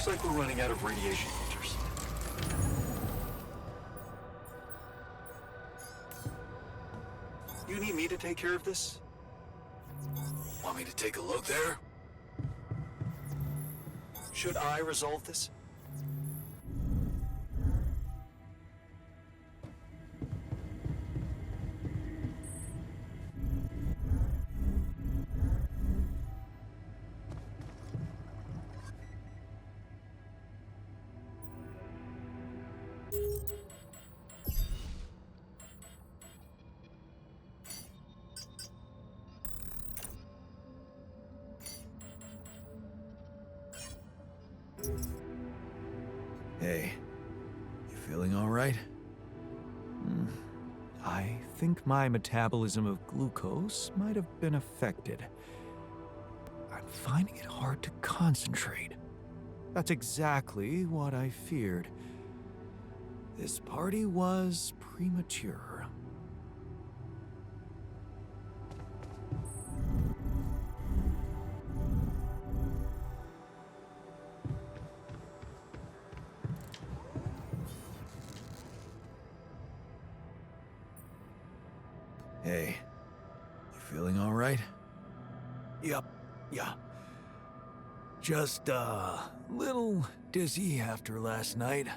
Looks like we're running out of radiation filters. You need me to take care of this? Want me to take a look there? Should I resolve this? Hey, you feeling all right? I think my metabolism of glucose might have been affected. I'm finding it hard to concentrate. That's exactly what I feared. This party was premature. Hey, you feeling all right? Yep, yeah. Just a little dizzy after last night.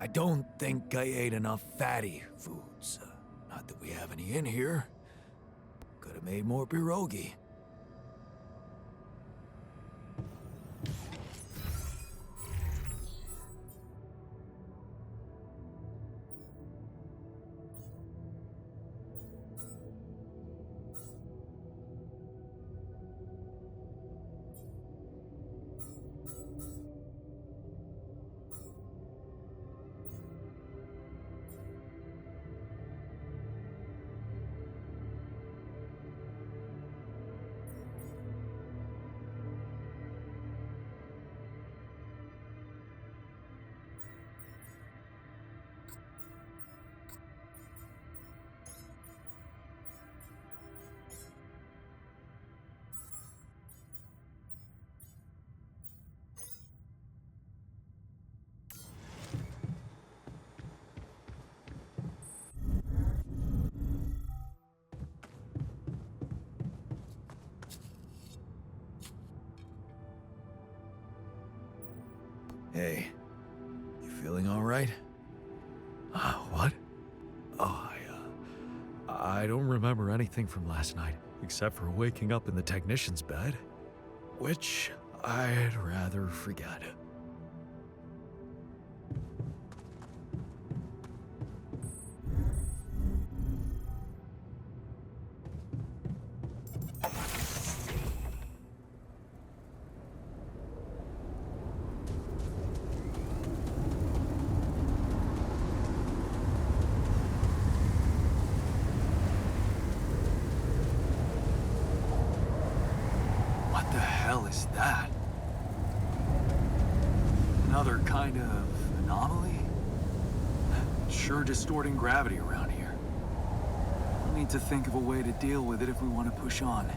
I don't think I ate enough fatty foods. Not that we have any in here. Could have made more pierogi. Hey, you feeling all right? What? Oh, I don't remember anything from last night, except for waking up in the technician's bed, which I'd rather forget. What the hell is that? Another kind of anomaly? Sure distorting gravity around here. We'll need to think of a way to deal with it if we want to push on.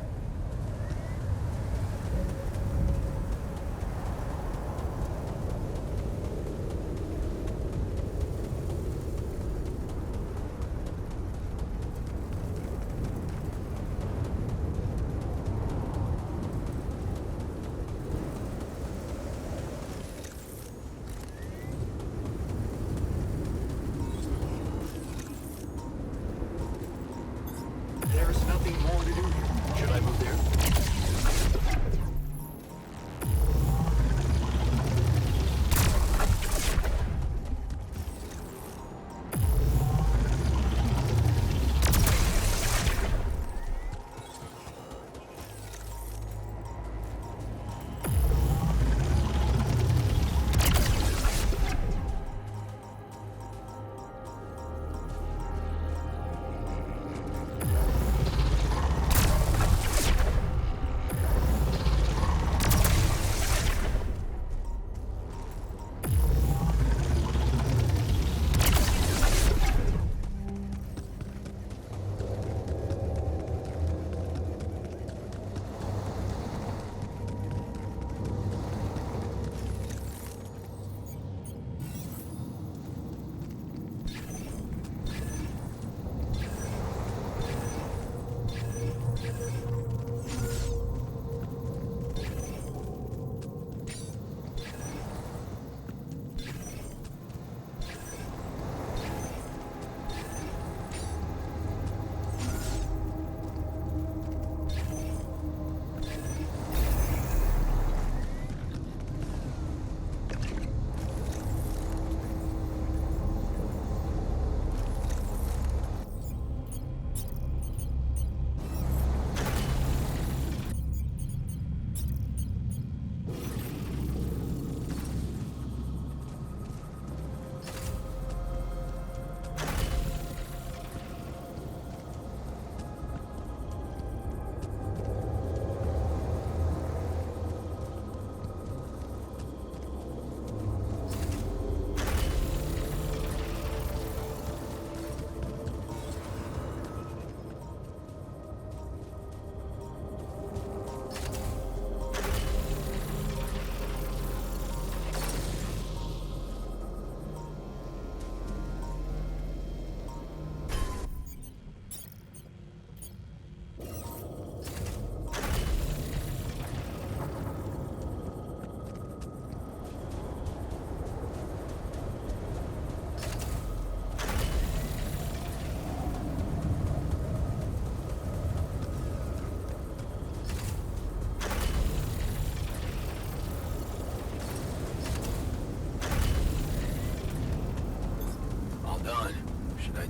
There's nothing more to do here. Should I move there?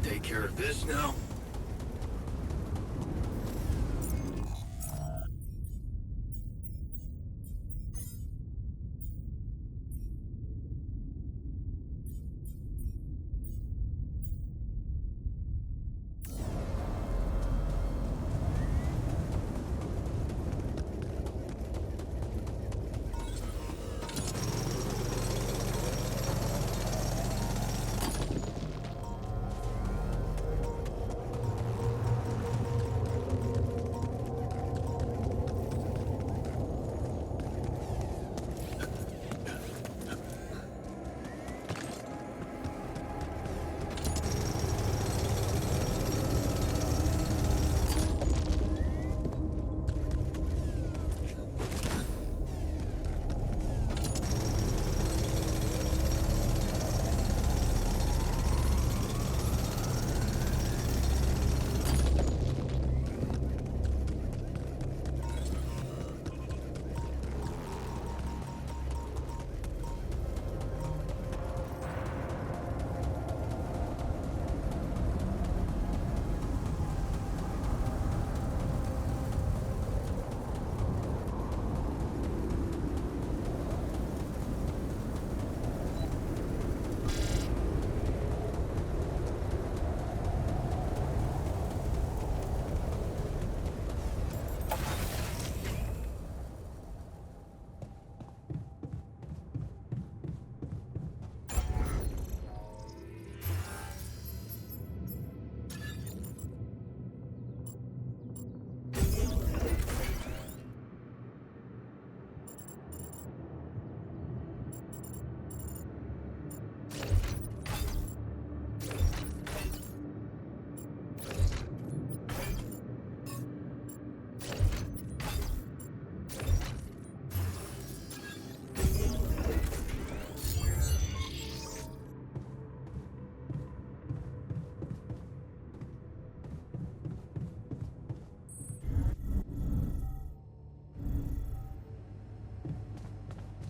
take care of this now?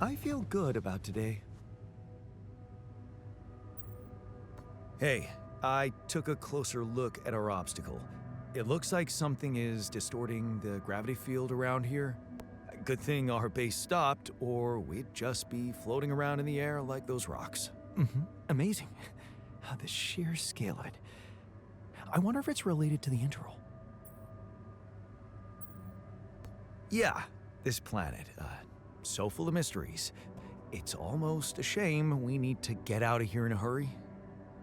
I feel good about today. Hey, I took a closer look at our obstacle. It looks like something is distorting the gravity field around here. Good thing our base stopped, or we'd just be floating around in the air like those rocks. Amazing. The sheer scale of it. I wonder if it's related to the interval. Yeah, this planet, so full of mysteries. It's almost a shame we need to get out of here in a hurry.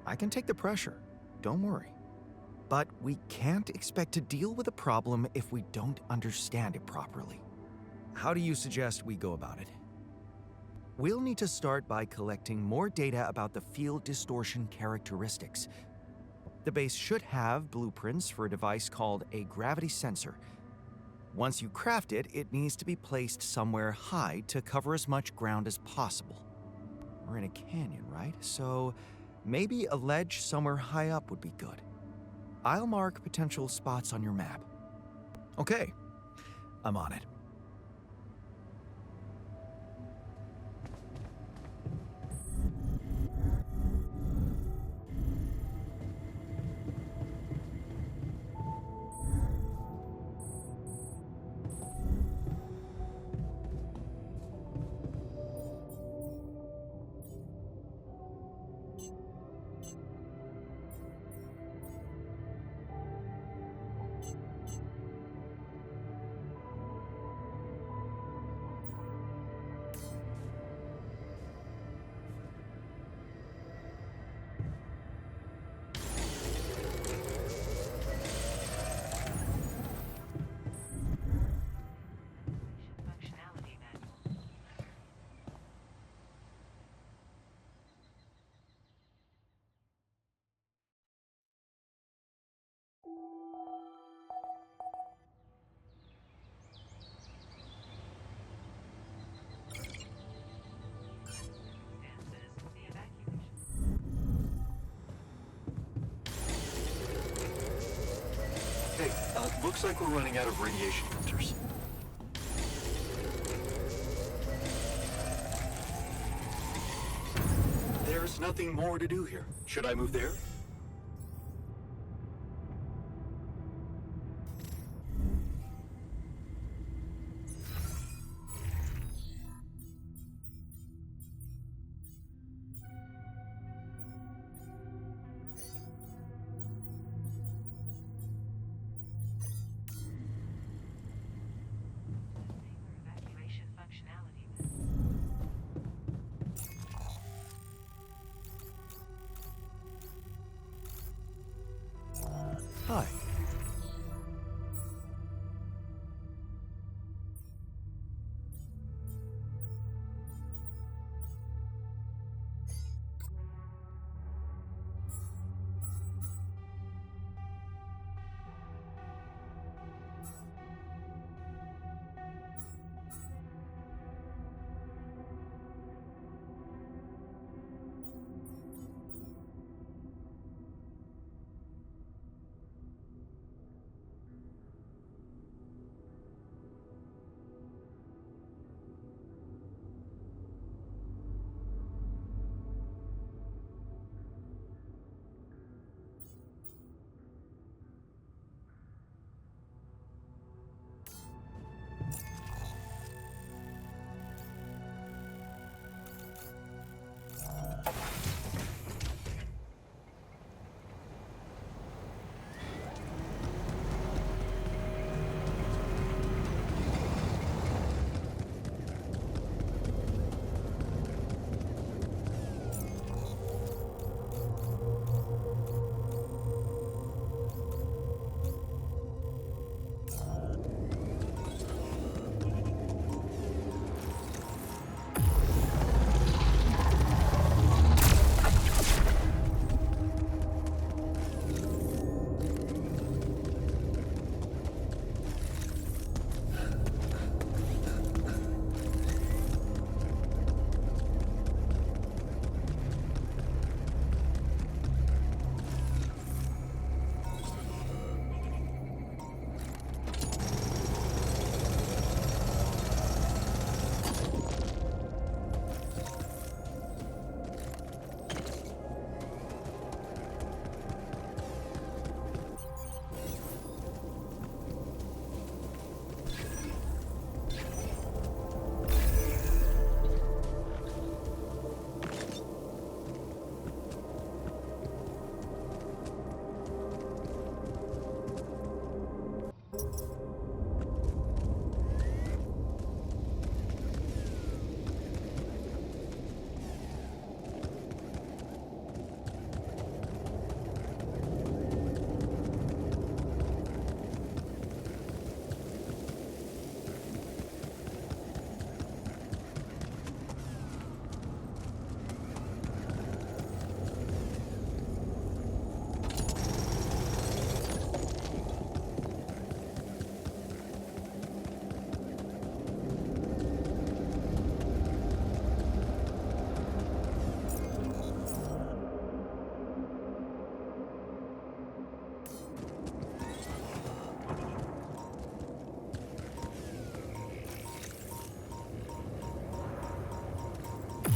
I can take the pressure, don't worry. But we can't expect to deal with a problem if we don't understand it properly. How do you suggest we go about it? We'll need to start by collecting more data about the field distortion characteristics. The base should have blueprints for a device called a gravity sensor. Once you craft it, it needs to be placed somewhere high to cover as much ground as possible. We're in a canyon, right? So maybe a ledge somewhere high up would be good. I'll mark potential spots on your map. Okay, I'm on it. Hey, looks like we're running out of radiation filters. There's nothing more to do here. Should I move there? Hi.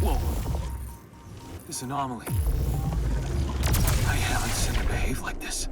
Whoa. This anomaly. I haven't seen him behave like this.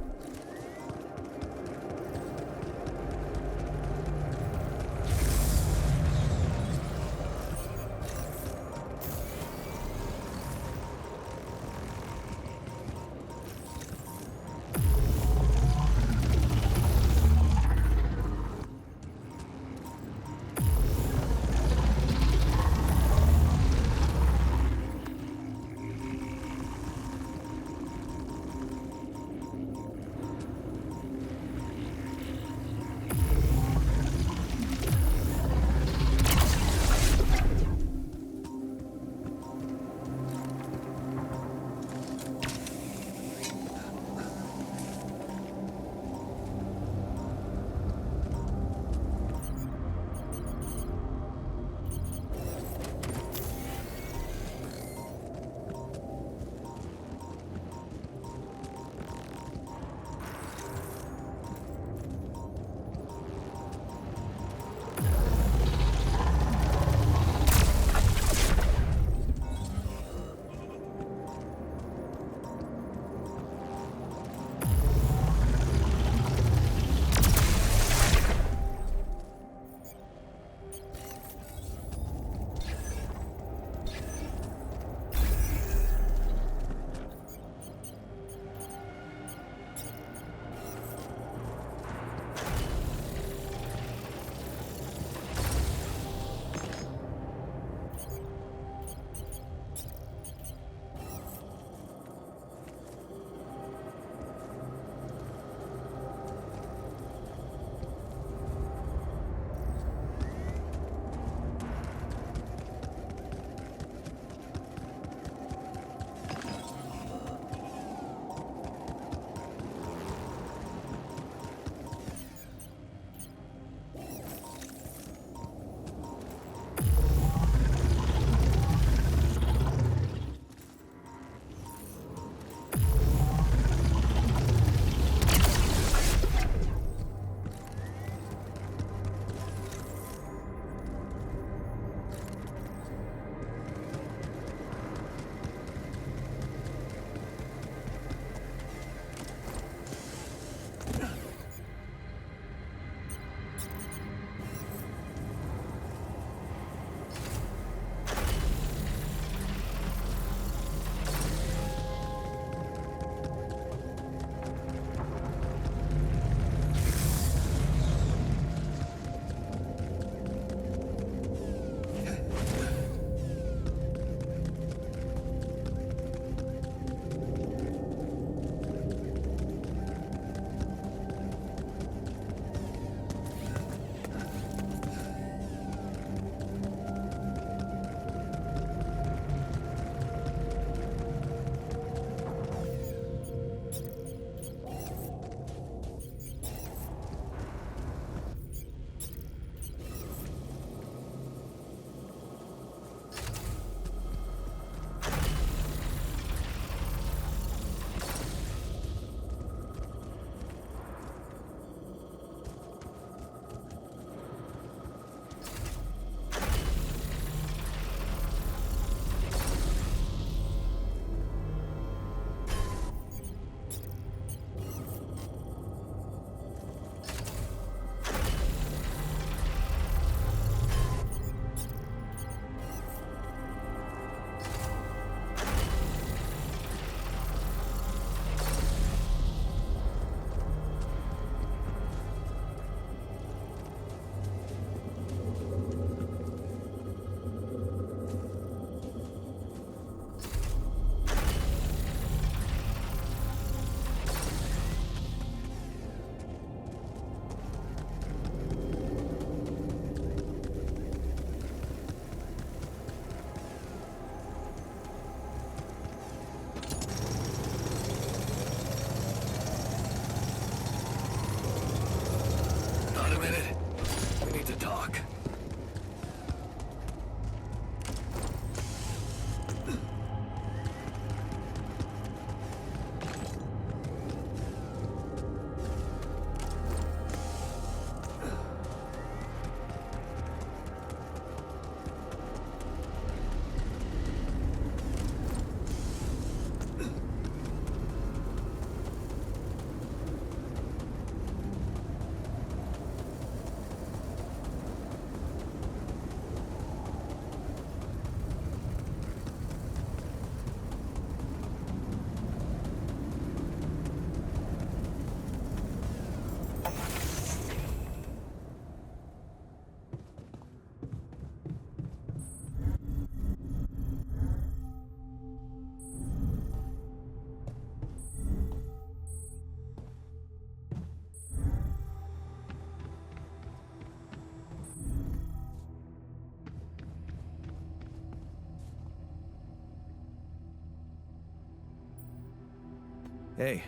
Hey,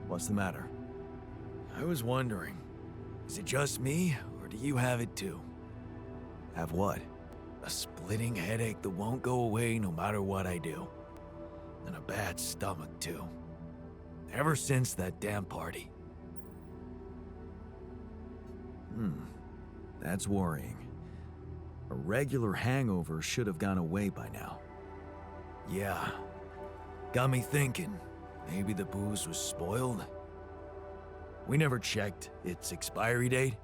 what's the matter? I was wondering, is it just me, or do you have it too? Have what? A splitting headache that won't go away no matter what I do. And a bad stomach too. Ever since that damn party. That's worrying. A regular hangover should have gone away by now. Yeah. Got me thinking, maybe the booze was spoiled? We never checked its expiry date.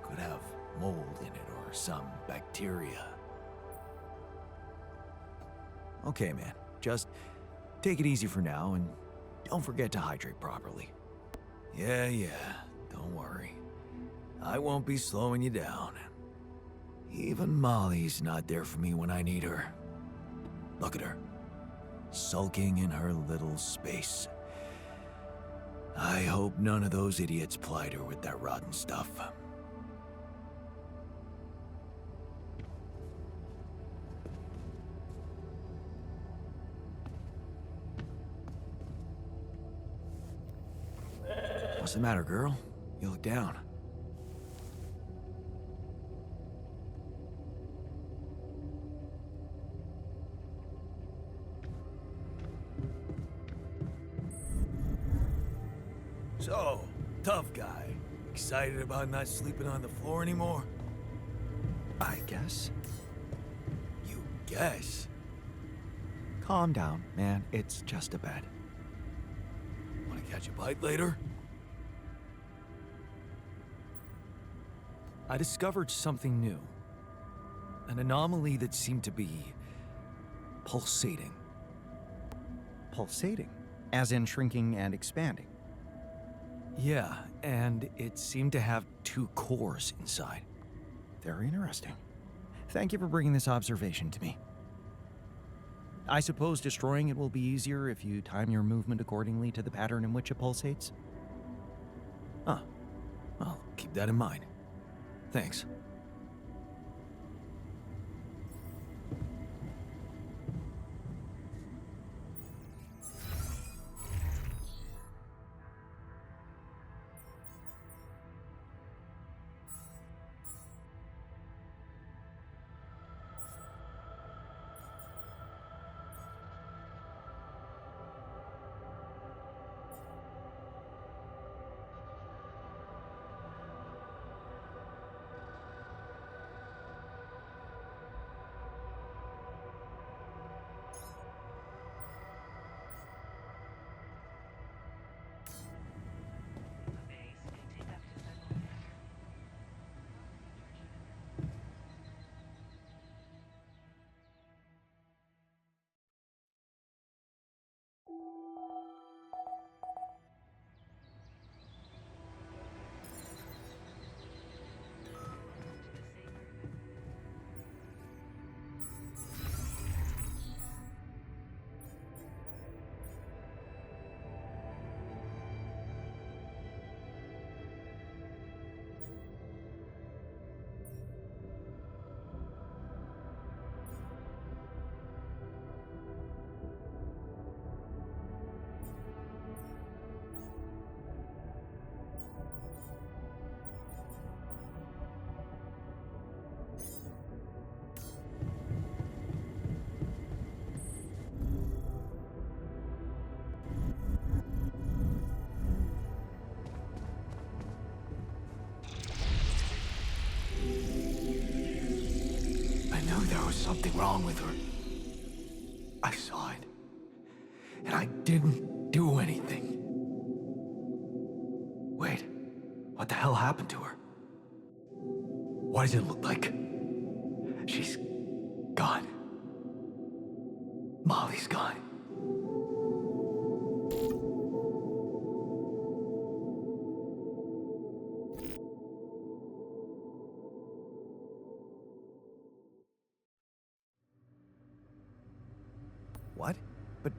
Could have mold in it or some bacteria. Okay, man. Just take it easy for now and don't forget to hydrate properly. Yeah, don't worry. I won't be slowing you down. Even Molly's not there for me when I need her. Look at her, sulking in her little space. I hope none of those idiots plied her with that rotten stuff. What's the matter, girl? You look down. So, tough guy. Excited about not sleeping on the floor anymore? I guess. You guess? Calm down, man. It's just a bed. Wanna catch a bite later? I discovered something new. An anomaly that seemed to be pulsating. Pulsating, as in shrinking and expanding. Yeah, and it seemed to have two cores inside. Very interesting. Thank you for bringing this observation to me. I suppose destroying it will be easier if you time your movement accordingly to the pattern in which it pulsates? Huh. I'll keep that in mind. Thanks. There was something wrong with her. I saw it. And I didn't do anything. Wait, what the hell happened to her? What does it look like? She's gone. Molly's gone. What? But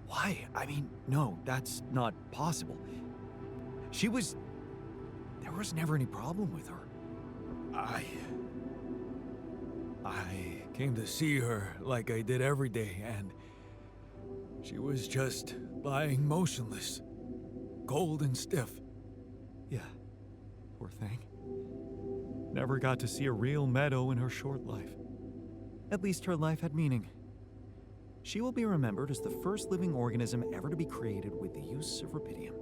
why? I mean, no, that's not possible. There was never any problem with her. I came to see her like I did every day, and she was just lying motionless, cold and stiff. Yeah, poor thing. Never got to see a real meadow in her short life. At least her life had meaning. She will be remembered as the first living organism ever to be created with the use of rubidium.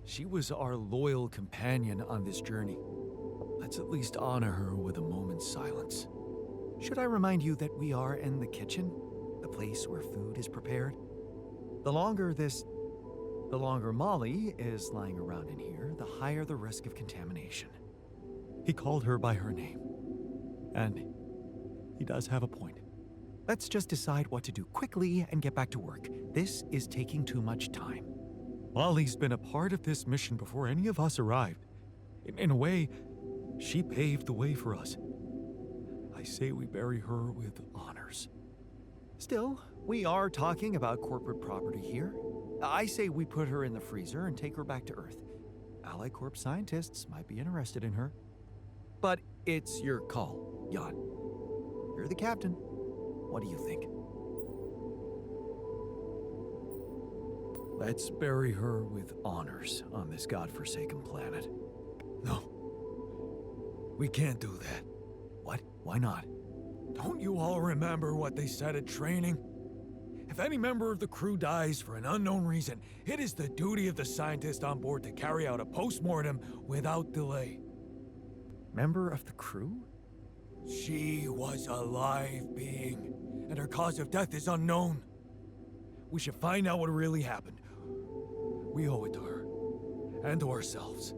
She was our loyal companion on this journey. Let's at least honor her with a moment's silence. Should I remind you that we are in the kitchen, the place where food is prepared? The longer Molly is lying around in here, the higher the risk of contamination. He called her by her name. And he does have a point. Let's just decide what to do quickly and get back to work. This is taking too much time. Molly's been a part of this mission before any of us arrived. In a way, she paved the way for us. I say we bury her with honors. Still, we are talking about corporate property here. I say we put her in the freezer and take her back to Earth. Ally Corp scientists might be interested in her. But it's your call, Jan. You're the captain. What do you think? Let's bury her with honors on this godforsaken planet. No. We can't do that. What? Why not? Don't you all remember what they said at training? If any member of the crew dies for an unknown reason, it is the duty of the scientist on board to carry out a post-mortem without delay. Member of the crew? She was a live being, and her cause of death is unknown. We should find out what really happened. We owe it to her, and to ourselves.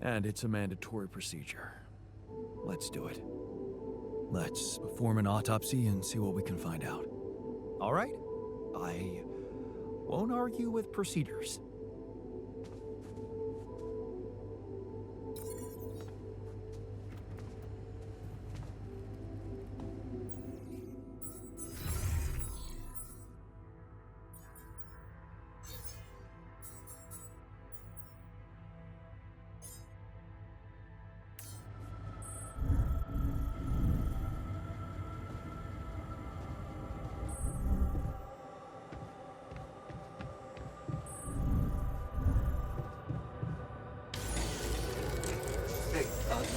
And it's a mandatory procedure. Let's do it. Let's perform an autopsy and see what we can find out. All right. I won't argue with procedures.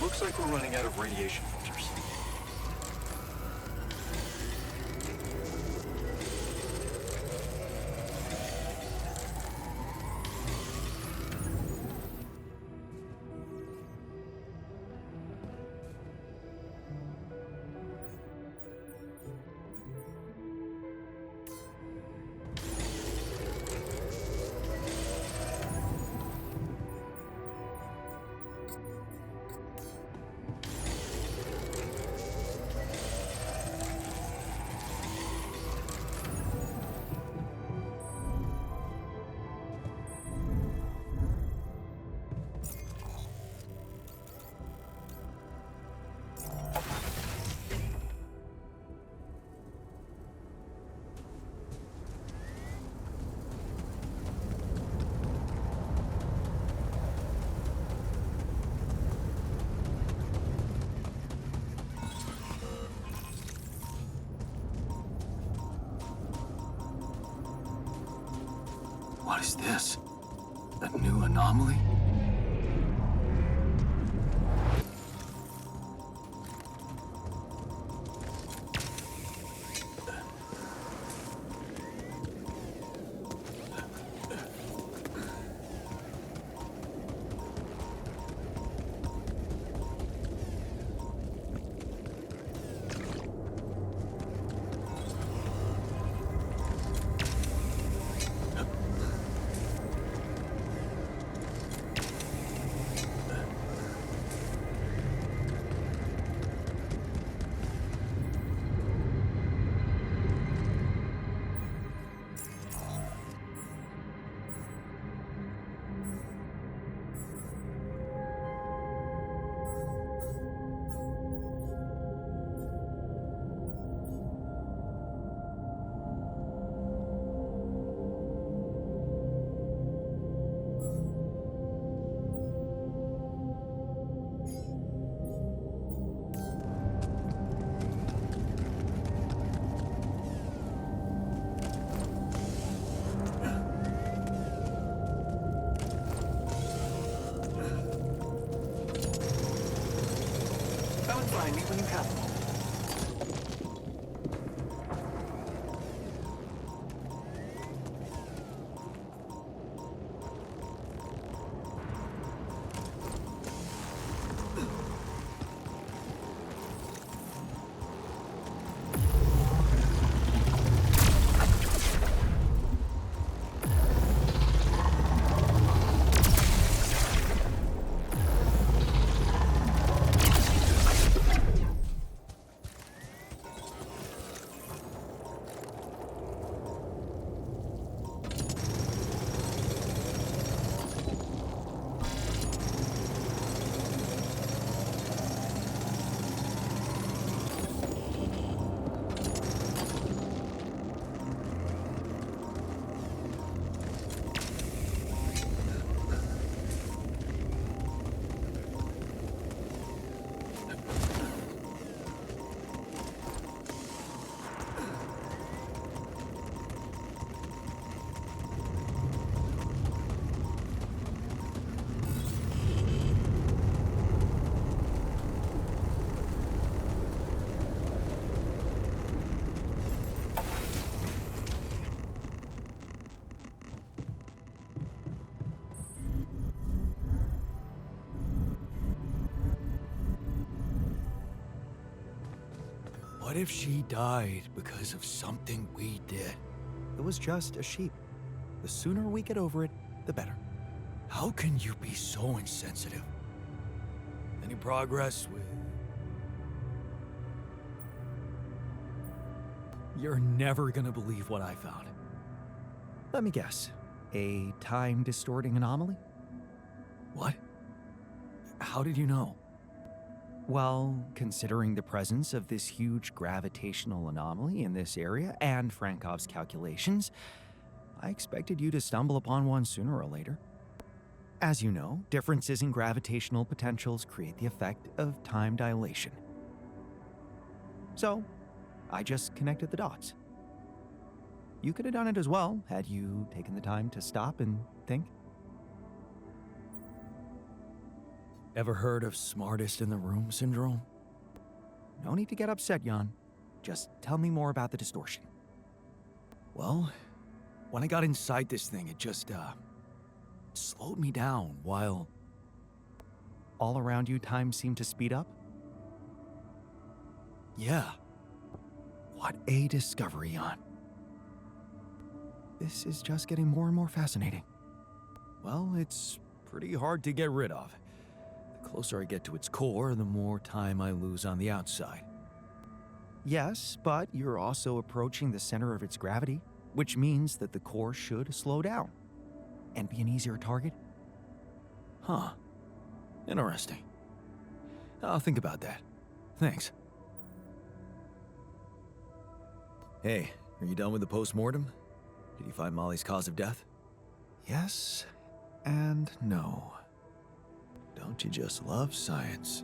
Looks like we're running out of radiation filters. What is this? A new anomaly? What if she died because of something we did? It was just a sheep. The sooner we get over it, the better. How can you be so insensitive? Any progress with... You're never gonna believe what I found. Let me guess. A time-distorting anomaly? What? How did you know? Well, considering the presence of this huge gravitational anomaly in this area and Frankov's calculations, I expected you to stumble upon one sooner or later. As you know, differences in gravitational potentials create the effect of time dilation. So, I just connected the dots. You could have done it as well, had you taken the time to stop and think. Ever heard of smartest in the room syndrome? No need to get upset, Jan. Just tell me more about the distortion. Well, when I got inside this thing, it just, slowed me down while... All around you, time seemed to speed up? Yeah. What a discovery, Jan. This is just getting more and more fascinating. Well, it's pretty hard to get rid of. The closer I get to its core, the more time I lose on the outside. Yes, but you're also approaching the center of its gravity, which means that the core should slow down and be an easier target. Huh. Interesting. I'll think about that. Thanks. Hey, are you done with the post-mortem? Did you find Molly's cause of death? Yes and no. Don't you just love science?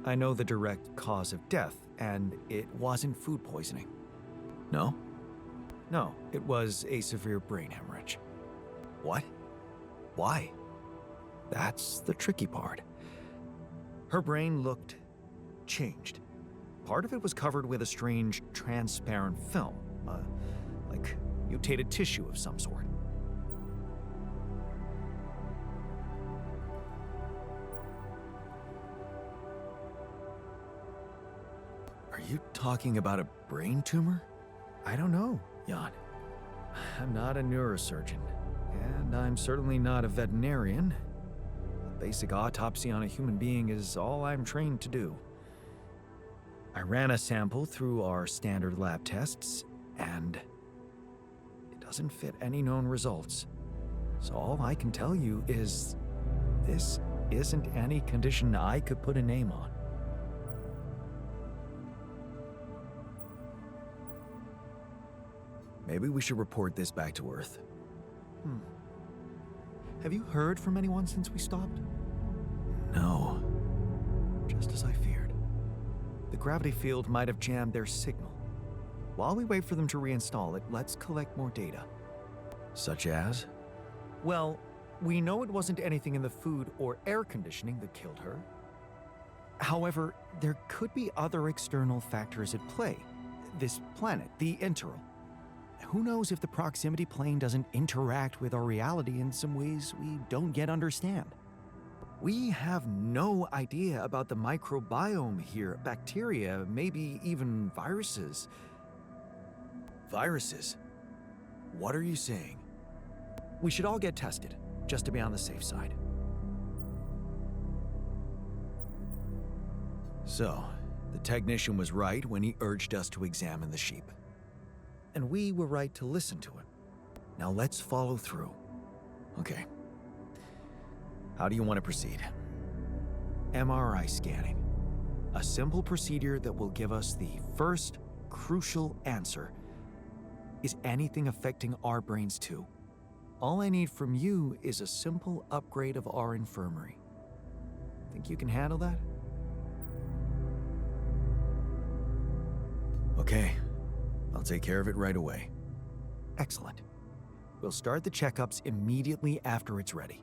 I know the direct cause of death, and it wasn't food poisoning. No? No, it was a severe brain hemorrhage. What? Why? That's the tricky part. Her brain looked changed. Part of it was covered with a strange, transparent film, like mutated tissue of some sort. Are you talking about a brain tumor? I don't know, Jan. I'm not a neurosurgeon, and I'm certainly not a veterinarian. A basic autopsy on a human being is all I'm trained to do. I ran a sample through our standard lab tests, and it doesn't fit any known results. So all I can tell you is this isn't any condition I could put a name on. Maybe we should report this back to Earth. Have you heard from anyone since we stopped? No. Just as I feared. The gravity field might have jammed their signal. While we wait for them to reinstall it, let's collect more data. Such as? Well, we know it wasn't anything in the food or air conditioning that killed her. However, there could be other external factors at play. This planet, the Interal. Who knows if the proximity plane doesn't interact with our reality in some ways we don't yet understand? We have no idea about the microbiome here, bacteria, maybe even viruses. Viruses? What are you saying? We should all get tested, just to be on the safe side. So, the technician was right when he urged us to examine the sheep. And we were right to listen to him. Now let's follow through. Okay. How do you want to proceed? MRI scanning. A simple procedure that will give us the first crucial answer. Is anything affecting our brains too? All I need from you is a simple upgrade of our infirmary. Think you can handle that? Okay. I'll take care of it right away. Excellent. We'll start the checkups immediately after it's ready.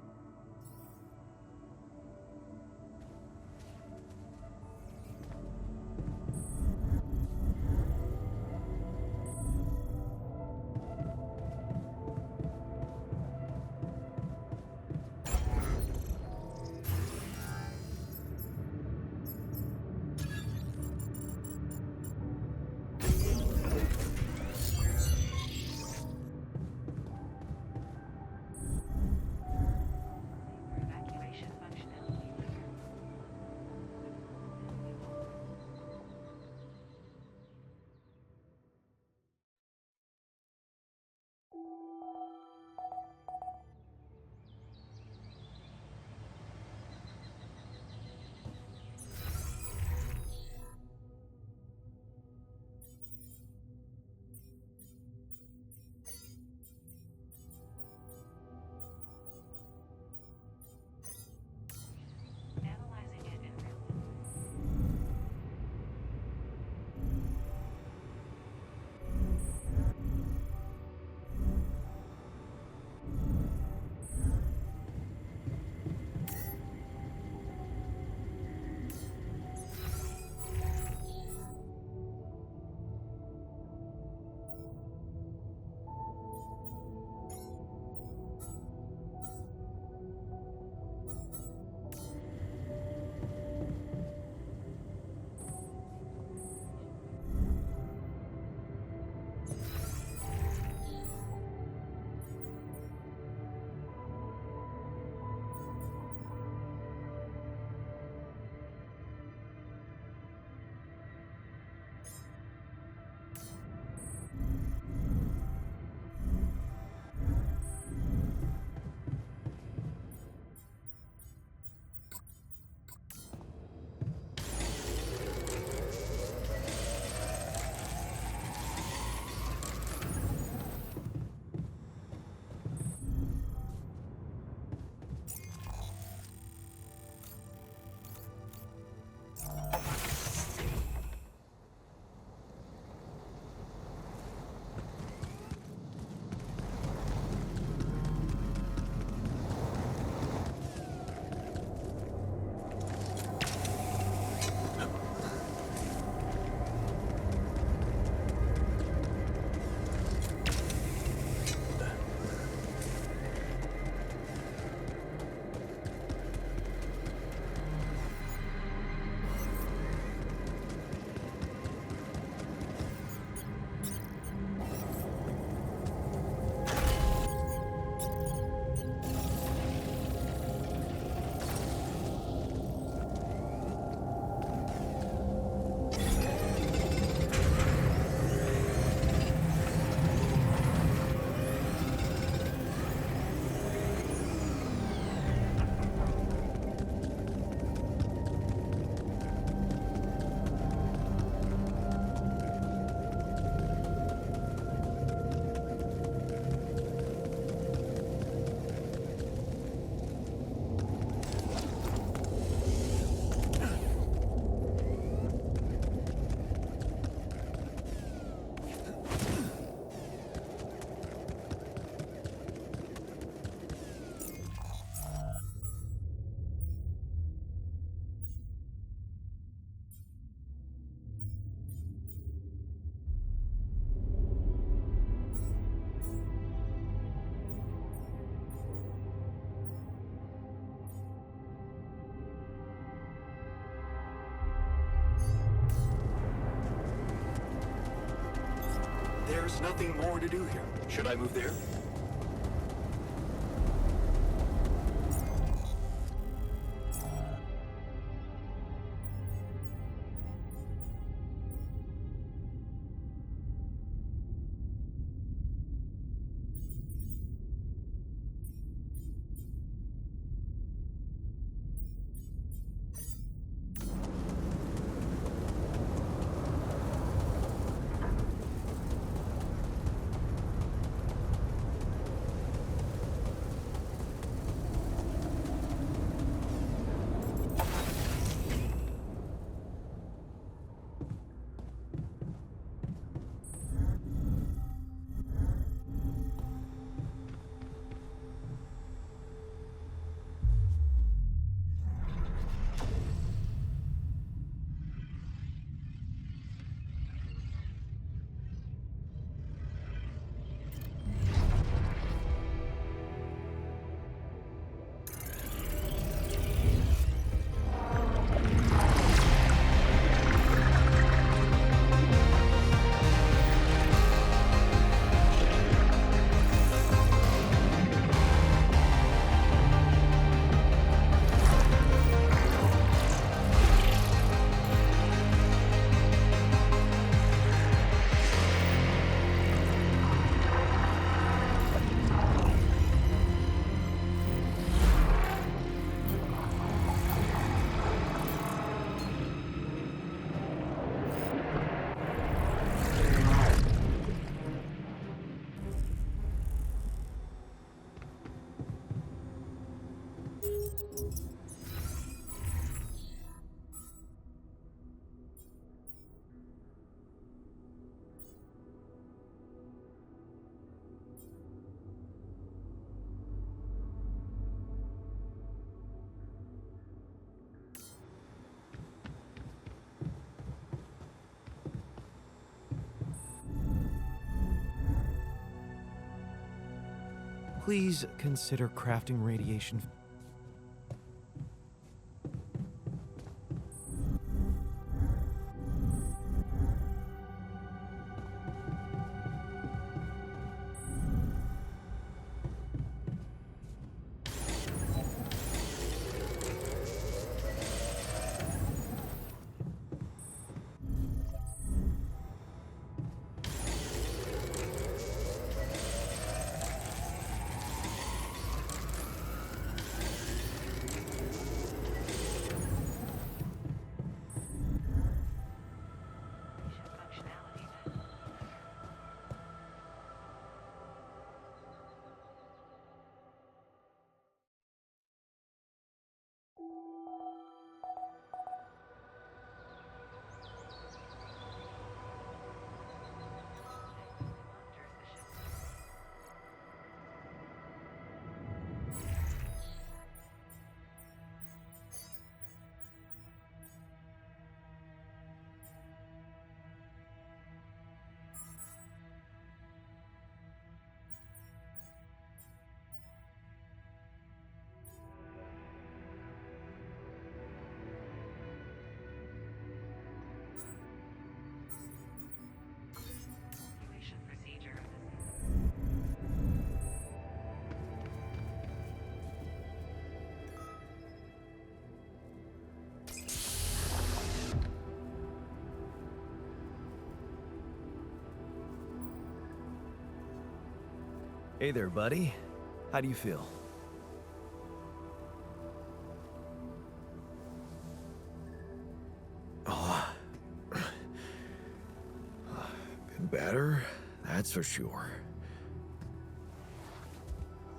there's nothing more to do here. Should I move there? Please consider crafting radiation. Hey there, buddy. How do you feel? Oh, been better, that's for sure.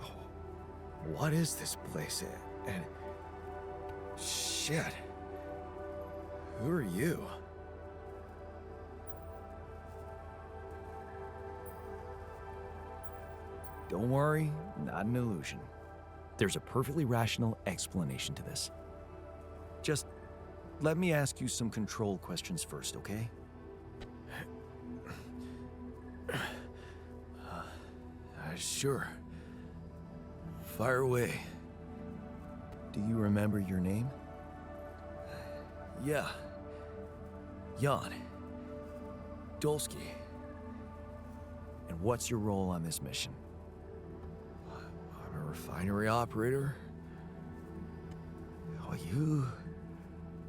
Oh, what is this place? And shit. Who are you? Don't worry, not an illusion. There's a perfectly rational explanation to this. Just let me ask you some control questions first, okay? Sure. Fire away. Do you remember your name? Yeah. Jan. Dolsky. And what's your role on this mission? I'm a refinery operator. Oh, you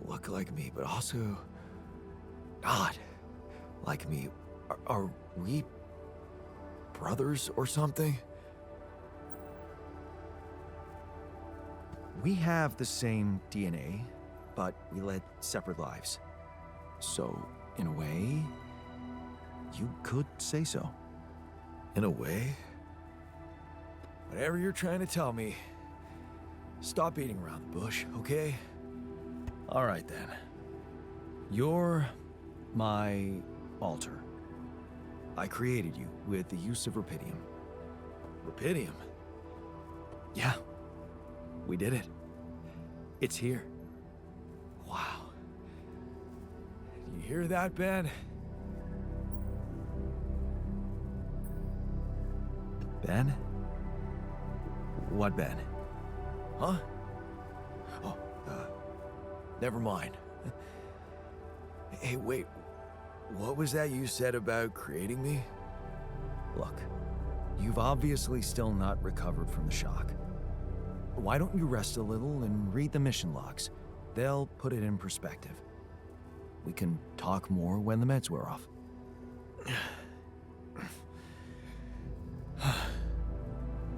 look like me, but also not like me. Are we brothers or something? We have the same DNA, but we led separate lives. So, in a way, you could say so. In a way? Whatever you're trying to tell me, stop beating around the bush, okay? All right then. You're my alter. I created you with the use of Rapidium. Rapidium? Yeah, we did it. It's here. Wow. You hear that, Ben? Ben? What Ben? Huh? Oh, never mind. Hey, wait. What was that you said about creating me? Look, you've obviously still not recovered from the shock. Why don't you rest a little and read the mission logs? They'll put it in perspective. We can talk more when the meds wear off.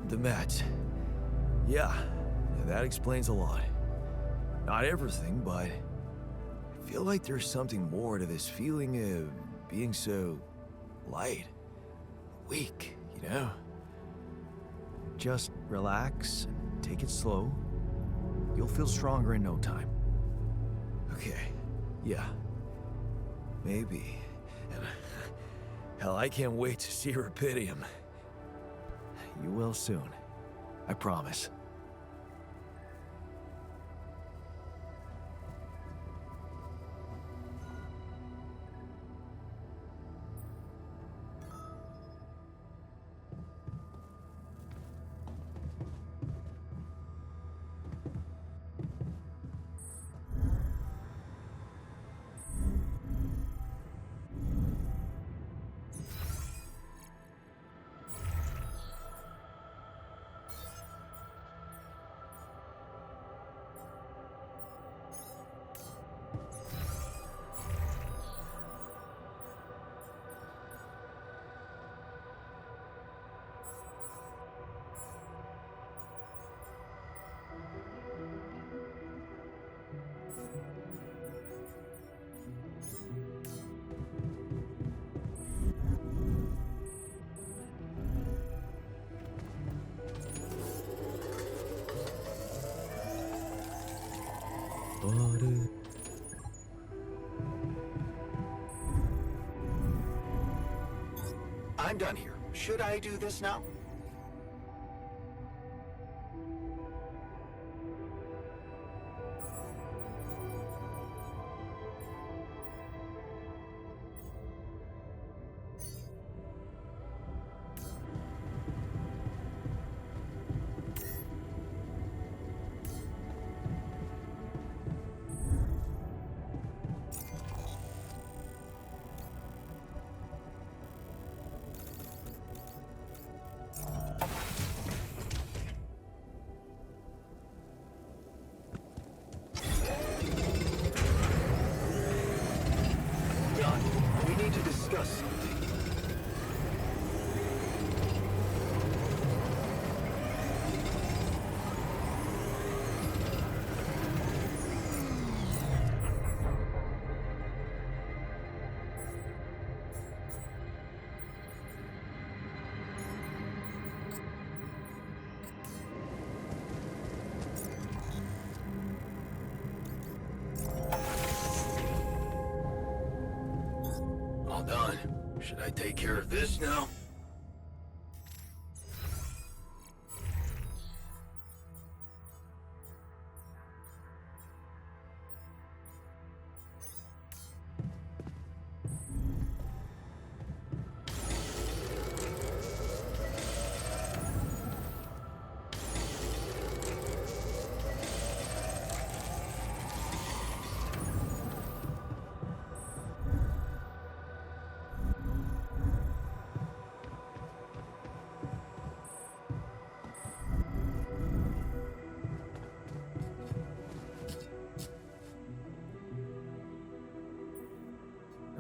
The meds. Yeah, that explains a lot. Not everything, but I feel like there's something more to this feeling of being so light, weak, you know? Just relax and take it slow. You'll feel stronger in no time. Okay, yeah. Maybe. And hell, I can't wait to see Rapidium. You will soon. I promise. I'm done here. Should I do this now? We need to discuss something. All done. Should I take care of this now?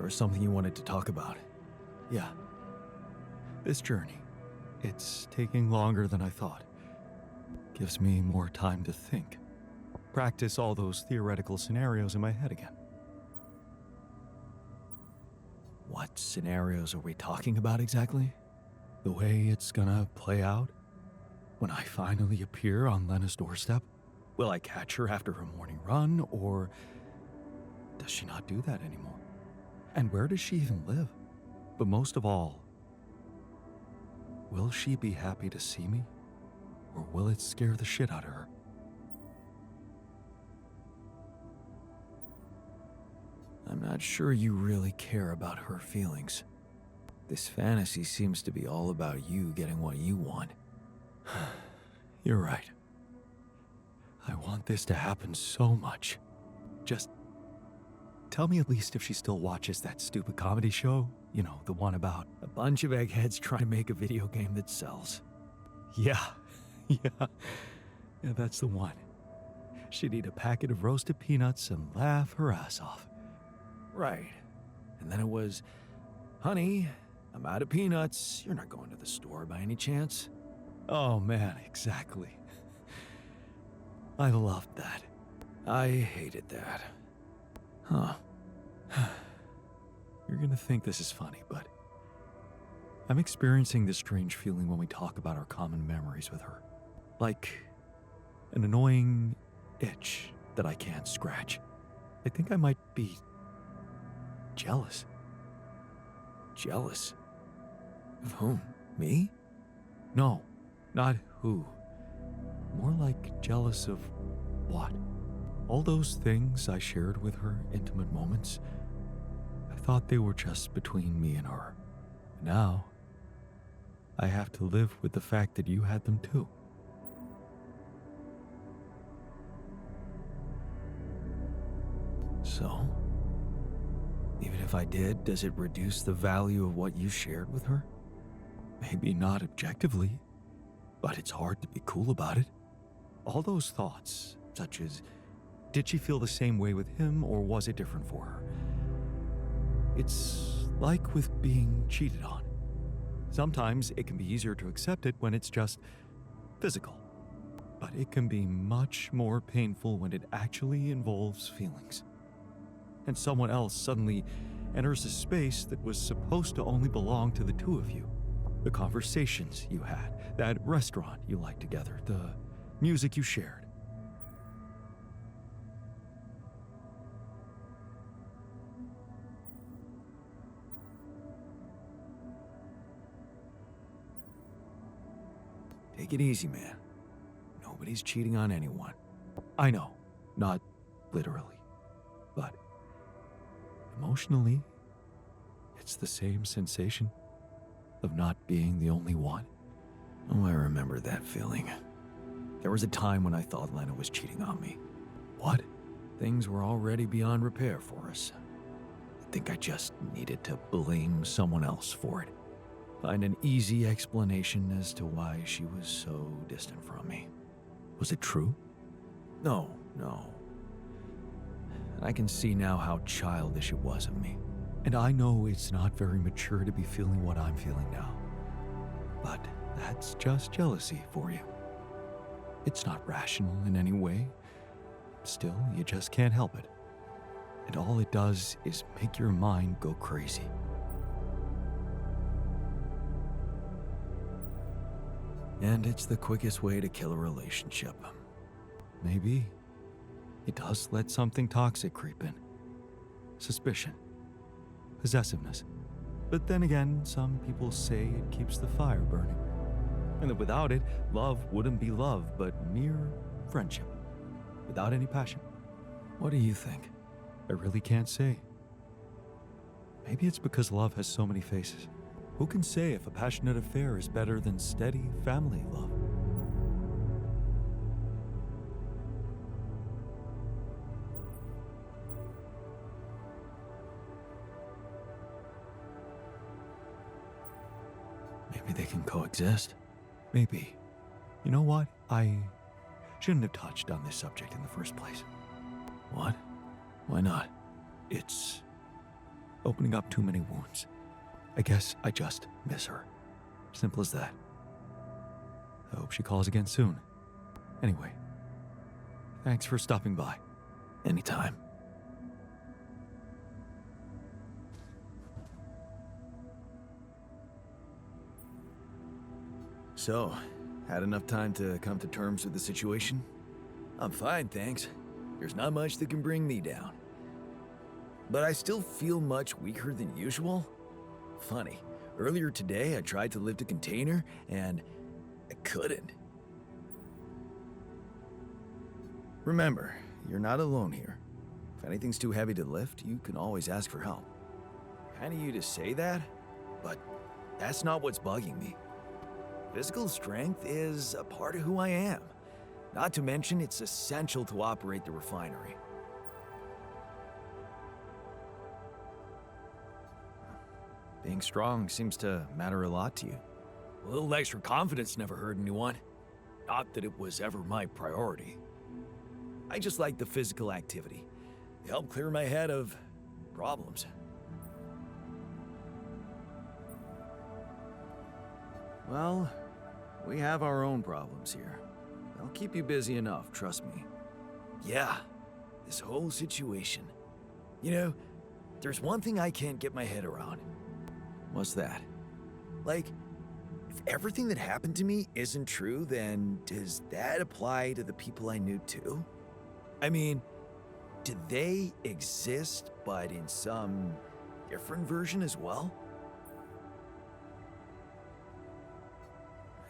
was something you wanted to talk about. Yeah. This journey. It's taking longer than I thought. Gives me more time to think. Practice all those theoretical scenarios in my head again. What scenarios are we talking about exactly? The way it's gonna play out? When I finally appear on Lena's doorstep? Will I catch her after her morning run, or does she not do that anymore? And where does she even live? But most of all, will she be happy to see me? Or will it scare the shit out of her? I'm not sure you really care about her feelings. This fantasy seems to be all about you getting what you want. You're right. I want this to happen so much. Just tell me at least if she still watches that stupid comedy show. You know, the one about a bunch of eggheads trying to make a video game that sells. Yeah, yeah, that's the one. She'd eat a packet of roasted peanuts and laugh her ass off. Right. And then it was, honey, I'm out of peanuts. You're not going to the store by any chance? Oh man, exactly. I loved that. I hated that. Huh. You're gonna think this is funny, but I'm experiencing this strange feeling when we talk about our common memories with her. Like an annoying itch that I can't scratch. I think I might be jealous. Jealous? Of whom? Me? No, not who. More like jealous of what? All those things I shared with her, intimate moments, I thought they were just between me and her. Now, I have to live with the fact that you had them too. So? Even if I did, does it reduce the value of what you shared with her? Maybe not objectively, but it's hard to be cool about it. All those thoughts, such as, did she feel the same way with him or was it different for her? It's like with being cheated on. Sometimes it can be easier to accept it when it's just physical, but it can be much more painful when it actually involves feelings. And someone else suddenly enters a space that was supposed to only belong to the two of you. The conversations you had, that restaurant you liked together, the music you shared. Take it easy, man. Nobody's cheating on anyone. I know, not literally, but emotionally, it's the same sensation of not being the only one. Oh, I remember that feeling. There was a time when I thought Lena was cheating on me. What? Things were already beyond repair for us. I think I just needed to blame someone else for it. Find an easy explanation as to why she was so distant from me. Was it true? No. And I can see now how childish it was of me. And I know it's not very mature to be feeling what I'm feeling now. But that's just jealousy for you. It's not rational in any way. Still, you just can't help it. And all it does is make your mind go crazy. And it's the quickest way to kill a relationship. Maybe. It does let something toxic creep in. Suspicion. Possessiveness. But then again, some people say it keeps the fire burning. And that without it, love wouldn't be love, but mere friendship. Without any passion. What do you think? I really can't say. Maybe it's because love has so many faces. Who can say if a passionate affair is better than steady family love? Maybe they can coexist. Maybe. You know what? I shouldn't have touched on this subject in the first place. What? Why not? It's opening up too many wounds. I guess I just miss her. Simple as that. I hope she calls again soon. Anyway, thanks for stopping by. Anytime. So, had enough time to come to terms with the situation? I'm fine, thanks. There's not much that can bring me down. But I still feel much weaker than usual. Funny, earlier today I tried to lift a container and I couldn't. Remember, you're not alone here. If anything's too heavy to lift, you can always ask for help. Kind of you to say that, but that's not what's bugging me. Physical strength is a part of who I am. Not to mention, it's essential to operate the refinery. Being strong seems to matter a lot to you. A little extra confidence never hurt anyone. Not that it was ever my priority. I just like the physical activity. They help clear my head of problems. Well, we have our own problems here. I'll keep you busy enough, trust me. Yeah, this whole situation. You know, there's one thing I can't get my head around. What's that? Like, if everything that happened to me isn't true, then does that apply to the people I knew too? I mean, do they exist, but in some different version as well?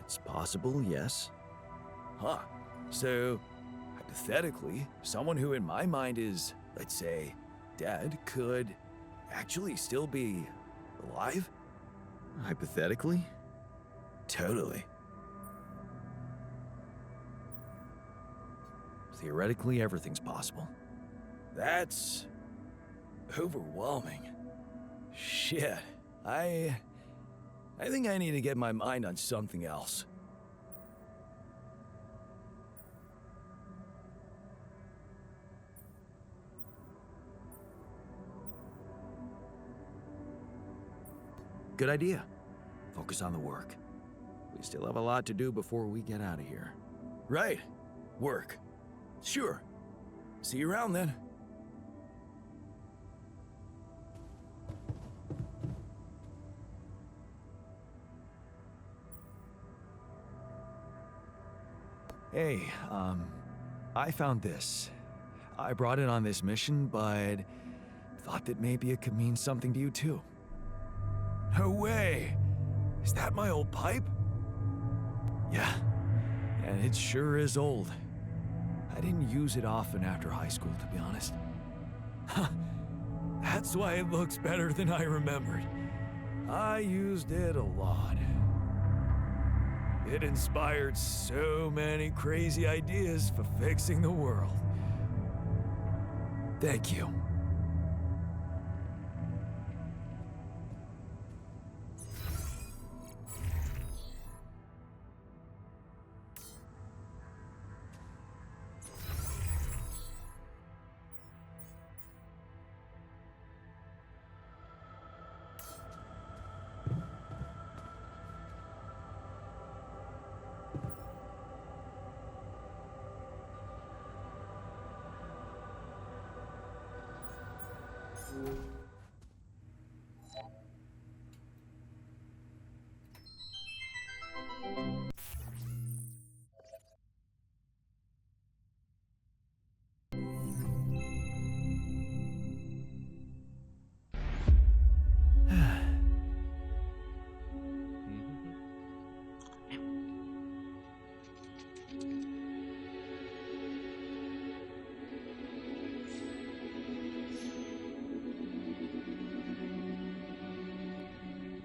It's possible, yes. Huh. So, hypothetically, someone who in my mind is, let's say, dead could actually still be alive? Hypothetically? Totally. Theoretically, everything's possible. That's overwhelming. Shit. I think I need to get my mind on something else. Good idea. Focus on the work. We still have a lot to do before we get out of here. Right. Work. Sure. See you around then. Hey, I found this. I brought it on this mission, but thought that maybe it could mean something to you too. No way! Is that my old pipe? Yeah, and it sure is old. I didn't use it often after high school, to be honest. Huh, that's why it looks better than I remembered. I used it a lot. It inspired so many crazy ideas for fixing the world. Thank you.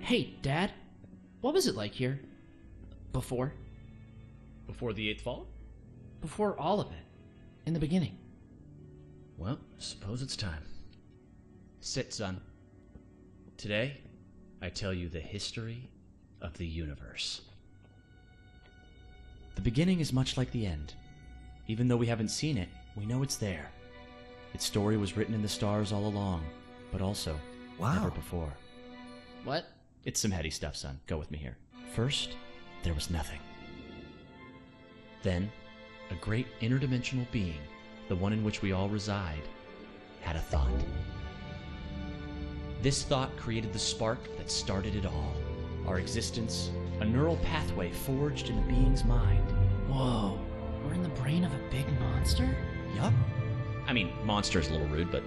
Hey, Dad. What was it like here? Before? Before the 8th fall? Before all of it. In the beginning. Well, suppose it's time. Sit, son. Today, I tell you the history of the universe. The beginning is much like the end. Even though we haven't seen it, we know it's there. Its story was written in the stars all along, but also Wow. never before. What? It's some heady stuff, son. Go with me here. First, there was nothing. Then, a great interdimensional being, the one in which we all reside, had a thought. This thought created the spark that started it all. Our existence, a neural pathway forged in the being's mind. Whoa. We're in the brain of a big monster? Yup. I mean, monster's a little rude, but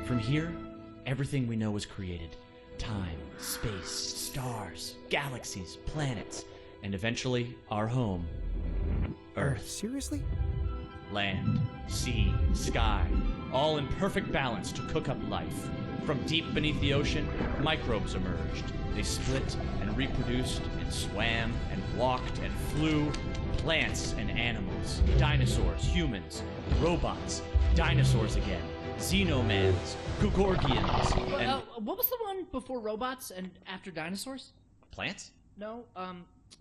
from here, everything we know was created. Time, space, stars, galaxies, planets, and eventually our home, Earth. Seriously? Land, sea, sky, all in perfect balance to cook up life. From deep beneath the ocean, microbes emerged. They split and reproduced and swam and walked and flew. Plants and animals, dinosaurs, humans, robots, dinosaurs again, xenomans, Gugorgians, and... What was the one before robots and after dinosaurs? Plants? No,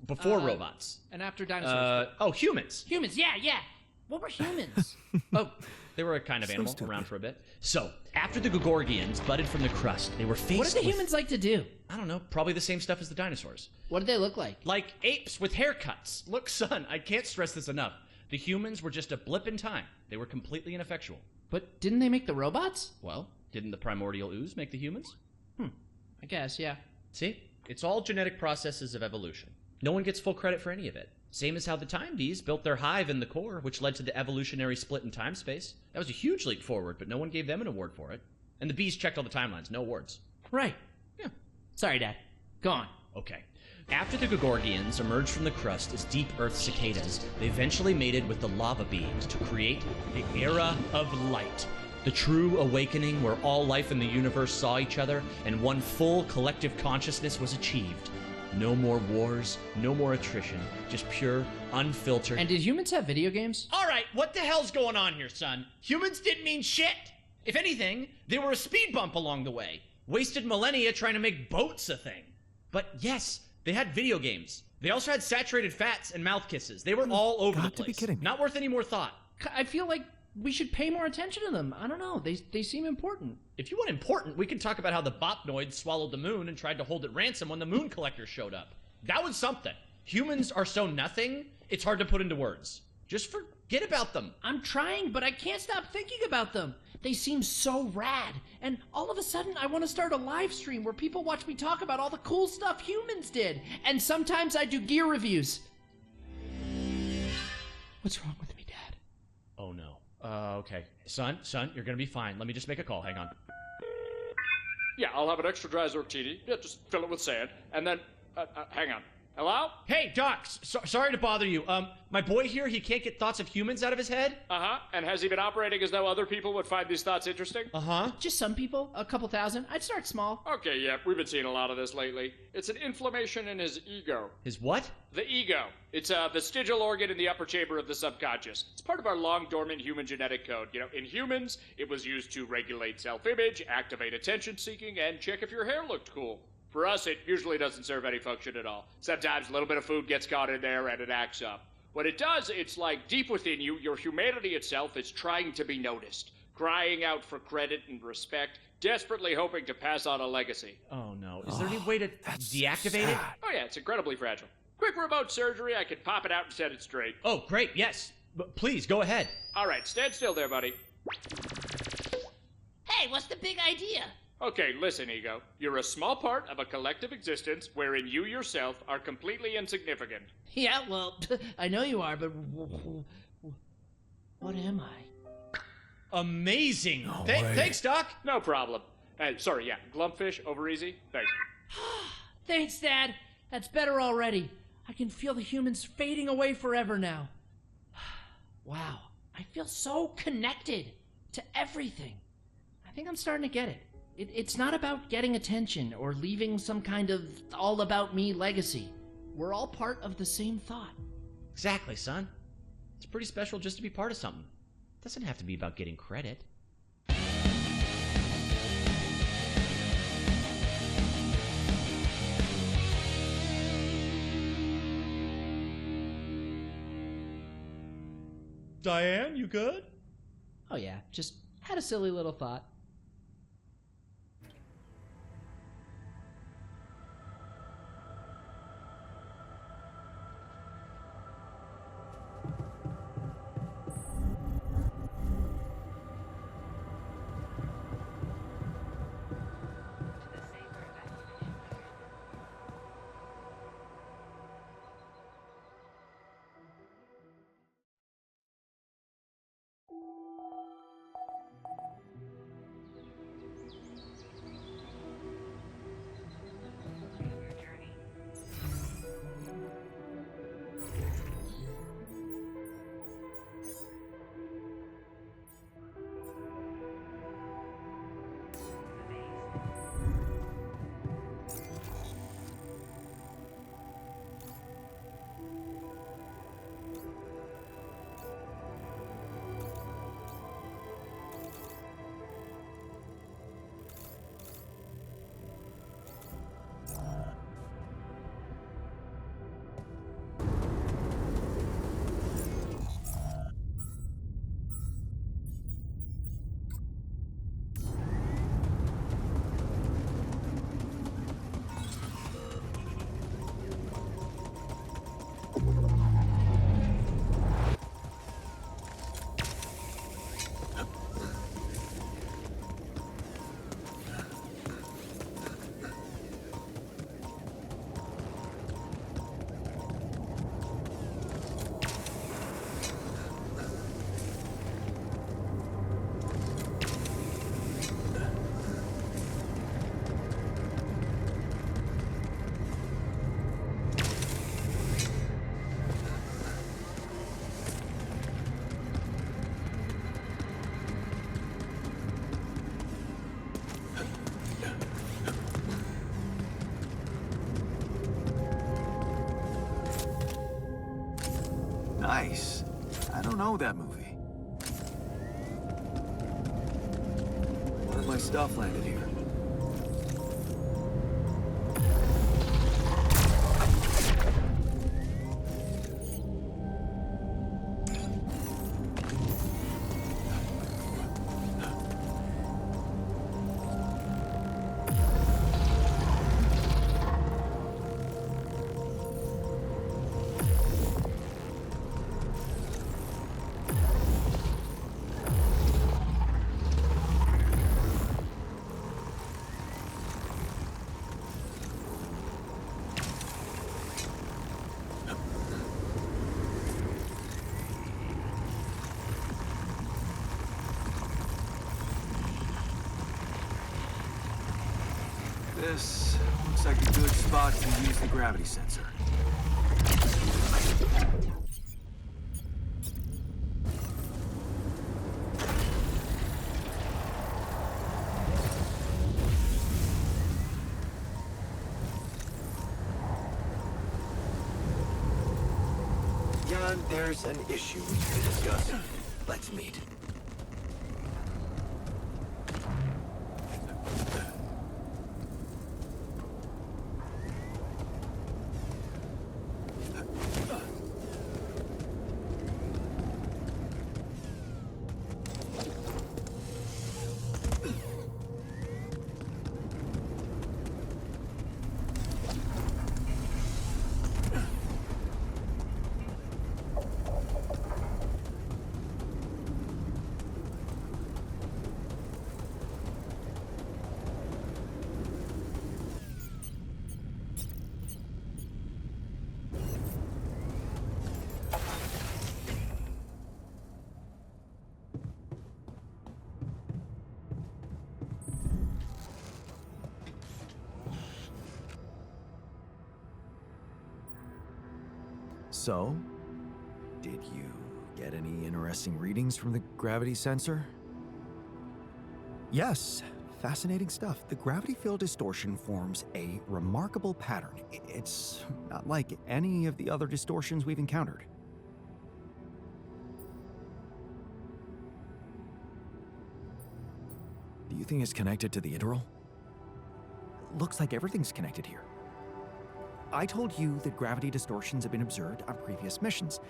Before robots. and after dinosaurs. Humans. Humans, yeah. What were humans? Oh, they were a kind of animal around for a bit. So, after the Gugorgians budded from the crust, they were faced What did the with, humans like to do? I don't know, probably the same stuff as the dinosaurs. What did they look like? Like apes with haircuts. Look, son, I can't stress this enough. The humans were just a blip in time. They were completely ineffectual. But didn't they make the robots? Well, didn't the primordial ooze make the humans? I guess, yeah. See? It's all genetic processes of evolution. No one gets full credit for any of it. Same as how the time bees built their hive in the core, which led to the evolutionary split in time-space. That was a huge leap forward, but no one gave them an award for it. And the bees checked all the timelines, no awards. Right. Yeah. Sorry, Dad. Go on. Okay. After the Gugorgians emerged from the crust as deep Earth cicadas, they eventually mated with the lava beings to create the Era of Light. The true awakening where all life in the universe saw each other and one full collective consciousness was achieved. No more wars, no more attrition, just pure, unfiltered... And did humans have video games? All right, what the hell's going on here, son? Humans didn't mean shit. If anything, they were a speed bump along the way. Wasted millennia trying to make boats a thing. But yes, they had video games. They also had saturated fats and mouth kisses. They were all over the got place. to be kidding me. Not worth any more thought. I feel like we should pay more attention to them. I don't know. They seem important. If you want important, we can talk about how the Bopnoids swallowed the moon and tried to hold it ransom when the moon collectors showed up. That was something. Humans are so nothing, it's hard to put into words. Just forget about them. I'm trying, but I can't stop thinking about them. They seem so rad. And all of a sudden, I want to start a live stream where people watch me talk about all the cool stuff humans did. And sometimes I do gear reviews. What's wrong with me, Dad? Oh no. Okay. Son, you're gonna be fine. Let me just make a call. Hang on. Yeah, I'll have an extra dry Zortini. Yeah, just fill it with sand. And then, hang on. Hello? Hey, Doc, sorry to bother you. My boy here, he can't get thoughts of humans out of his head. Uh-huh. And has he been operating as though other people would find these thoughts interesting? Uh-huh. Just some people, a couple thousand. I'd start small. Okay, yeah, we've been seeing a lot of this lately. It's an inflammation in his ego. His what? The ego. It's a vestigial organ in the upper chamber of the subconscious. It's part of our long-dormant human genetic code. You know, in humans, it was used to regulate self-image, activate attention-seeking, and check if your hair looked cool. For us, it usually doesn't serve any function at all. Sometimes a little bit of food gets caught in there and it acts up. What it does, it's like deep within you, your humanity itself is trying to be noticed, crying out for credit and respect, desperately hoping to pass on a legacy. Oh no. Is there any way to deactivate it? Oh yeah, it's incredibly fragile. Quick remote surgery, I can pop it out and set it straight. Oh, great, yes. But please, go ahead. All right, stand still there, buddy. Hey, what's the big idea? Okay, listen, Ego. You're a small part of a collective existence wherein you yourself are completely insignificant. Yeah, well, I know you are, but what am I? Amazing. way. Thanks, Doc. No problem. Sorry, yeah, Glumpfish, over easy. Thanks. Thanks, Dad. That's better already. I can feel the humans fading away forever now. Wow, I feel so connected to everything. I think I'm starting to get it. It's not about getting attention or leaving some kind of all-about-me legacy. We're all part of the same thought. Exactly, son. It's pretty special just to be part of something. It doesn't have to be about getting credit. Diane, you good? Oh yeah, just had a silly little thought. Nice. I don't know that movie. None of my stuff landed here. This looks like a good spot to use the gravity sensor. Jan, there's an issue we can discuss. Let's meet. So, did you get any interesting readings from the gravity sensor? Yes, fascinating stuff. The gravity field distortion forms a remarkable pattern. It's not like any of the other distortions we've encountered. Do you think it's connected to the integral? Looks like everything's connected here. I told you that gravity distortions have been observed on previous missions,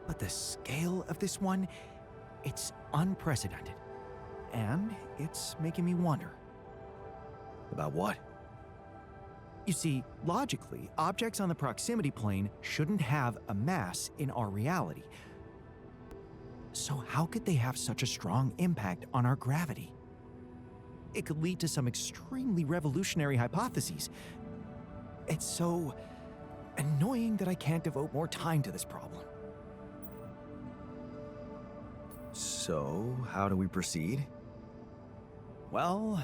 but the scale of this one, it's unprecedented. And it's making me wonder. About what? You see, logically, objects on the proximity plane shouldn't have a mass in our reality. So how could they have such a strong impact on our gravity? It could lead to some extremely revolutionary hypotheses. It's so annoying that I can't devote more time to this problem. So, how do we proceed? Well,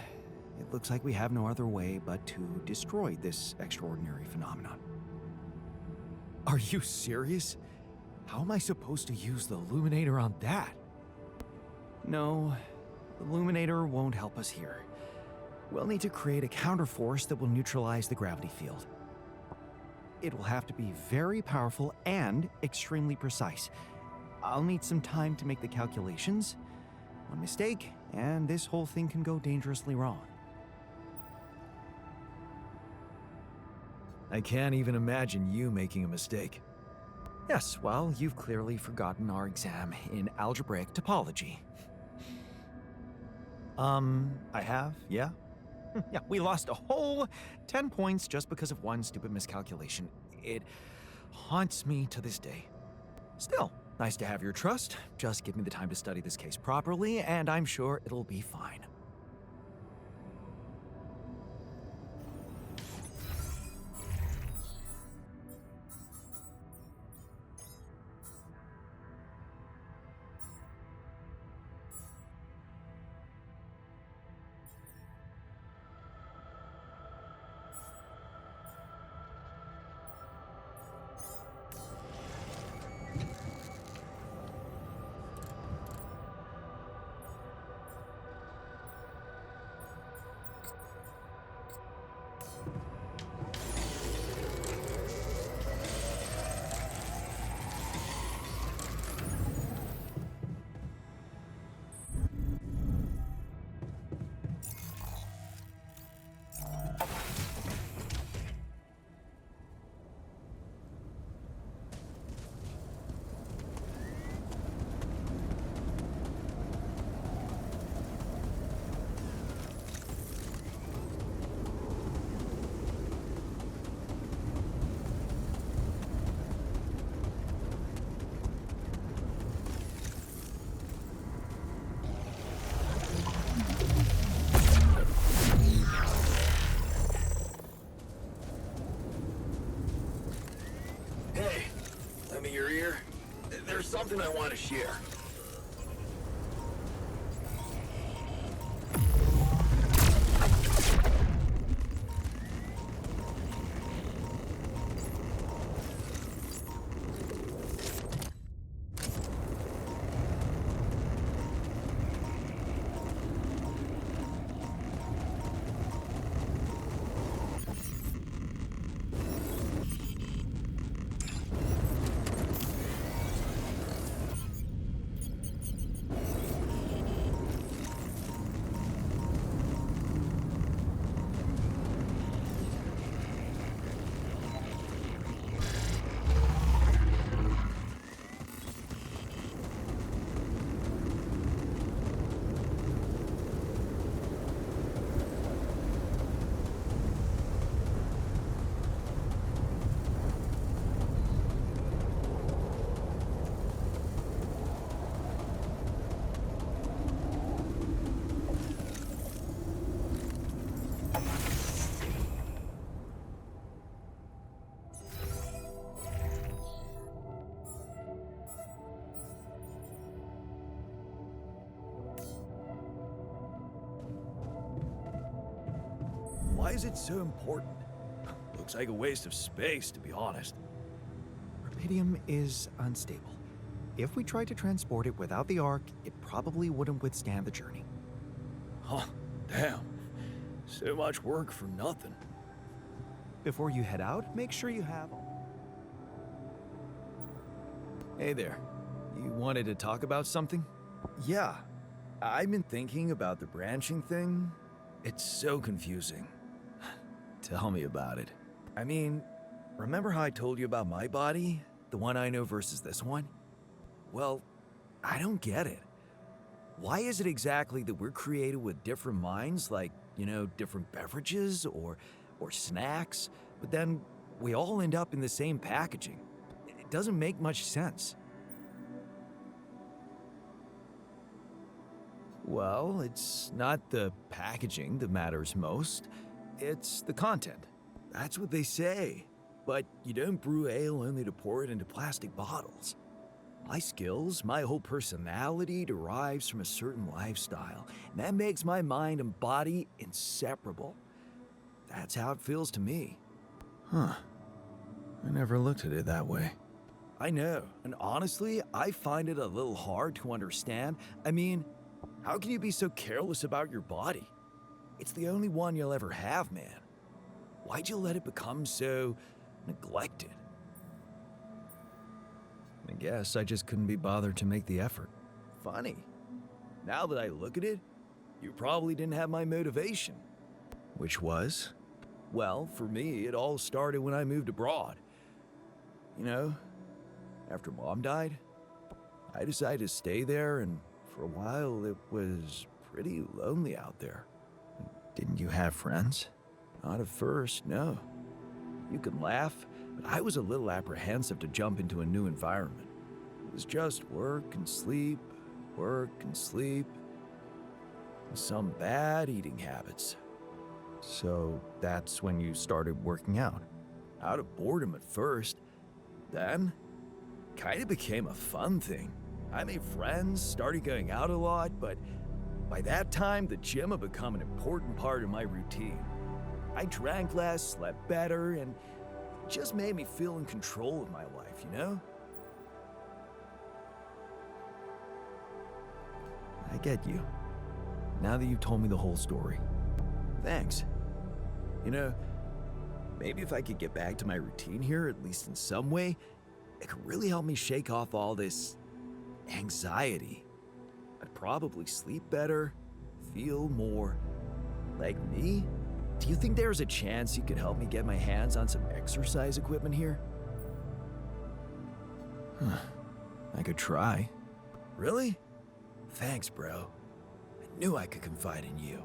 it looks like we have no other way but to destroy this extraordinary phenomenon. Are you serious? How am I supposed to use the illuminator on that? No, the illuminator won't help us here. We'll need to create a counterforce that will neutralize the gravity field. It will have to be very powerful and extremely precise. I'll need some time to make the calculations. One mistake, and this whole thing can go dangerously wrong. I can't even imagine you making a mistake. Yes, well, you've clearly forgotten our exam in algebraic topology. I have, yeah? Yeah, we lost a whole 10 points just because of one stupid miscalculation. It haunts me to this day. Still, nice to have your trust. Just give me the time to study this case properly, and I'm sure it'll be fine. something I want to share. Why is it so important? Looks like a waste of space, to be honest. Rubidium is unstable. If we tried to transport it without the Ark, it probably wouldn't withstand the journey. Huh, damn. So much work for nothing. Before you head out, make sure you have... Hey there. You wanted to talk about something? Yeah. I've been thinking about the branching thing. It's so confusing. Tell me about it. I mean, remember how I told you about my body? The one I know versus this one? Well, I don't get it. Why is it exactly that we're created with different minds, like, you know, different beverages or snacks, but then we all end up in the same packaging? It doesn't make much sense. Well, it's not the packaging that matters most. It's the content. That's what they say. But you don't brew ale only to pour it into plastic bottles. My skills, my whole personality derives from a certain lifestyle, and that makes my mind and body inseparable. That's how it feels to me. Huh. I never looked at it that way. I know, and honestly, I find it a little hard to understand. I mean, how can you be so careless about your body? It's the only one you'll ever have, man. Why'd you let it become so neglected? I guess I just couldn't be bothered to make the effort. Funny. Now that I look at it, you probably didn't have my motivation. Which was? Well, for me, it all started when I moved abroad. You know, after Mom died, I decided to stay there, and for a while it was pretty lonely out there. Didn't you have friends? Not at first, no. You can laugh, but I was a little apprehensive to jump into a new environment. It was just work and sleep, and some bad eating habits. So that's when you started working out? Out of boredom at first. Then, kind of became a fun thing. I made friends, started going out a lot, but by that time, the gym had become an important part of my routine. I drank less, slept better, and it just made me feel in control of my life, you know? I get you. Now that you've told me the whole story. Thanks. You know, maybe if I could get back to my routine here, at least in some way, it could really help me shake off all this anxiety. I'd probably sleep better, feel more like me. Do you think there's a chance you could help me get my hands on some exercise equipment here? I could try. Really? Thanks, bro. I knew I could confide in you.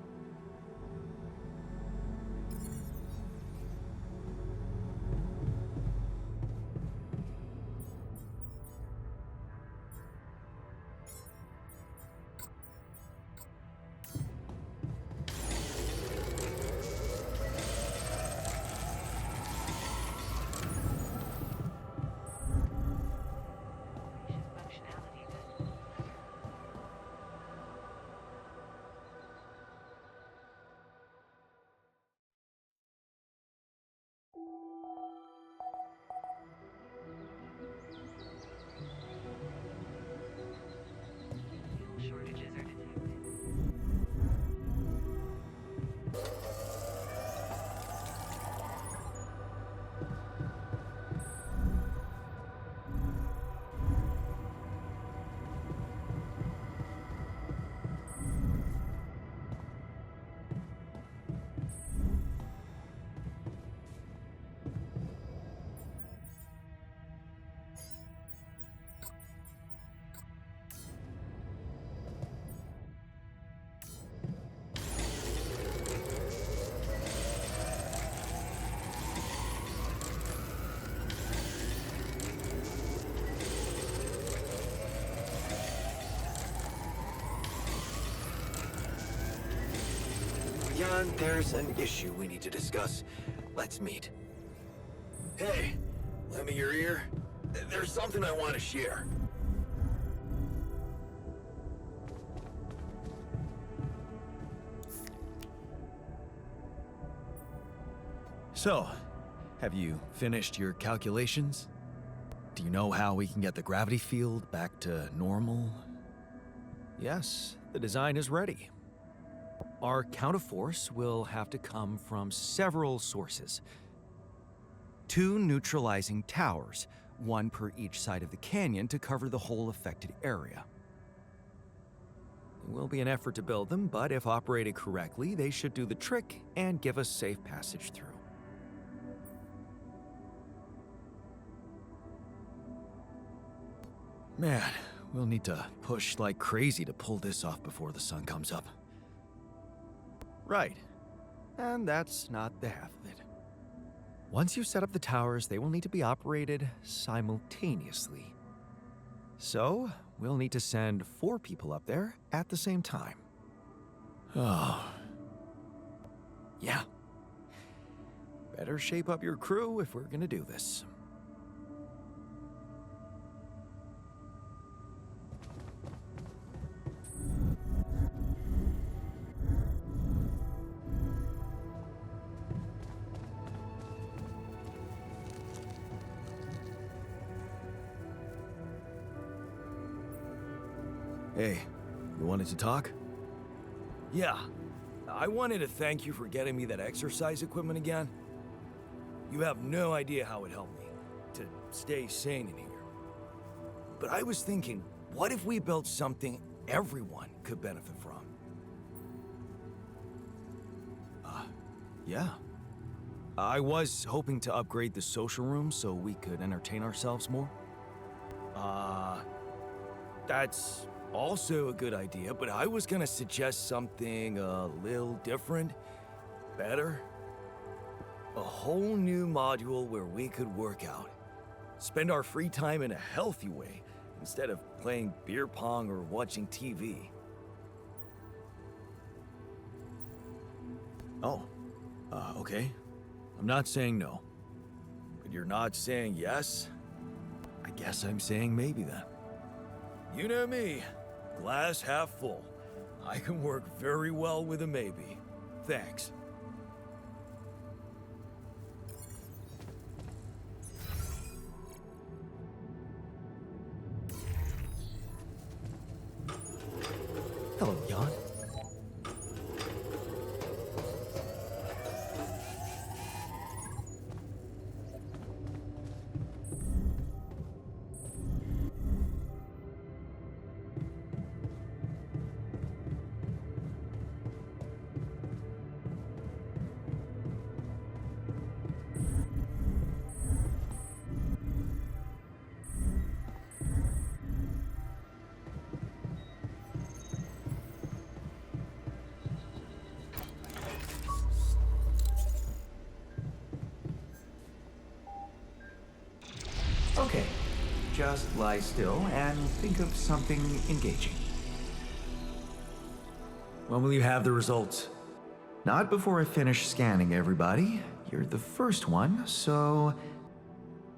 on, there's an issue we need to discuss. Let's meet. Hey, lend me your ear. There's something I want to share. So, have you finished your calculations? Do you know how we can get the gravity field back to normal? Yes, the design is ready. Our counterforce will have to come from several sources. 2 neutralizing towers, 1 per each side of the canyon to cover the whole affected area. It will be an effort to build them, but if operated correctly, they should do the trick and give us safe passage through. Man, we'll need to push like crazy to pull this off before the sun comes up. Right. And that's not the half of it. Once you set up the towers, they will need to be operated simultaneously. So, we'll need to send 4 people up there at the same time. Oh. Yeah. Better shape up your crew if we're gonna do this. Hey, you wanted to talk? Yeah. I wanted to thank you for getting me that exercise equipment again. You have no idea how it helped me to stay sane in here. But I was thinking, what if we built something everyone could benefit from? Yeah. I was hoping to upgrade the social room so we could entertain ourselves more. That's also a good idea, but I was gonna suggest something a little different, better. A whole new module where we could work out. Spend our free time in a healthy way, instead of playing beer pong or watching TV. Oh, okay. I'm not saying no. But you're not saying yes? I guess I'm saying maybe then. You know me. Glass half full. I can work very well with a maybe. Thanks. Hello, Jan. Okay, just lie still and think of something engaging. When will you have the results? Not before I finish scanning everybody. You're the first one, so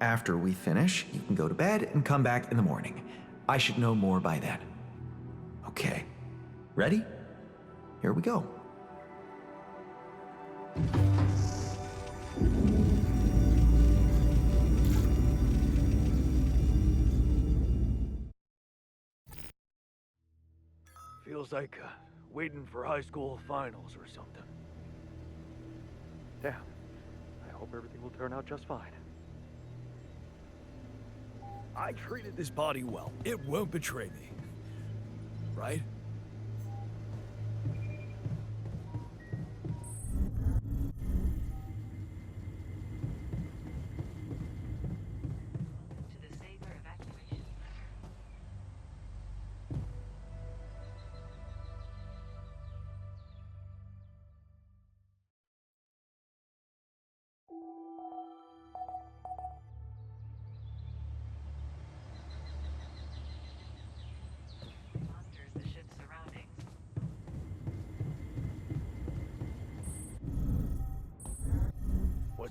after we finish, you can go to bed and come back in the morning. I should know more by then. Okay, ready? Here we go. Feels like waiting for high school finals or something. Damn. I hope everything will turn out just fine. I treated this body well. It won't betray me. Right?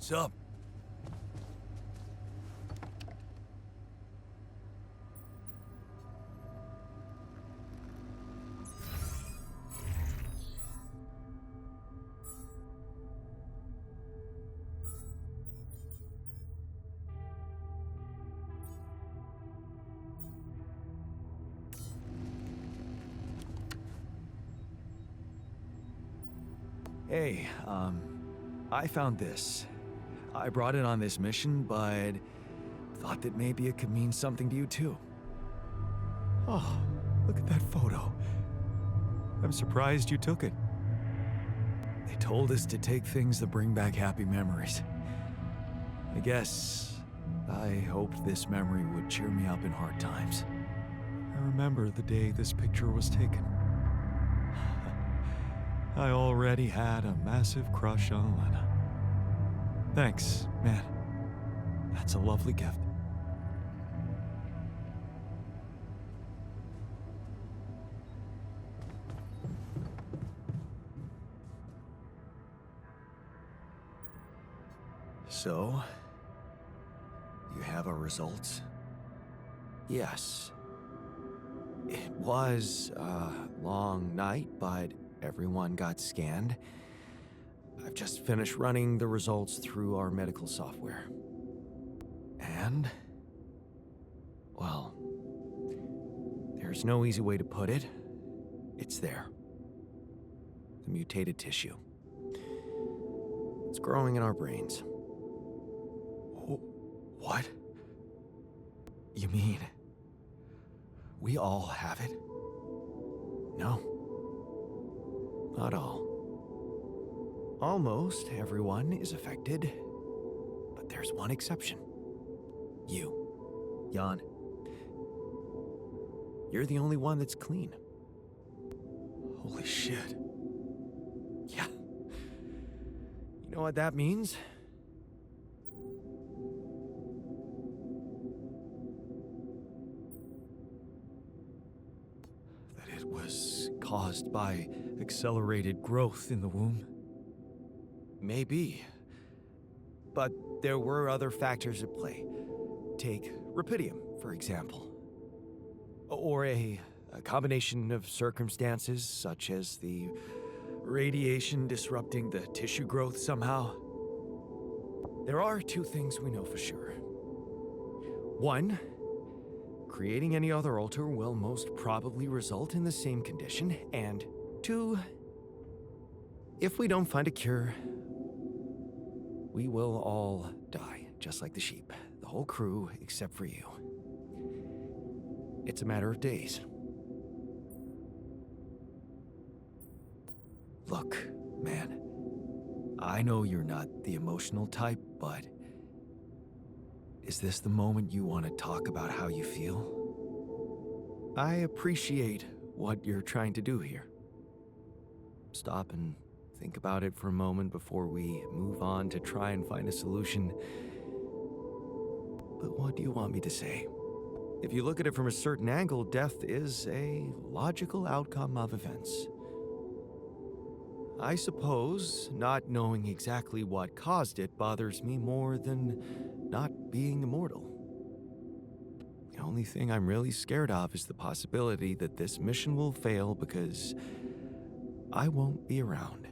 What's up? Hey, I found this. I brought it on this mission, but thought that maybe it could mean something to you too. Oh, look at that photo. I'm surprised you took it. They told us to take things that bring back happy memories. I guess I hoped this memory would cheer me up in hard times. I remember the day this picture was taken. I already had a massive crush on Lena. Thanks, man. That's a lovely gift. So, you have our results? Yes. It was a long night, but everyone got scanned. I've just finished running the results through our medical software. And, well, there's no easy way to put it. It's there. The mutated tissue. It's growing in our brains. What? You mean we all have it? No. Not all. Almost everyone is affected, but there's one exception. You, Jan. You're the only one that's clean. Holy shit. Yeah. You know what that means? That it was caused by accelerated growth in the womb. Maybe. But there were other factors at play. Take Rapidium, for example. Or a combination of circumstances, such as the radiation disrupting the tissue growth somehow. There are two things we know for sure. One, creating any other altar will most probably result in the same condition. And two, if we don't find a cure, we will all die, just like the sheep. The whole crew, except for you. It's a matter of days. Look, man. I know you're not the emotional type, but is this the moment you want to talk about how you feel? I appreciate what you're trying to do here. Stop and think about it for a moment before we move on to try and find a solution. But what do you want me to say? If you look at it from a certain angle, death is a logical outcome of events. I suppose not knowing exactly what caused it bothers me more than not being immortal. The only thing I'm really scared of is the possibility that this mission will fail because I won't be around.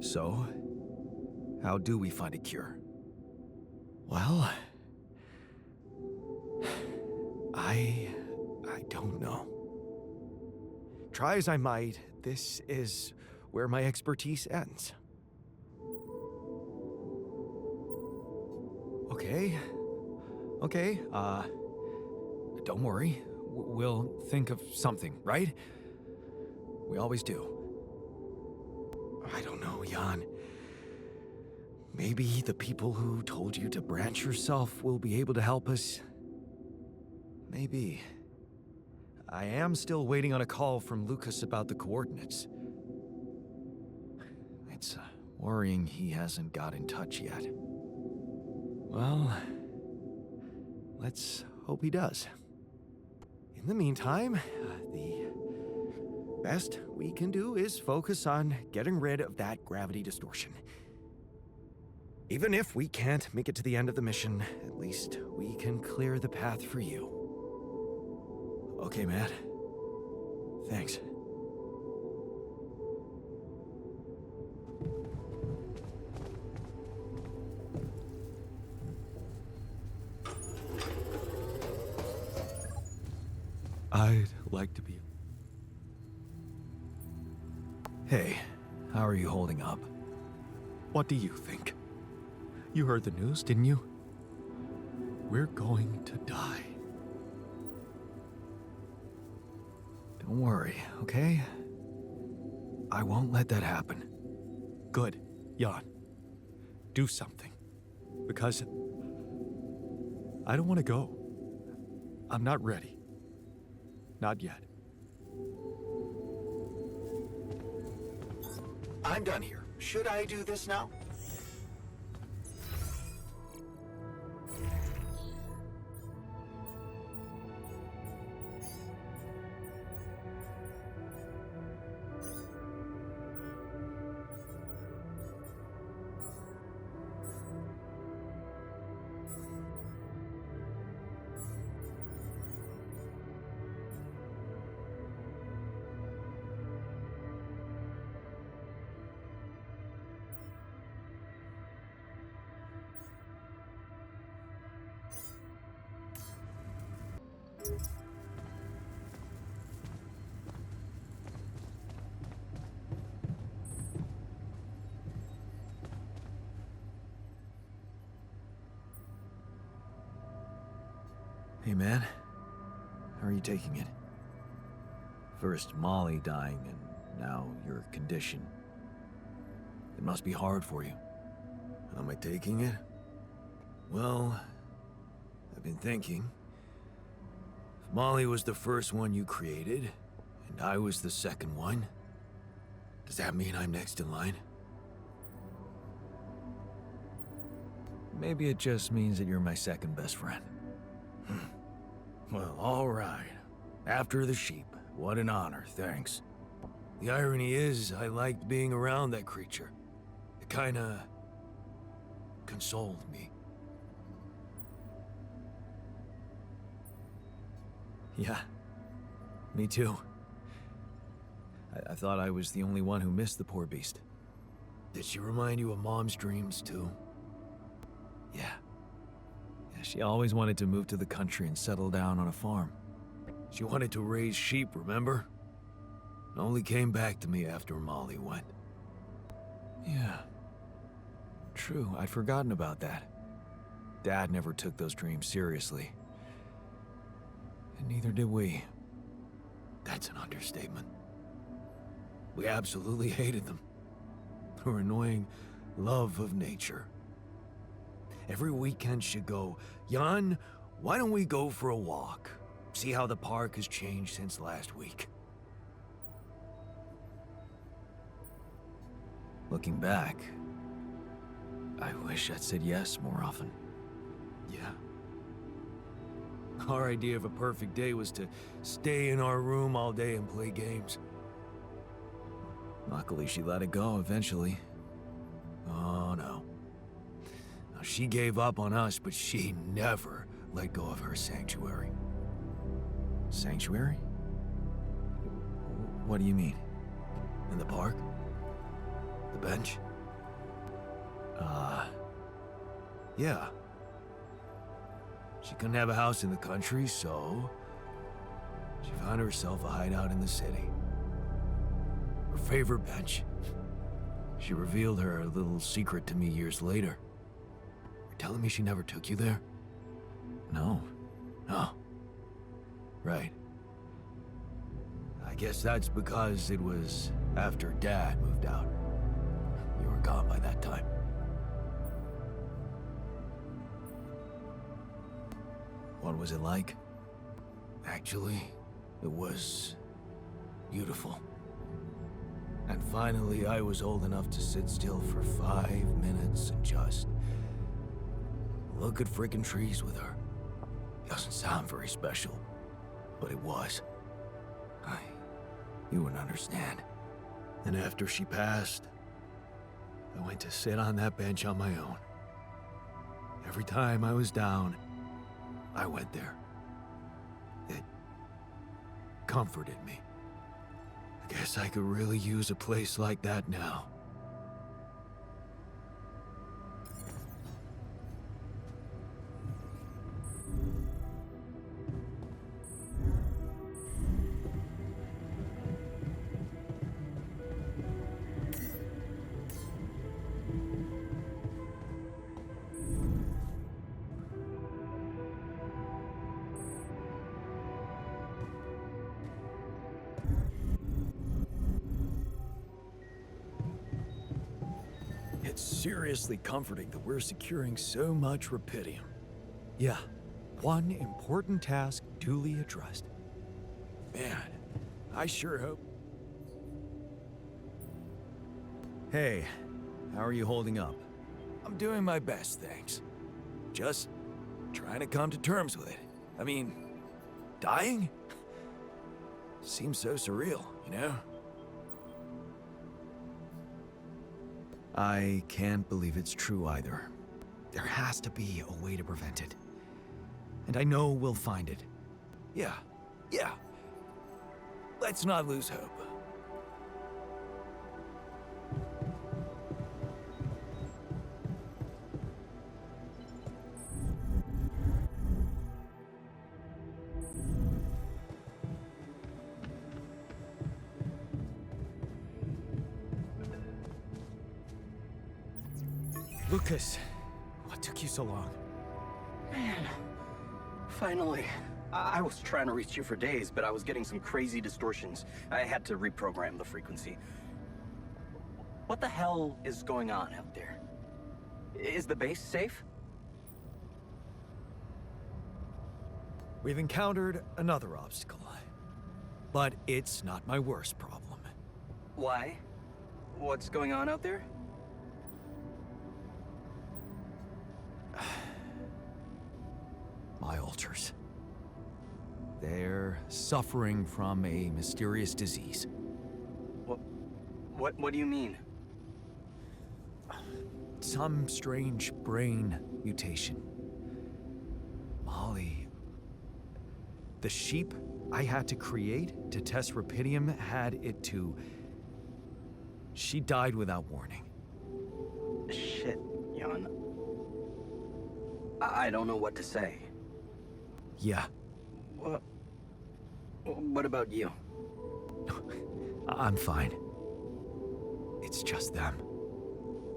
So, how do we find a cure? Well, I don't know. Try as I might, this is where my expertise ends. Okay, don't worry. We'll think of something, right? We always do. I don't know, Jan. Maybe the people who told you to branch yourself will be able to help us. Maybe. I am still waiting on a call from Lucas about the coordinates. It's worrying he hasn't got in touch yet. Well, let's hope he does. In the meantime, the best we can do is focus on getting rid of that gravity distortion. Even if we can't make it to the end of the mission, at least we can clear the path for you. Okay, Matt. Thanks. I'd like to be... Hey, how are you holding up? What do you think? You heard the news, didn't you? We're going to die. Don't worry, okay? I won't let that happen. Good, Jan. Do something. Because I don't want to go. I'm not ready. Not yet. I'm done here. Should I do this now? Hey, man. How are you taking it? First Molly dying, and now your condition. It must be hard for you. How am I taking it? Well, I've been thinking. If Molly was the first one you created, and I was the second one, does that mean I'm next in line? Maybe it just means that you're my second best friend. Well, all right. After the sheep. What an honor, thanks. The irony is, I liked being around that creature. It kinda... consoled me. Yeah, me too. I thought I was the only one who missed the poor beast. Did she remind you of Mom's dreams, too? Yeah. She always wanted to move to the country and settle down on a farm. She wanted to raise sheep, remember? It only came back to me after Molly went. Yeah. True, I'd forgotten about that. Dad never took those dreams seriously. And neither did we. That's an understatement. We absolutely hated them. Her annoying love of nature. Every weekend she'd go, Jan, why don't we go for a walk? See how the park has changed since last week. Looking back, I wish I'd said yes more often. Yeah. Our idea of a perfect day was to stay in our room all day and play games. Luckily, she let it go eventually. Oh no. Now, she gave up on us, but she never let go of her sanctuary. Sanctuary? What do you mean? In the park? The bench? Yeah. She couldn't have a house in the country, so she found herself a hideout in the city. Her favorite bench. She revealed her little secret to me years later. You're telling me she never took you there? No. No. Right. I guess that's because it was after Dad moved out. You were gone by that time. What was it like? Actually, it was beautiful. And finally, I was old enough to sit still for 5 minutes and just look at frickin' trees with her. Doesn't sound very special, but it was. You wouldn't understand. And after she passed, I went to sit on that bench on my own. Every time I was down, I went there. It comforted me. I guess I could really use a place like that now. It's seriously comforting that we're securing so much rupidium. Yeah, one important task duly addressed. Man, I sure hope. Hey, how are you holding up? I'm doing my best, thanks. Just trying to come to terms with it. I mean, dying? Seems so surreal, you know? I can't believe it's true either. There has to be a way to prevent it. And I know we'll find it. Yeah. Let's not lose hope. Lucas, what took you so long? Man, finally. I was trying to reach you for days, but I was getting some crazy distortions. I had to reprogram the frequency. What the hell is going on out there? Is the base safe? We've encountered another obstacle. But it's not my worst problem. Why? What's going on out there? My altars. They're suffering from a mysterious disease. What do you mean? Some strange brain mutation. Molly. The sheep I had to create to test rupidium had it too. She died without warning. Shit, Jan. I don't know what to say. Yeah. What about you? I'm fine. It's just them.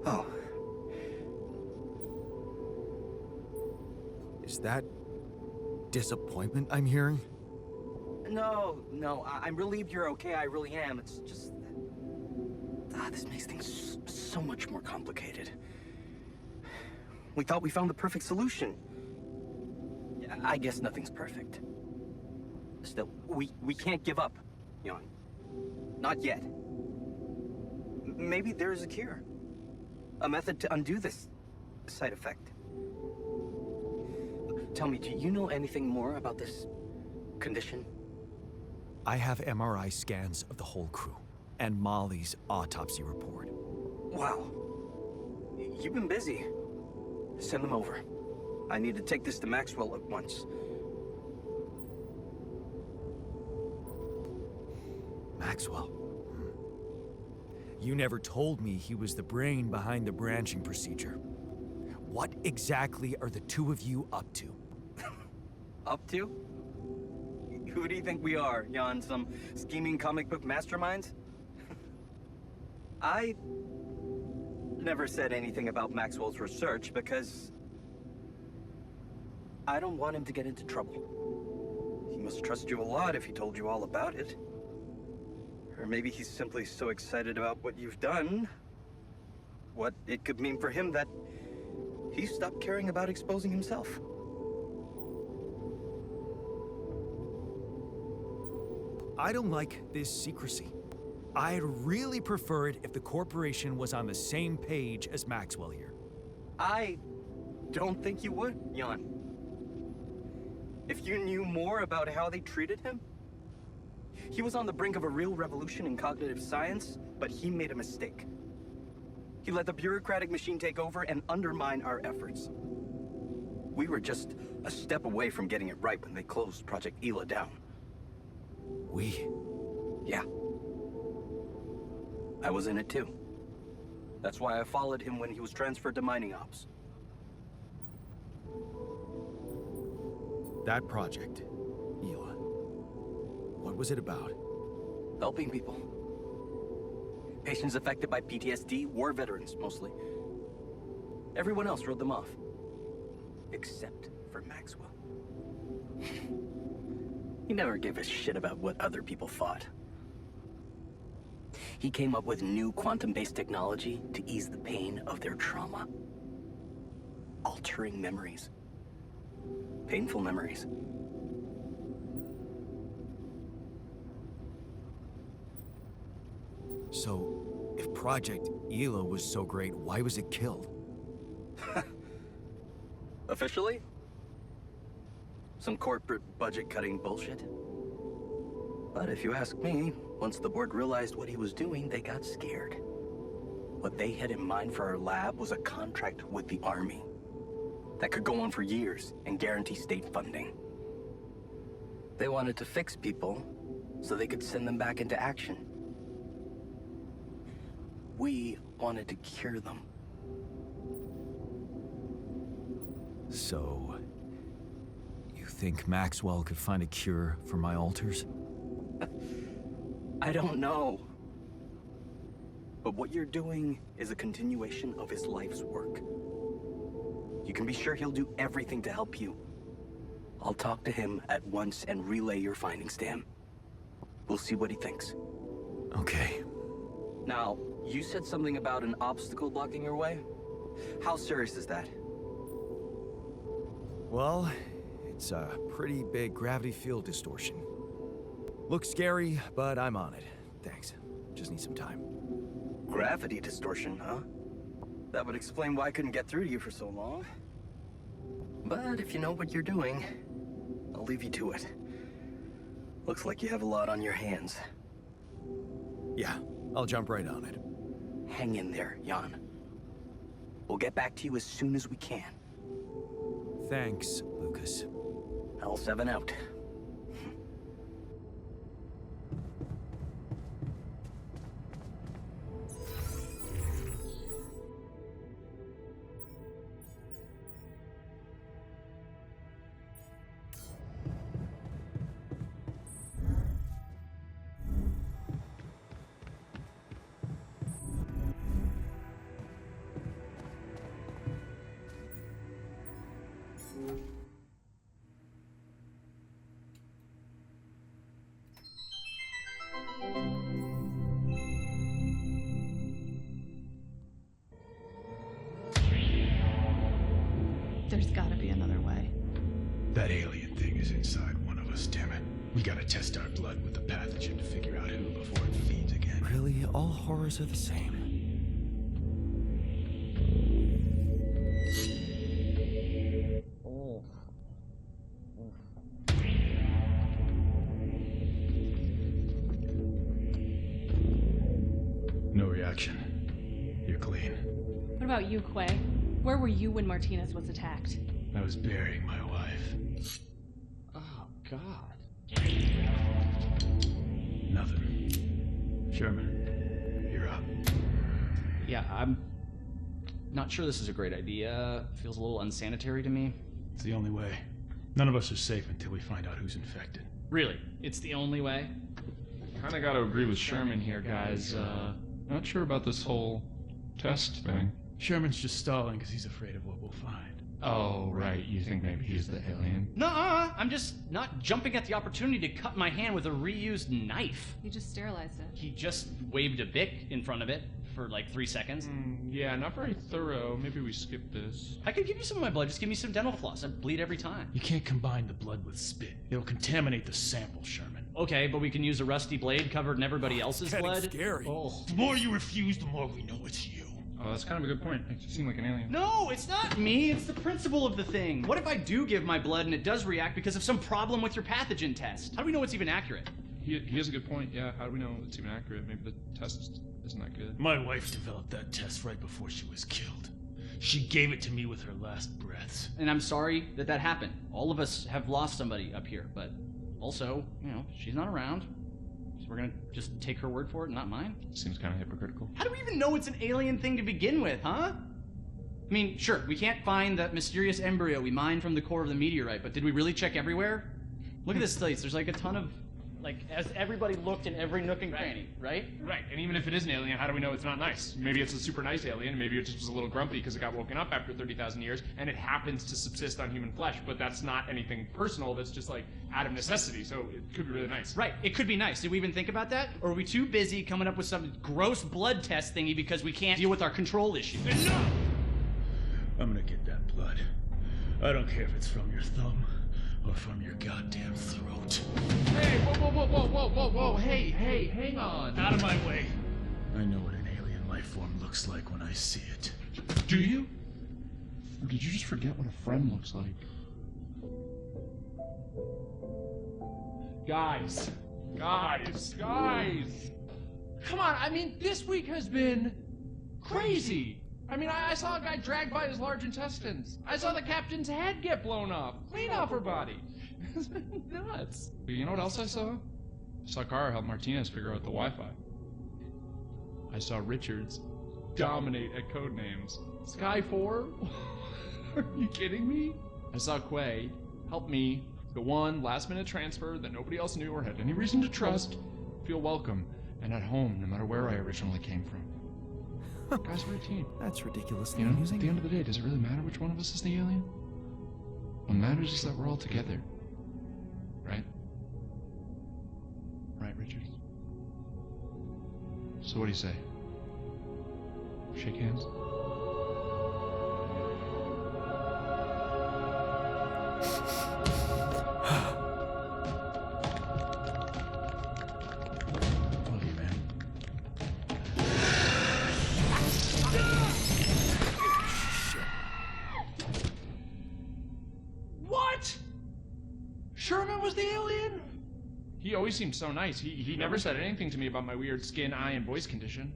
Oh. Is that disappointment I'm hearing? No, I'm relieved you're okay, I really am. It's just that... this makes things so much more complicated. We thought we found the perfect solution. I guess nothing's perfect. Still, we can't give up, Jan. Not yet. Maybe there's a cure. A method to undo this side effect. Tell me, do you know anything more about this condition? I have MRI scans of the whole crew, and Molly's autopsy report. Wow. You've been busy. Send them over. I need to take this to Maxwell at once. Maxwell? You never told me he was the brain behind the branching procedure. What exactly are the two of you up to? Up to? Who do you think we are, Jan? Some scheming comic book masterminds? I never said anything about Maxwell's research because I don't want him to get into trouble. He must trust you a lot if he told you all about it. Or maybe he's simply so excited about what you've done, what it could mean for him, that he stopped caring about exposing himself. I don't like this secrecy. I'd really prefer it if the corporation was on the same page as Maxwell here. I don't think you would, Jan. If you knew more about how they treated him, He was on the brink of a real revolution in cognitive science, but he made a mistake. He let the bureaucratic machine take over and undermine our efforts. We were just a step away from getting it right when they closed Project Ela down. We? Yeah. I was in it too. That's why I followed him when he was transferred to mining ops. That project, Ela. What was it about? Helping people. Patients affected by PTSD, war veterans mostly. Everyone else wrote them off. Except for Maxwell. He never gave a shit about what other people thought. He came up with new quantum-based technology to ease the pain of their trauma. Altering memories. Painful memories. So, if Project Ela was so great, why was it killed? Officially? Some corporate budget-cutting bullshit. But if you ask me, once the board realized what he was doing, they got scared. What they had in mind for our lab was a contract with the Army that could go on for years and guarantee state funding. They wanted to fix people so they could send them back into action. We wanted to cure them. So, you think Maxwell could find a cure for my alters? I don't know. But what you're doing is a continuation of his life's work. You can be sure he'll do everything to help you. I'll talk to him at once and relay your findings to him. We'll see what he thinks. Okay. Now, you said something about an obstacle blocking your way? How serious is that? Well, it's a pretty big gravity field distortion. Looks scary, but I'm on it. Thanks. Just need some time. Gravity distortion, huh? That would explain why I couldn't get through to you for so long. But if you know what you're doing, I'll leave you to it. Looks like you have a lot on your hands. Yeah, I'll jump right on it. Hang in there, Jan. We'll get back to you as soon as we can. Thanks, Lucas. L7 out. There's gotta be another way. That alien thing is inside one of us, damn it. We gotta test our blood with the pathogen to figure out who before it feeds again. Really, all horrors are the same. No reaction. You're clean. What about you, Quay? Where were you when Martinez was attacked? I was burying my wife. Oh, God. Nothing. Sherman, you're up. Yeah, I'm not sure this is a great idea. Feels a little unsanitary to me. It's the only way. None of us are safe until we find out who's infected. Really? It's the only way? Kinda gotta agree with Sherman here, guys. Not sure about this whole test thing. Sherman's just stalling because he's afraid of what we'll find. Oh, right. You think maybe he's the alien? Nuh-uh. I'm just not jumping at the opportunity to cut my hand with a reused knife. You just sterilized it. He just waved a bic in front of it for like 3 seconds. Yeah, not very thorough. Maybe we skip this. I could give you some of my blood. Just give me some dental floss. I bleed every time. You can't combine the blood with spit. It'll contaminate the sample, Sherman. Okay, but we can use a rusty blade covered in everybody else's Getting blood. scary. Oh. The more you refuse, the more we know it's you. Oh, that's kind of a good point. Makes you seem like an alien. No, it's not me. It's the principle of the thing. What if I do give my blood and it does react because of some problem with your pathogen test? How do we know it's even accurate? he has a good point. Yeah, how do we know it's even accurate? Maybe the test isn't that good. My wife developed that test right before she was killed. She gave it to me with her last breaths. And I'm sorry that that happened. All of us have lost somebody up here, but also, you know, she's not around. So we're gonna just take her word for it, not mine? Seems kind of hypocritical. How do we even know it's an alien thing to begin with, huh? I mean, sure, we can't find that mysterious embryo we mined from the core of the meteorite, but did we really check everywhere? Look at this place. There's like a ton of, like, as everybody looked in every nook and cranny, right? Right, and even if it is an alien, how do we know it's not nice? Maybe it's a super nice alien, maybe it just was a little grumpy because it got woken up after 30,000 years, and it happens to subsist on human flesh, but that's not anything personal, that's just like out of necessity, so it could be really nice. Right, it could be nice. Did we even think about that? Or are we too busy coming up with some gross blood test thingy because we can't deal with our control issue? Enough! I'm gonna get that blood. I don't care if it's from your thumb or from your goddamn throat. Hey, whoa, hey, hang on. Out of my way. I know what an alien life form looks like when I see it. Do you? Or did you just forget what a friend looks like? Guys! Come on, I mean, this week has been crazy! I mean, I saw a guy dragged by his large intestines. I saw the captain's head get blown off, clean off her body. It's been nuts. But you know what else I saw? I saw Kara help Martinez figure out the Wi-Fi. I saw Richards dominate at Codenames. Sky 4? Are you kidding me? I saw Quay help me, the one last-minute transfer that nobody else knew or had any reason to trust, feel welcome and at home no matter where I originally came from. Guys, we're a team. That's ridiculously You know, amusing. at the end of the day, does it really matter which one of us is the alien? What matters is that we're all together. Right? Right, Richards? So what do you say? Shake hands? Love you, man. What? Sherman was the alien? He always seemed so nice. He never said anything to me about my weird skin, eye, and voice condition.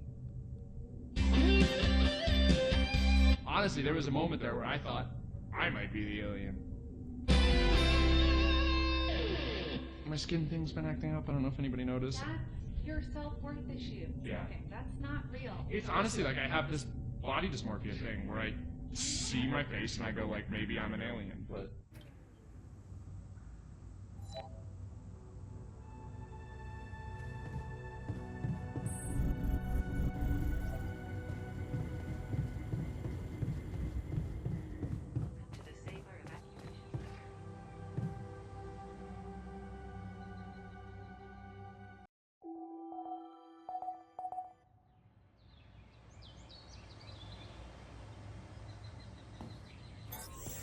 Honestly, there was a moment there where I thought I might be the alien. My skin thing's been acting up. I don't know if anybody noticed. That's your self-worth issue. Yeah. Okay, that's not real. It's honestly like I have this body dysmorphia thing where I see my face and I go like, maybe I'm an alien, but... To the Saber Evacuation Center.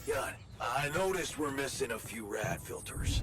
God, I noticed we're missing a few rad filters.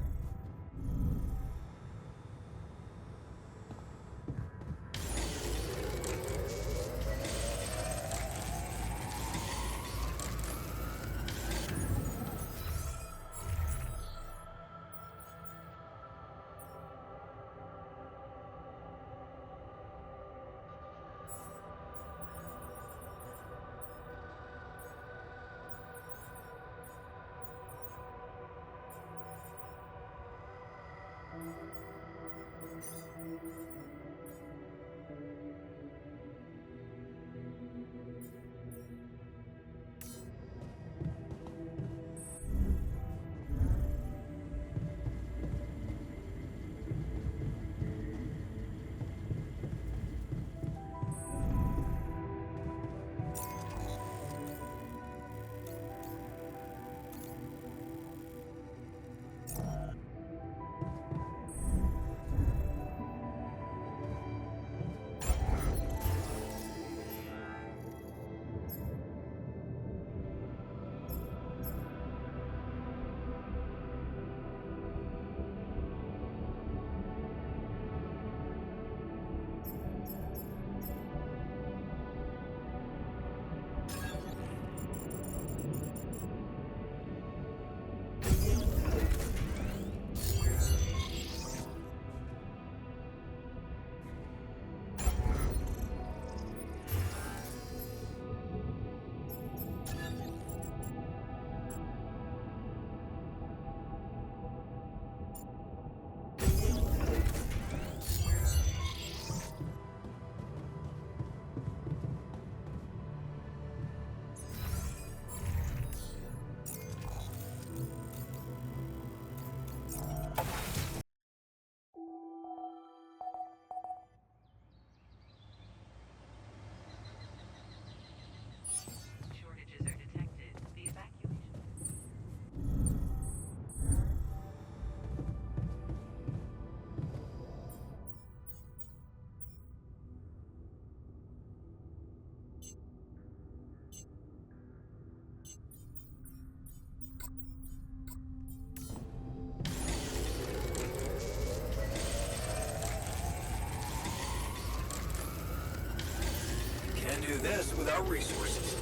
this without resources.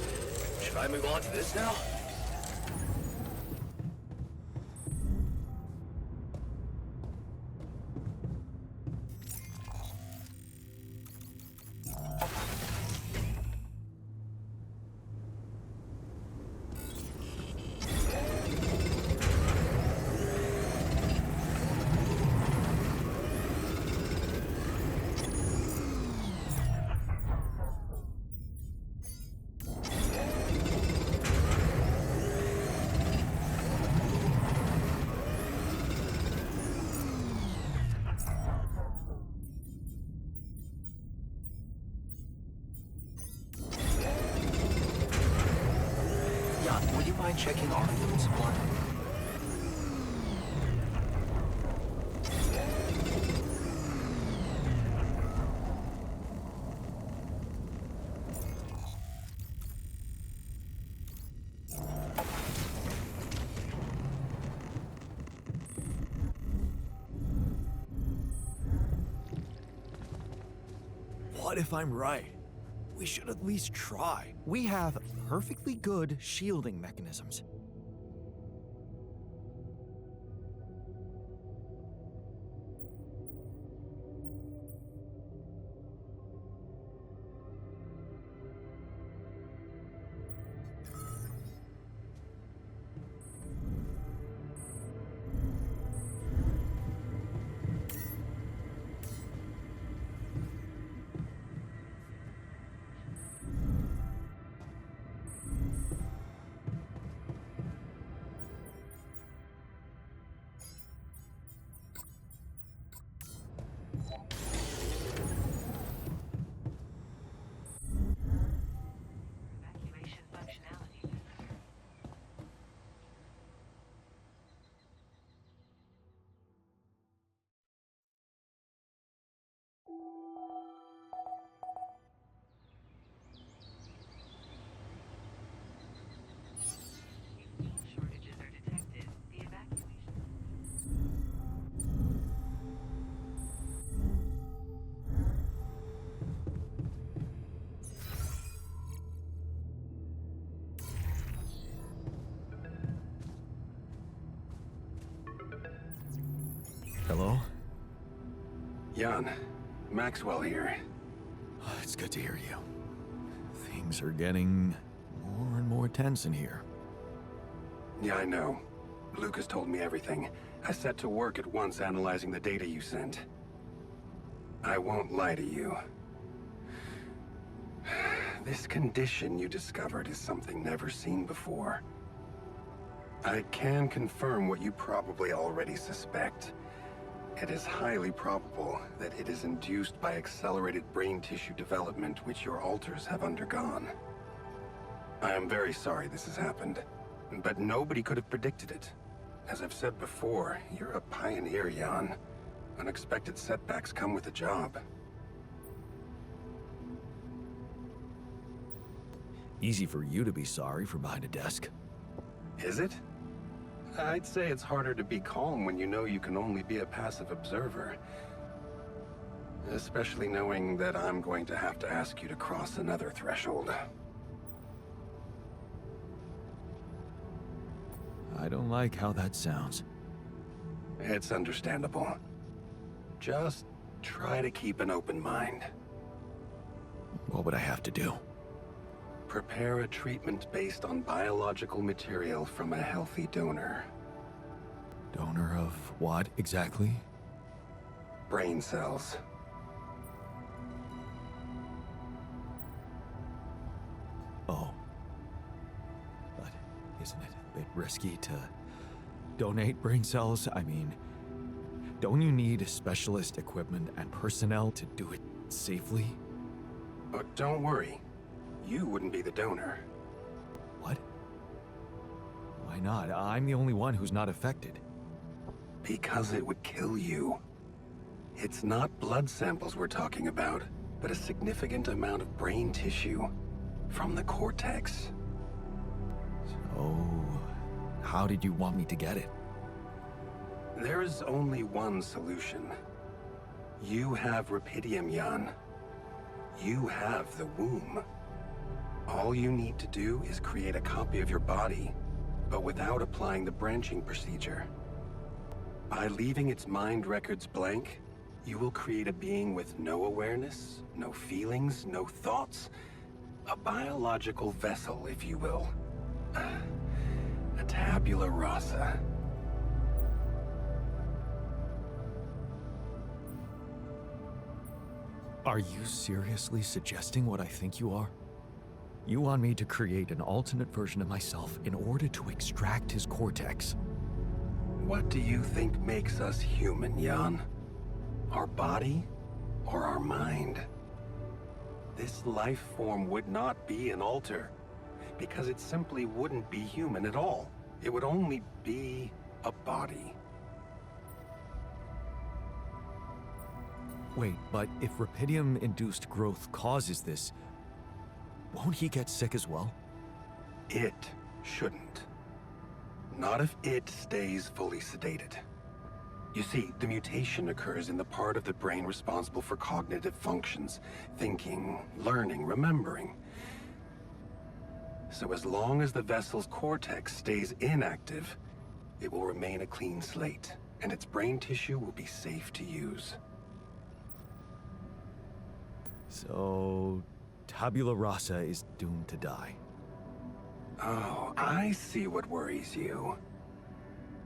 Should I move on to this now? Would you mind checking our food supply? What if I'm right? We should at least try. We have perfectly good shielding mechanisms. Evacuation functionality. If shortages are detected, the evacuation. Hello? Jan, Maxwell here. It's good to hear you. Things are getting more and more tense in here. Yeah, I know. Lucas told me everything. I set to work at once analyzing the data you sent. I won't lie to you. This condition you discovered is something never seen before. I can confirm what you probably already suspect. It is highly probable that it is induced by accelerated brain tissue development which your alters have undergone. I am very sorry this has happened, but nobody could have predicted it. As I've said before, you're a pioneer, Jan. Unexpected setbacks come with the job. Easy for you to be sorry from behind a desk. Is it? I'd say it's harder to be calm when you know you can only be a passive observer. Especially knowing that I'm going to have to ask you to cross another threshold. I don't like how that sounds. It's understandable. Just try to keep an open mind. What would I have to do? Prepare a treatment based on biological material from a healthy donor. Donor of what exactly? Brain cells. Oh. But isn't it a bit risky to donate brain cells? I mean, don't you need specialist equipment and personnel to do it safely? But don't worry. You wouldn't be the donor. What? Why not? I'm the only one who's not affected. Because it would kill you. It's not blood samples we're talking about, but a significant amount of brain tissue. From the cortex. So, how did you want me to get it? There is only one solution. You have Rapidium, Jan. You have the womb. All you need to do is create a copy of your body, but without applying the branching procedure. By leaving its mind records blank, you will create a being with no awareness, no feelings, no thoughts. A biological vessel, if you will. A tabula rasa. Are you seriously suggesting what I think you are? You want me to create an alternate version of myself in order to extract his cortex? What do you think makes us human, Jan? Our body or our mind? This life form would not be an alter, because it simply wouldn't be human at all. It would only be a body. Wait, but if Rapidium-induced growth causes this, won't he get sick as well? It shouldn't. Not if it stays fully sedated. You see, the mutation occurs in the part of the brain responsible for cognitive functions, thinking, learning, remembering. So as long as the vessel's cortex stays inactive, it will remain a clean slate, and its brain tissue will be safe to use. So, tabula rasa is doomed to die. Oh, I see what worries you.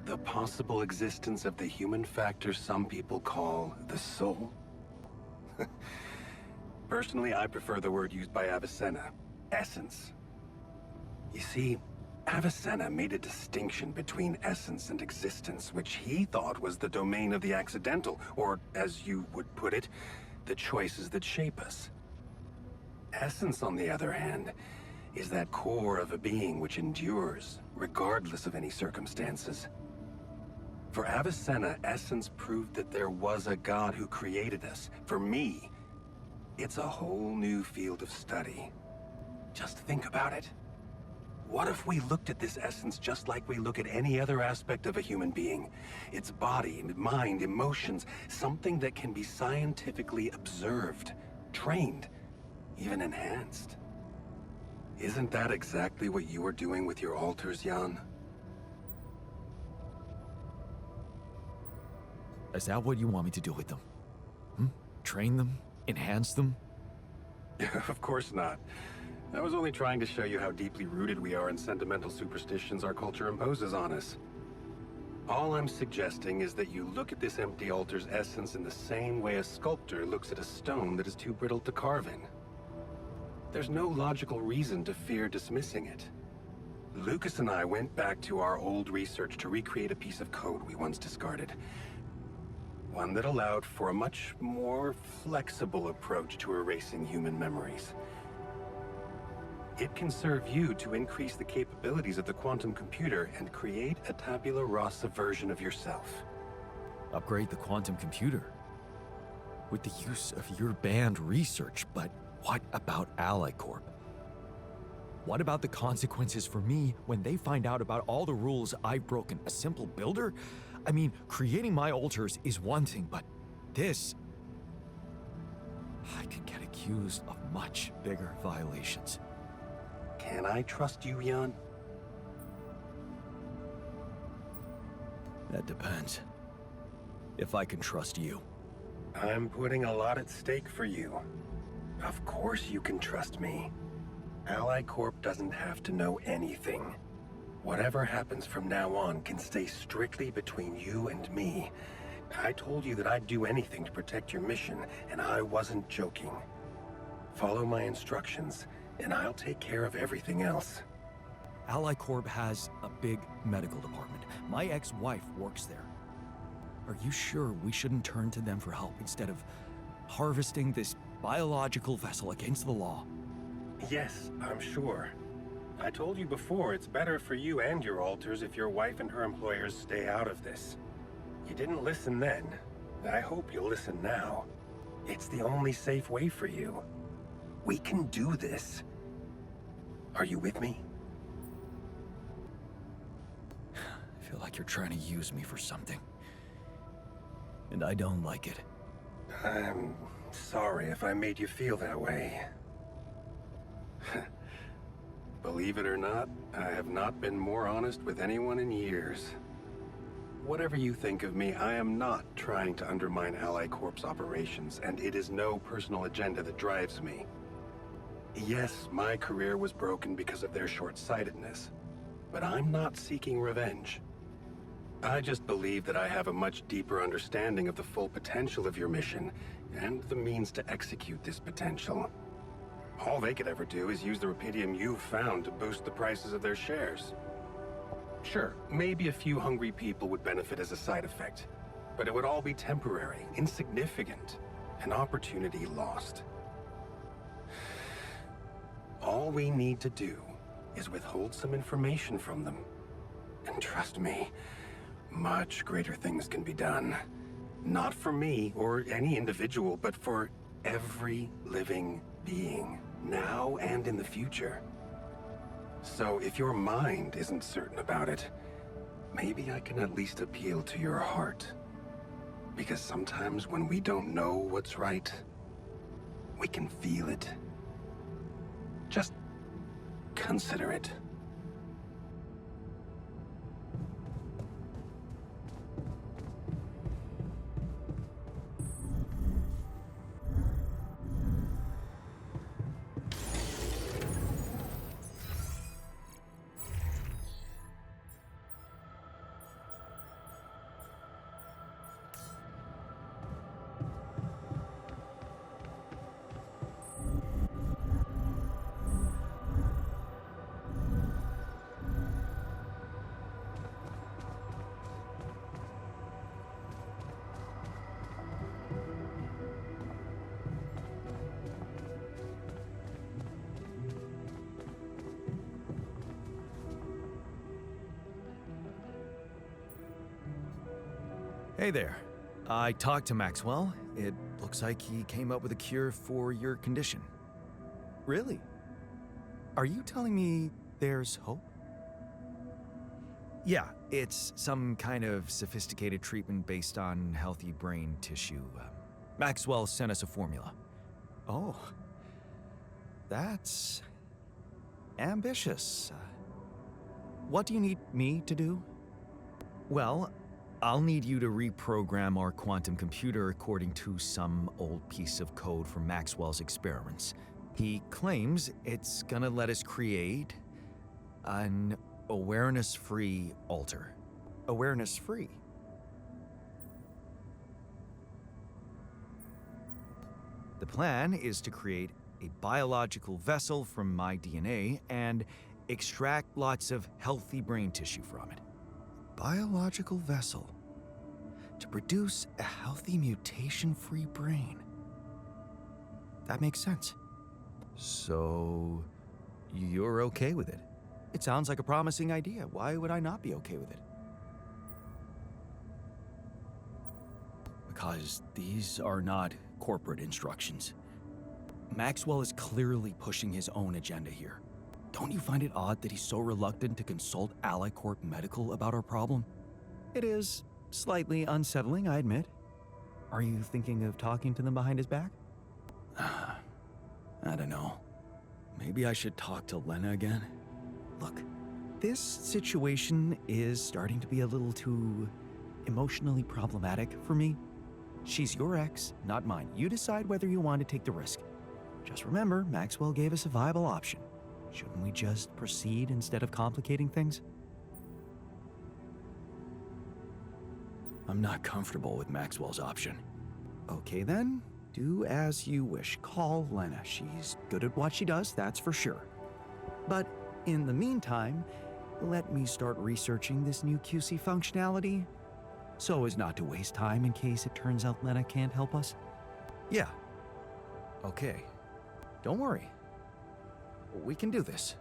The possible existence of the human factor some people call the soul. Personally, I prefer the word used by Avicenna, essence. You see, Avicenna made a distinction between essence and existence, which he thought was the domain of the accidental, or, as you would put it, the choices that shape us. Essence, on the other hand, is that core of a being which endures, regardless of any circumstances. For Avicenna, essence proved that there was a God who created us. For me, it's a whole new field of study. Just think about it. What if we looked at this essence just like we look at any other aspect of a human being? Its body, mind, emotions, something that can be scientifically observed, trained, even enhanced. Isn't that exactly what you were doing with your alters, Jan? Is that what you want me to do with them? Train them? Enhance them? Of course not. I was only trying to show you how deeply rooted we are in sentimental superstitions our culture imposes on us. All I'm suggesting is that you look at this empty altar's essence in the same way a sculptor looks at a stone that is too brittle to carve in. There's no logical reason to fear dismissing it. Lucas and I went back to our old research to recreate a piece of code we once discarded. One that allowed for a much more flexible approach to erasing human memories. It can serve you to increase the capabilities of the quantum computer and create a tabula rasa version of yourself. Upgrade the quantum computer? With the use of your banned research, but what about Ally Corp? What about the consequences for me when they find out about all the rules I've broken? A simple builder? I mean, creating my alters is one thing, but this... I could get accused of much bigger violations. Can I trust you, Jan? That depends. If I can trust you. I'm putting a lot at stake for you. Of course you can trust me. Ally Corp doesn't have to know anything. Whatever happens from now on can stay strictly between you and me. I told you that I'd do anything to protect your mission, and I wasn't joking. Follow my instructions, and I'll take care of everything else. Ally Corp has a big medical department. My ex-wife works there. Are you sure we shouldn't turn to them for help instead of harvesting this biological vessel against the law? Yes, I'm sure. I told you before, it's better for you and your alters if your wife and her employers stay out of this. You didn't listen then. I hope you'll listen now. It's the only safe way for you. We can do this. Are you with me? I feel like you're trying to use me for something. And I don't like it. I'm sorry if I made you feel that way. Believe it or not, I have not been more honest with anyone in years. Whatever you think of me, I am not trying to undermine Ally Corp's operations, and it is no personal agenda that drives me. Yes, my career was broken because of their short-sightedness, but I'm not seeking revenge. I just believe that I have a much deeper understanding of the full potential of your mission, and the means to execute this potential. All they could ever do is use the rupidium you've found to boost the prices of their shares. Sure, maybe a few hungry people would benefit as a side effect, but it would all be temporary, insignificant, an opportunity lost. All we need to do is withhold some information from them. And trust me, much greater things can be done. Not for me or any individual, but for every living being, now and in the future. So if your mind isn't certain about it, maybe I can at least appeal to your heart. Because sometimes when we don't know what's right, we can feel it. Just consider it. Hey there. I talked to Maxwell. It looks like he came up with a cure for your condition. Really? Are you telling me there's hope? Yeah, it's some kind of sophisticated treatment based on healthy brain tissue. Maxwell sent us a formula. Oh. That's ambitious. What do you need me to do? Well, I'll need you to reprogram our quantum computer according to some old piece of code from Maxwell's experiments. He claims it's gonna let us create an awareness-free alter. Awareness-free? The plan is to create a biological vessel from my DNA and extract lots of healthy brain tissue from it. Biological vessel to produce a healthy mutation-free brain. That makes sense. So, you're okay with it? It sounds like a promising idea. Why would I not be okay with it? Because these are not corporate instructions. Maxwell is clearly pushing his own agenda here. Don't you find it odd that he's so reluctant to consult Ally Corp Medical about our problem? It is slightly unsettling, I admit. Are you thinking of talking to them behind his back? I don't know. Maybe I should talk to Lena again? Look, this situation is starting to be a little too emotionally problematic for me. She's your ex, not mine. You decide whether you want to take the risk. Just remember, Maxwell gave us a viable option. Shouldn't we just proceed instead of complicating things? I'm not comfortable with Maxwell's option. Okay then, do as you wish. Call Lena. She's good at what she does, that's for sure. But in the meantime, let me start researching this new QC functionality so as not to waste time in case it turns out Lena can't help us. Yeah. Okay. Don't worry. We can do this.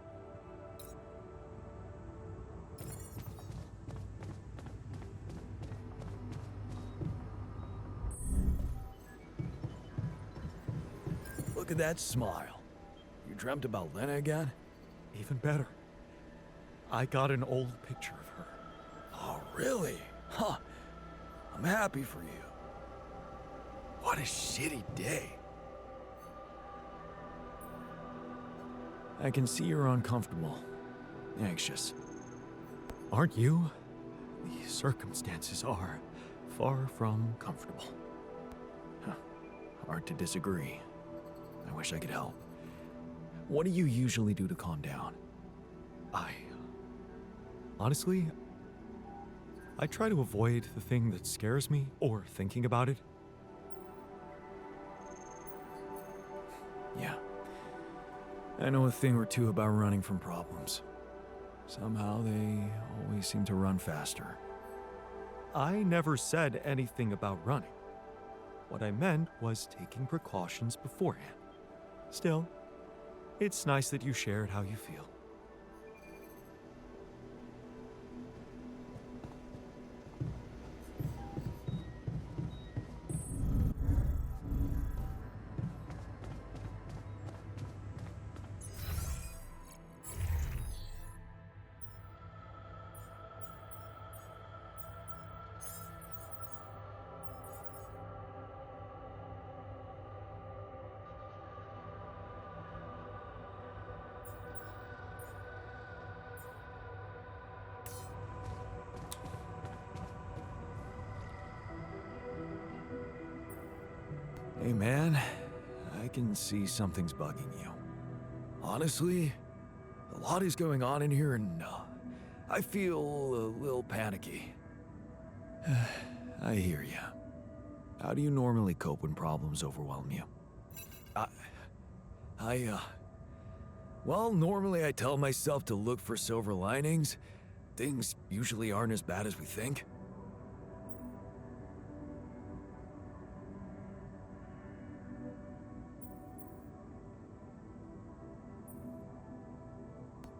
Look at that smile. You dreamt about Lena again? Even better. I got an old picture of her. Oh, really? Huh. I'm happy for you. What a shitty day. I can see you're uncomfortable, anxious. Aren't you? The circumstances are far from comfortable. Hard to disagree. I wish I could help. What do you usually do to calm down? Honestly, I try to avoid the thing that scares me or thinking about it. Yeah. I know a thing or two about running from problems. Somehow they always seem to run faster. I never said anything about running. What I meant was taking precautions beforehand. Still, it's nice that you shared how you feel. Hey man, I can see something's bugging you. Honestly, a lot is going on in here and I feel a little panicky. I hear ya. How do you normally cope when problems overwhelm you? Well, normally I tell myself to look for silver linings. Things usually aren't as bad as we think.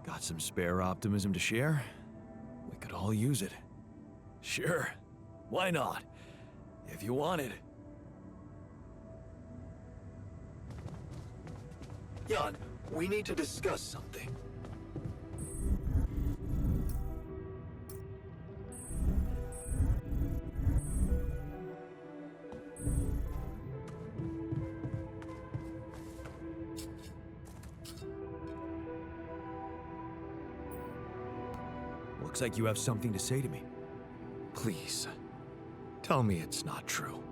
Got some spare optimism to share? We could all use it. Sure, why not? If you want it. Jan, we need to discuss something. Looks like you have something to say to me. Please, tell me it's not true.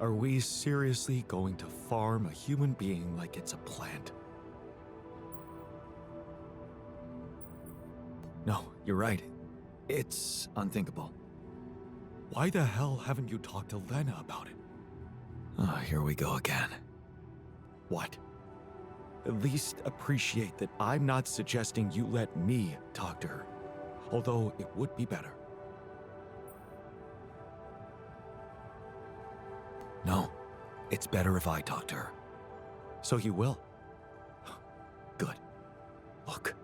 Are we seriously going to farm a human being like it's a plant? No, you're right. It's unthinkable. Why the hell haven't you talked to Lena about it? Oh, here we go again. What? At least appreciate that I'm not suggesting you let me talk to her. Although it would be better. No, it's better if I talk to her. So you will? Good. Look,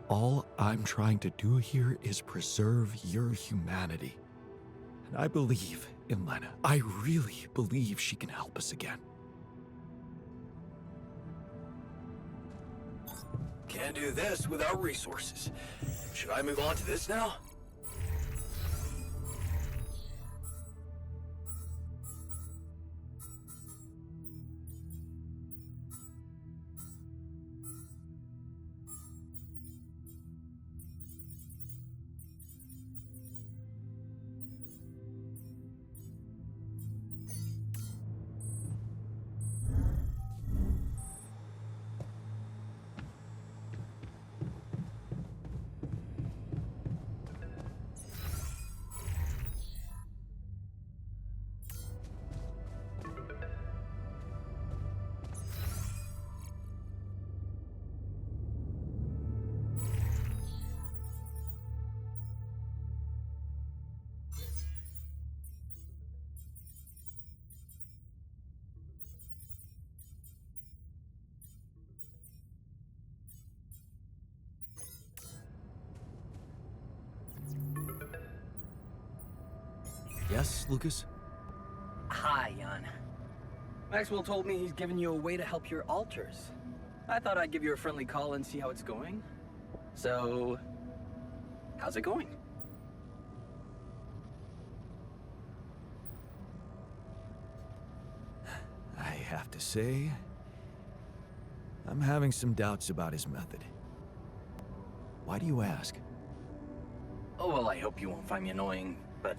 all I'm trying to do here is preserve your humanity. And I believe in Lena. I really believe she can help us again. Can't do this without resources. Should I move on to this now? Yes, Lucas? Hi, Jan. Maxwell told me he's given you a way to help your alters. I thought I'd give you a friendly call and see how it's going. So, how's it going? I have to say, I'm having some doubts about his method. Why do you ask? Oh, well, I hope you won't find me annoying, but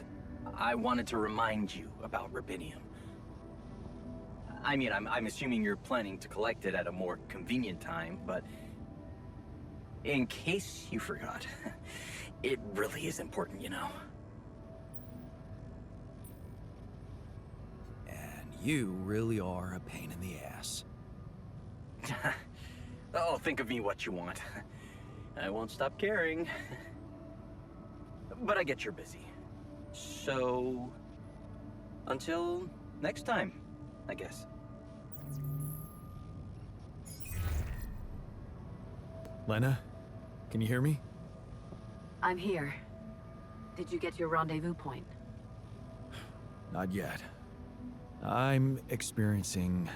I wanted to remind you about rubidium. I mean, I'm assuming you're planning to collect it at a more convenient time, but in case you forgot, it really is important, you know. And you really are a pain in the ass. Oh, think of me what you want. I won't stop caring. But I get you're busy. So, until next time, I guess. Lena, can you hear me? I'm here. Did you get to your rendezvous point? Not yet. I'm experiencing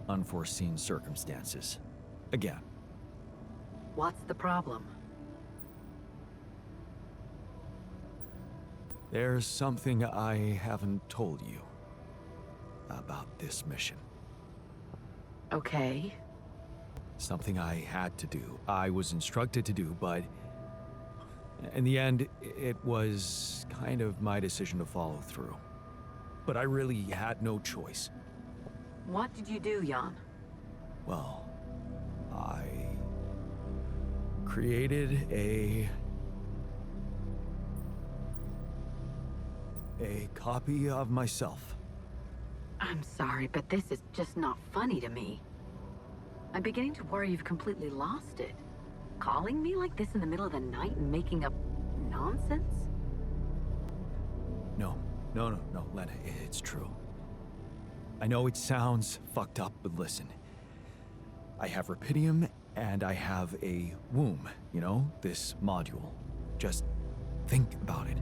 unforeseen circumstances. Again. What's the problem? There's something I haven't told you about this mission. Okay. Something I had to do. I was instructed to do, but in the end, it was kind of my decision to follow through. But I really had no choice. What did you do, Jan? Well, I created a copy of myself. I'm sorry, but this is just not funny to me. I'm beginning to worry you've completely lost it. Calling me like this in the middle of the night and making up nonsense? No, Lena, it's true. I know it sounds fucked up, but listen. I have rubidium, and I have a womb, you know, this module. Just think about it.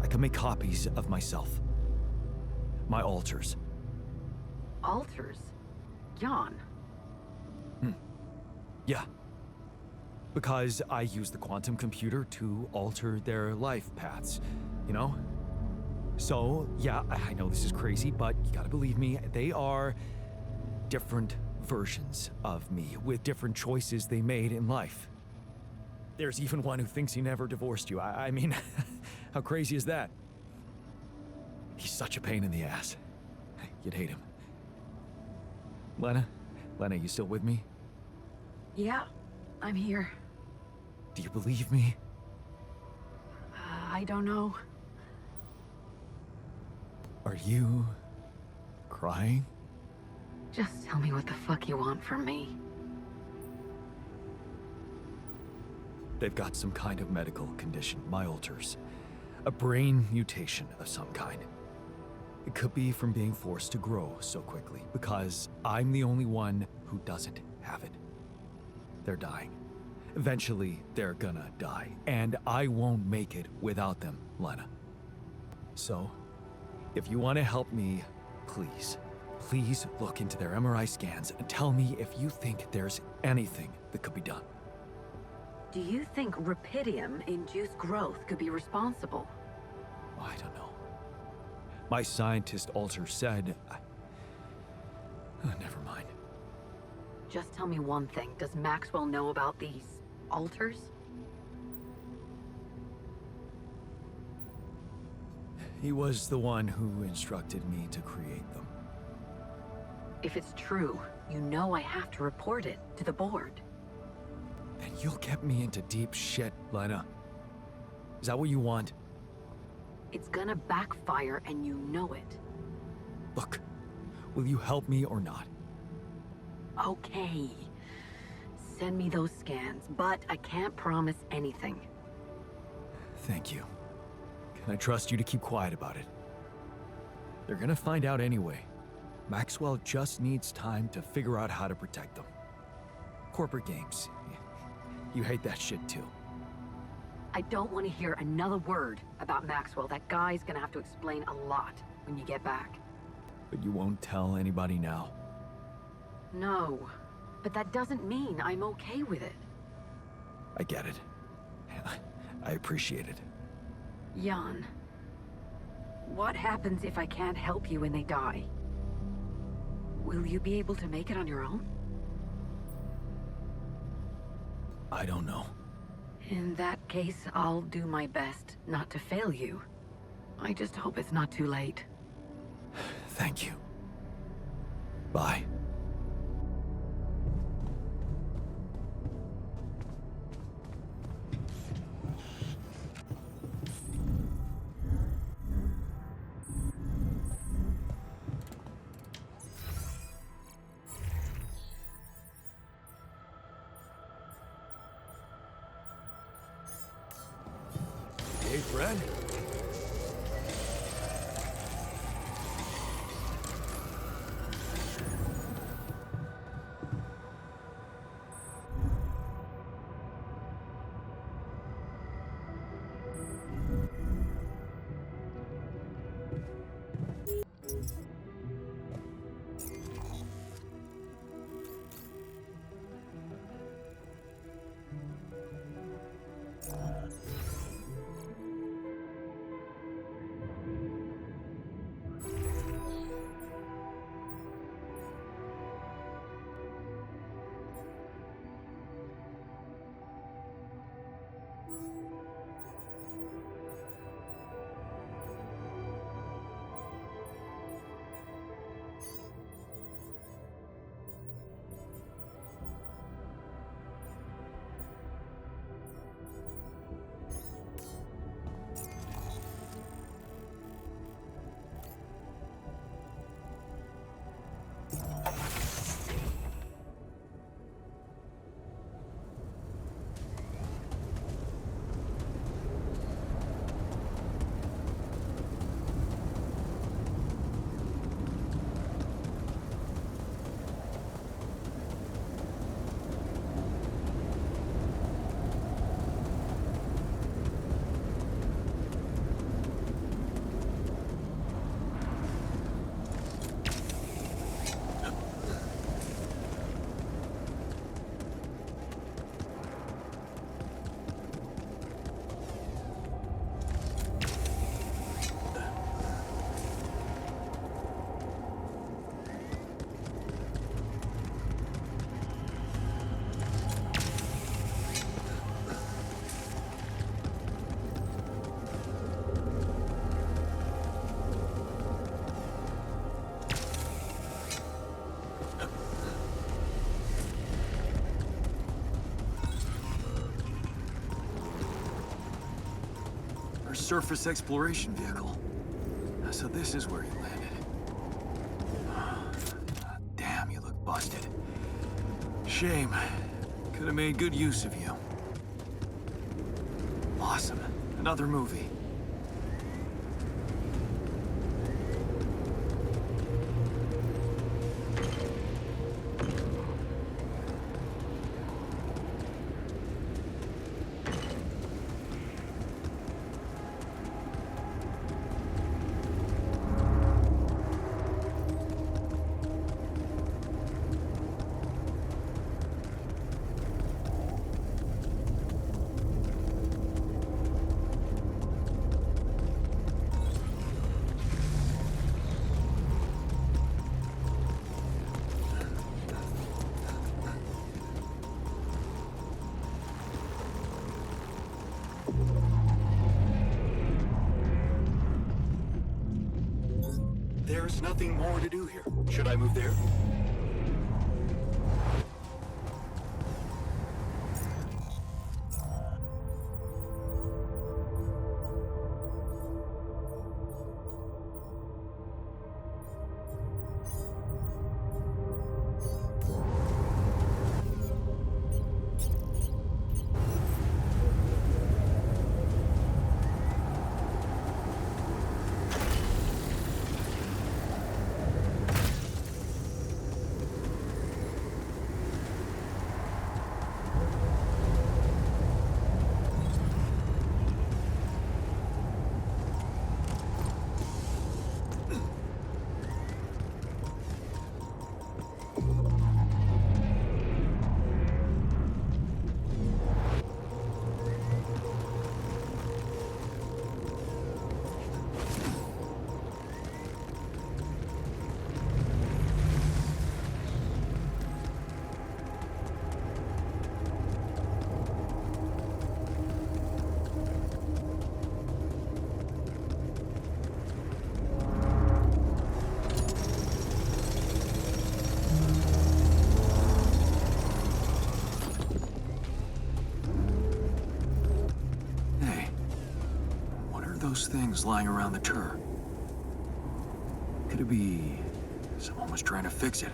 I can make copies of myself. My alters. Alters? Jan? Yeah. Because I use the quantum computer to alter their life paths, you know? So, yeah, I know this is crazy, but you gotta believe me, they are different versions of me with different choices they made in life. There's even one who thinks he never divorced you. I mean, how crazy is that? He's such a pain in the ass. You'd hate him. Lena, you still with me? Yeah, I'm here. Do you believe me? I don't know. Are you crying? Just tell me what the fuck you want from me. They've got some kind of medical condition, my alters. A brain mutation of some kind. It could be from being forced to grow so quickly, because I'm the only one who doesn't have it. They're dying. Eventually, they're gonna die, and I won't make it without them, Lena. So, if you want to help me, please look into their MRI scans and tell me if you think there's anything that could be done. Do you think rubidium-induced growth could be responsible? I don't know. My scientist alter said... never mind. Just tell me one thing. Does Maxwell know about these alters? He was the one who instructed me to create them. If it's true, you know I have to report it to the board. Then you'll get me into deep shit, Lena. Is that what you want? It's gonna backfire and you know it. Look, will you help me or not? Okay. Send me those scans, but I can't promise anything. Thank you. Can I trust you to keep quiet about it? They're gonna find out anyway. Maxwell just needs time to figure out how to protect them. Corporate games. You hate that shit too. I don't want to hear another word about Maxwell. That guy's gonna have to explain a lot when you get back. But you won't tell anybody now? No, but that doesn't mean I'm okay with it. I get it. I appreciate it. Jan, what happens if I can't help you when they die? Will you be able to make it on your own? I don't know. In that case, I'll do my best not to fail you. I just hope it's not too late. Thank you. Bye. Hey, Fred. Surface exploration vehicle. So this is where he landed. Damn, you look busted. Shame. Could have made good use of you. Awesome. Another movie. There's nothing more to do here. Should I move there? those things lying around the turret? Could it be someone was trying to fix it?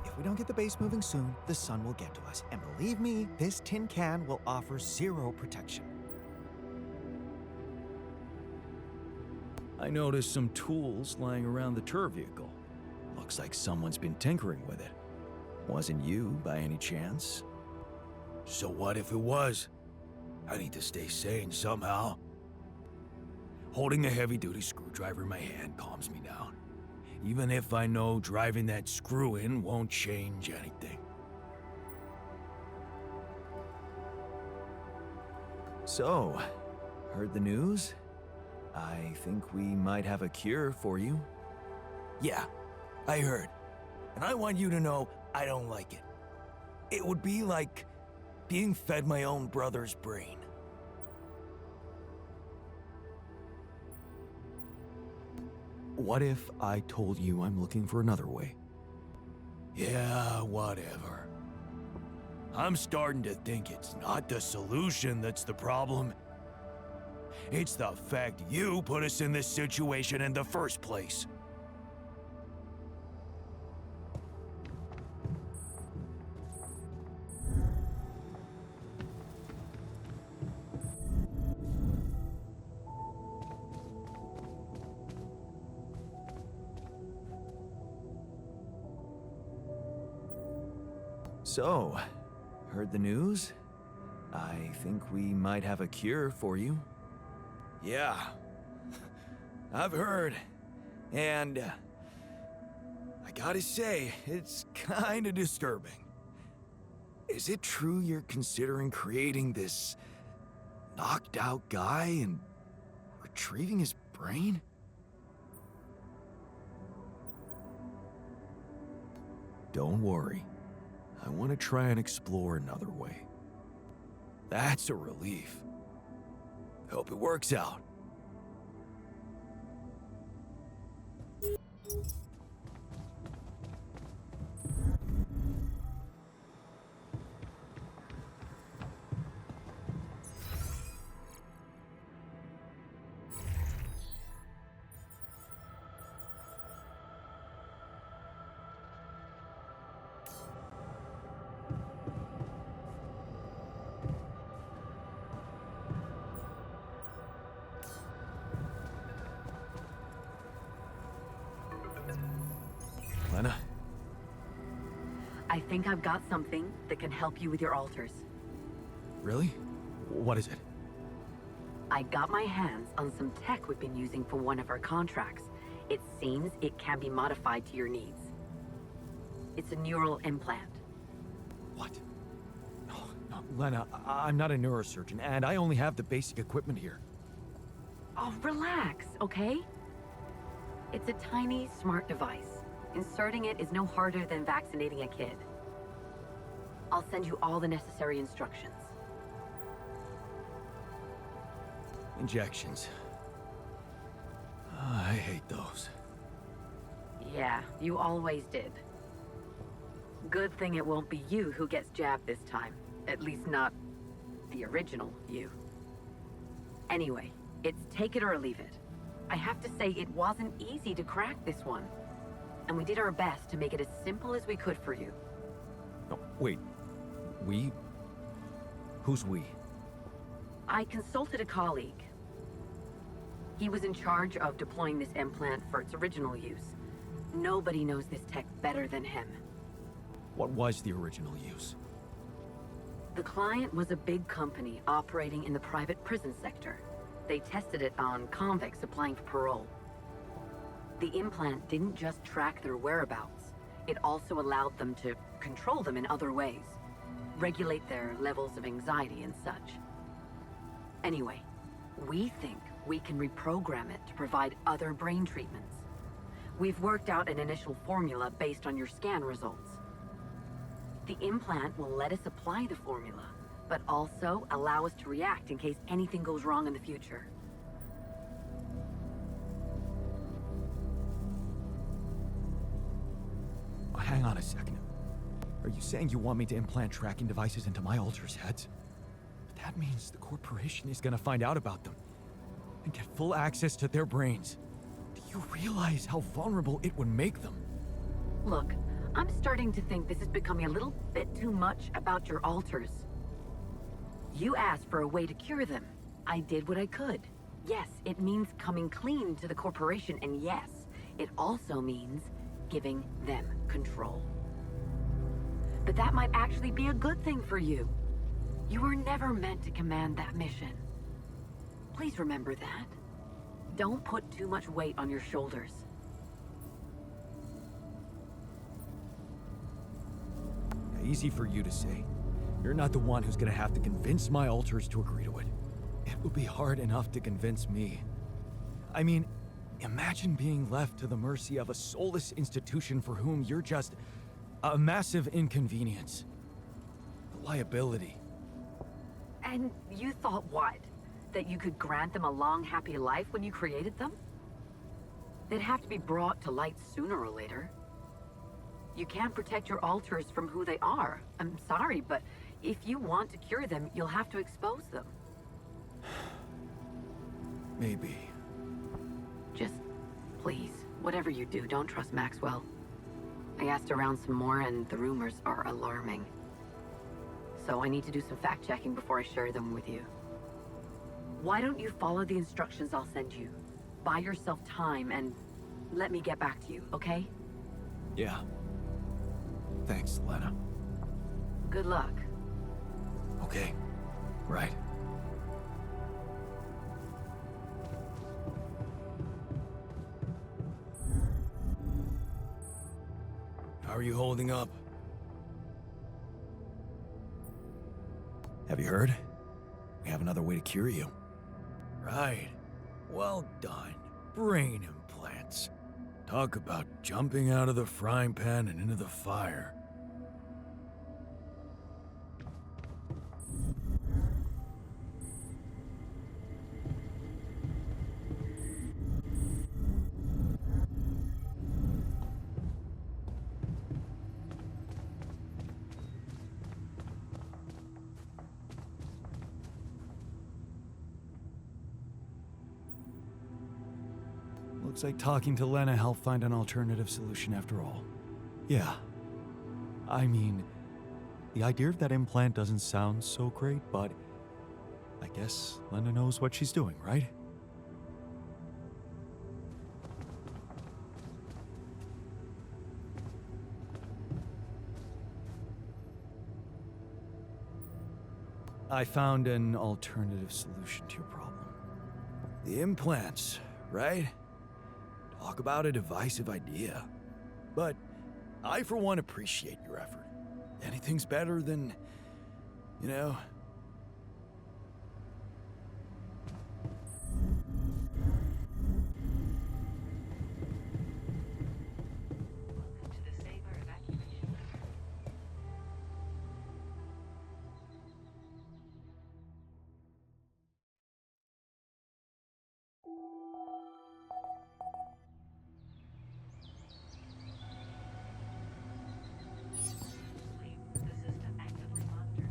If we don't get the base moving soon, the sun will get to us. And believe me, this tin can will offer zero protection. I noticed some tools lying around the tour vehicle. Looks like someone's been tinkering with it. Wasn't you, by any chance? So what if it was? I need to stay sane somehow. Holding a heavy-duty screwdriver in my hand calms me down. Even if I know driving that screw in won't change anything. So, heard the news? I think we might have a cure for you. Yeah, I heard. And I want you to know I don't like it. It would be like being fed my own brother's brain. What if I told you I'm looking for another way? Yeah, whatever. I'm starting to think it's not the solution that's the problem. It's the fact you put us in this situation in the first place. So, heard the news? I think we might have a cure for you. Yeah, I've heard. And I gotta say, it's kinda disturbing. Is it true you're considering creating this knocked out guy and retrieving his brain? Don't worry. I want to try and explore another way. That's a relief. Hope it works out. Lena? I think I've got something that can help you with your altars. Really? What is it? I got my hands on some tech we've been using for one of our contracts. It seems it can be modified to your needs. It's a neural implant. What? Oh, Lena, I'm not a neurosurgeon, and I only have the basic equipment here. Oh, relax, okay? It's a tiny, smart device. Inserting it is no harder than vaccinating a kid. I'll send you all the necessary instructions. Injections. I hate those. Yeah, you always did. Good thing it won't be you who gets jabbed this time. At least not the original you. Anyway, it's take it or leave it. I have to say it wasn't easy to crack this one. And we did our best to make it as simple as we could for you. No, wait. We? Who's we? I consulted a colleague. He was in charge of deploying this implant for its original use. Nobody knows this tech better than him. What was the original use? The client was a big company operating in the private prison sector. They tested it on convicts applying for parole. The implant didn't just track their whereabouts, it also allowed them to control them in other ways, regulate their levels of anxiety and such. Anyway, we think we can reprogram it to provide other brain treatments. We've worked out an initial formula based on your scan results. The implant will let us apply the formula, but also allow us to react in case anything goes wrong in the future. Hang on a second. Are you saying you want me to implant tracking devices into my alters' heads? But that means the corporation is gonna find out about them and get full access to their brains. Do you realize how vulnerable it would make them? Look, I'm starting to think this is becoming a little bit too much about your alters. You asked for a way to cure them. I did what I could. Yes, it means coming clean to the corporation, and yes, it also means giving them control. But that might actually be a good thing for you. You were never meant to command that mission. Please remember that. Don't put too much weight on your shoulders. Easy for you to say. You're not the one who's gonna have to convince my alters to agree to it. It will be hard enough to convince me. I mean, imagine being left to the mercy of a soulless institution for whom you're just a massive inconvenience. A liability. And you thought what? That you could grant them a long, happy life when you created them? They'd have to be brought to light sooner or later. You can't protect your alters from who they are. I'm sorry, but if you want to cure them, you'll have to expose them. Maybe. Just, please, whatever you do, don't trust Maxwell. I asked around some more, and the rumors are alarming. So I need to do some fact-checking before I share them with you. Why don't you follow the instructions I'll send you? Buy yourself time, and let me get back to you, okay? Yeah. Thanks, Lena. Good luck. Okay. Right. How are you holding up? Have you heard? We have another way to cure you. Right. Well done. Brain implants. Talk about jumping out of the frying pan and into the fire. Looks like talking to Lena helped find an alternative solution after all. Yeah. I mean, the idea of that implant doesn't sound so great, but I guess Lena knows what she's doing, right? I found an alternative solution to your problem. The implants, right? Talk about a divisive idea. But I, for one, appreciate your effort. Anything's better than You know? Welcome to the Saber evacuation. The system actively monitored.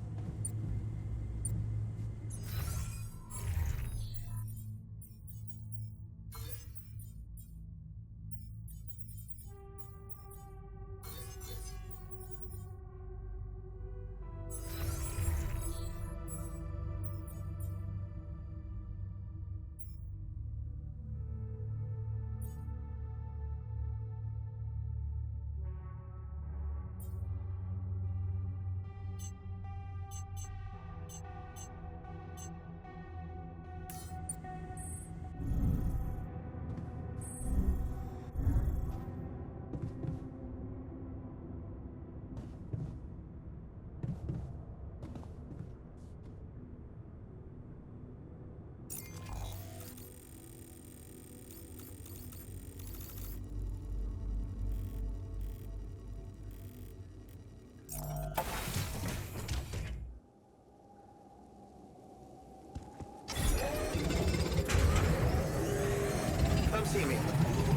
Come see me.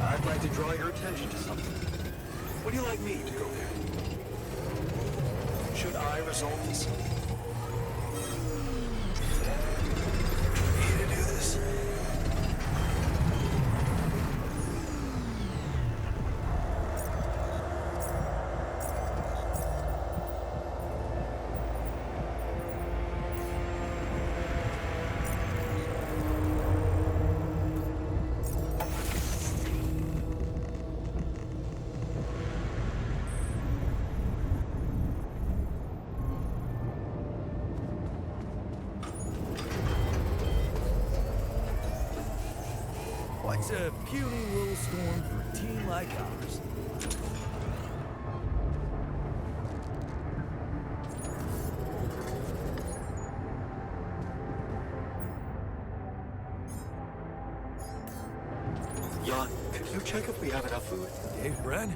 I'd like to draw your attention to something. Would you like me to go there? Should I resolve this? Need to do this. What's a puny little storm for a team like ours? Jan, could you check if we have enough food? Hey, Brent?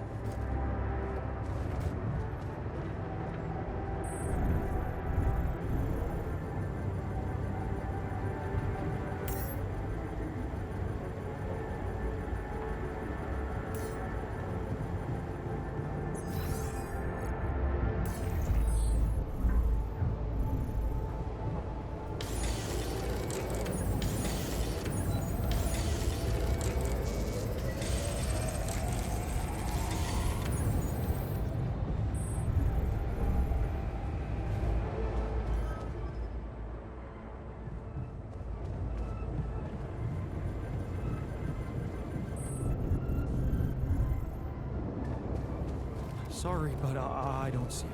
Sorry, but I don't see it.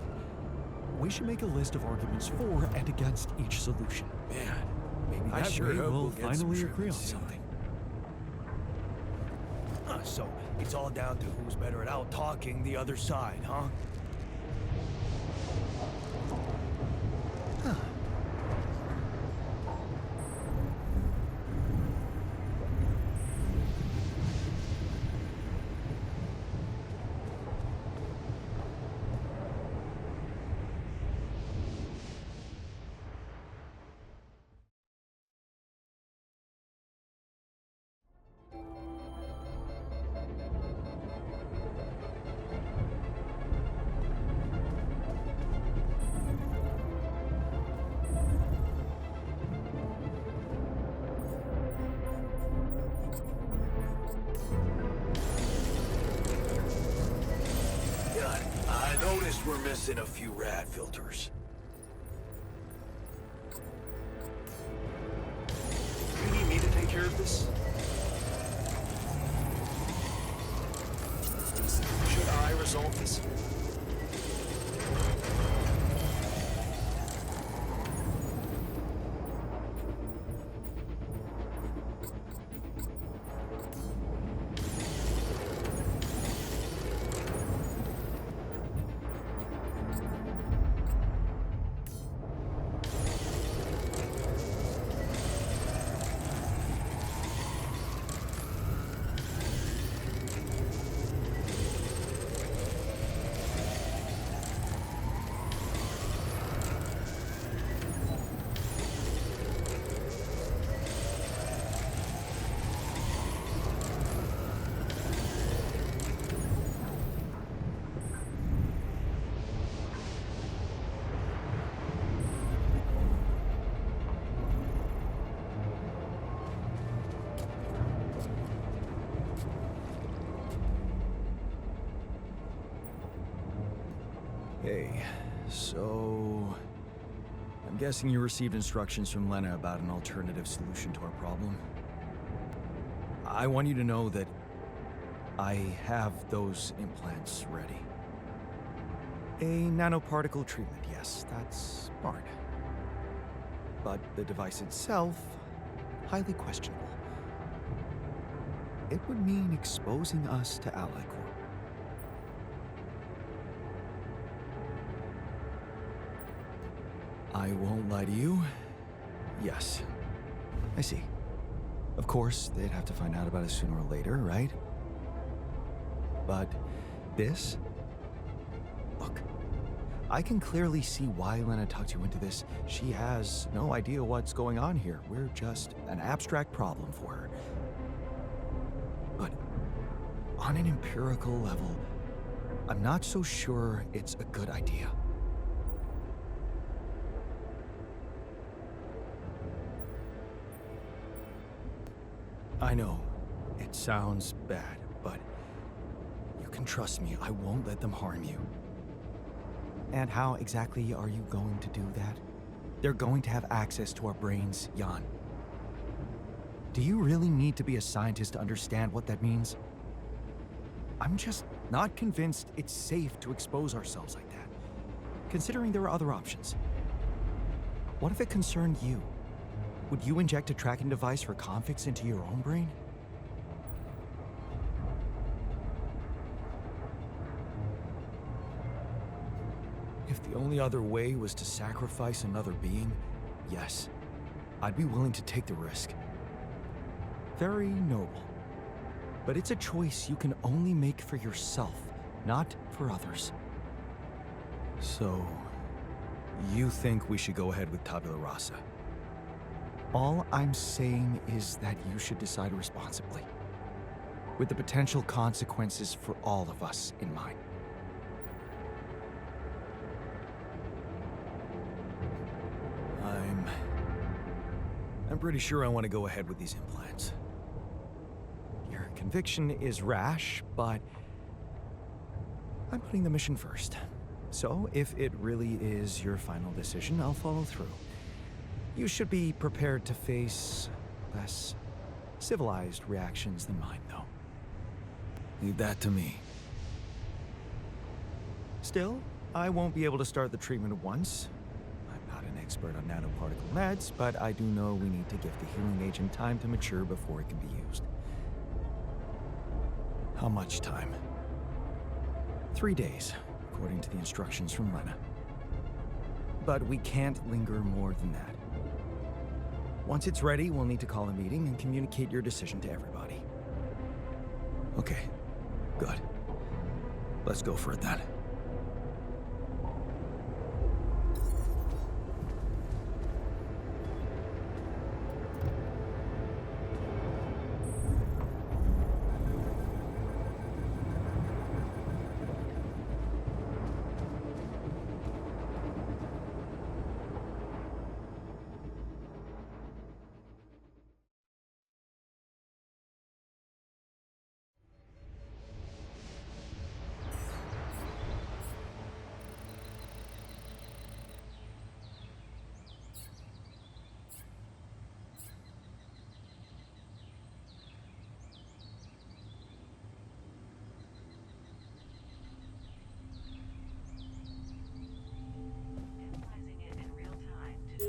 We should make a list of arguments for and against each solution. Man, maybe I that sure way hope we'll we'll get some finally agree on truth. something. So it's all down to who's better at out-talking the other side, huh? I noticed we're missing a few rad filters. You need me to take care of this? Should I resolve this? Okay, so... I'm guessing you received instructions from Lena about an alternative solution to our problem. I want you to know that I have those implants ready. A nanoparticle treatment, yes, that's smart. But the device itself, highly questionable. It would mean exposing us to Ally Corp. I won't lie to you. Yes. I see. Of course, they'd have to find out about it sooner or later, right? But this? Look, I can clearly see why Lena tucked you into this. She has no idea what's going on here. We're just an abstract problem for her. But on an empirical level, I'm not so sure it's a good idea. I know, it sounds bad, but you can trust me, I won't let them harm you. And how exactly are you going to do that? They're going to have access to our brains, Jan. Do you really need to be a scientist to understand what that means? I'm just not convinced it's safe to expose ourselves like that, considering there are other options. What if it concerned you? Would you inject a tracking device for convicts into your own brain? If the only other way was to sacrifice another being, yes, I'd be willing to take the risk. Very noble. But it's a choice you can only make for yourself, not for others. So, you think we should go ahead with Tabula Rasa? All I'm saying is that you should decide responsibly, with the potential consequences for all of us in mind. I'm pretty sure I want to go ahead with these implants. Your conviction is rash, but I'm putting the mission first. So if it really is your final decision, I'll follow through. You should be prepared to face less civilized reactions than mine, though. Leave that to me. Still, I won't be able to start the treatment at once. I'm not an expert on nanoparticle meds, but I do know we need to give the healing agent time to mature before it can be used. How much time? 3 days, according to the instructions from Lena. But we can't linger more than that. Once it's ready, we'll need to call a meeting and communicate your decision to everybody. Okay, good. Let's go for it then. Analyzing it in real time to...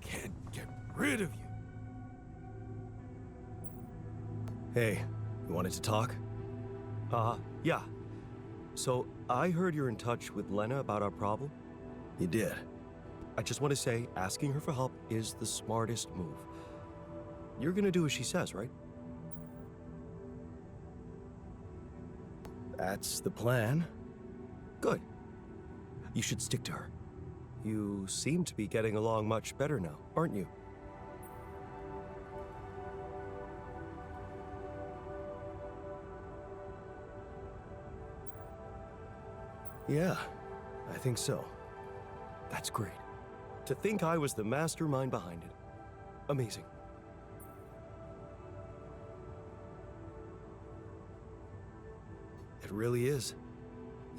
Can't get rid of you. Hey, you wanted to talk? Yeah. So, I heard you're in touch with Lena about our problem? You did. I just want to say, asking her for help is the smartest move. You're gonna do as she says, right? That's the plan. Good. You should stick to her. You seem to be getting along much better now, aren't you? Yeah, I think so. That's great. To think I was the mastermind behind it. Amazing. It really is.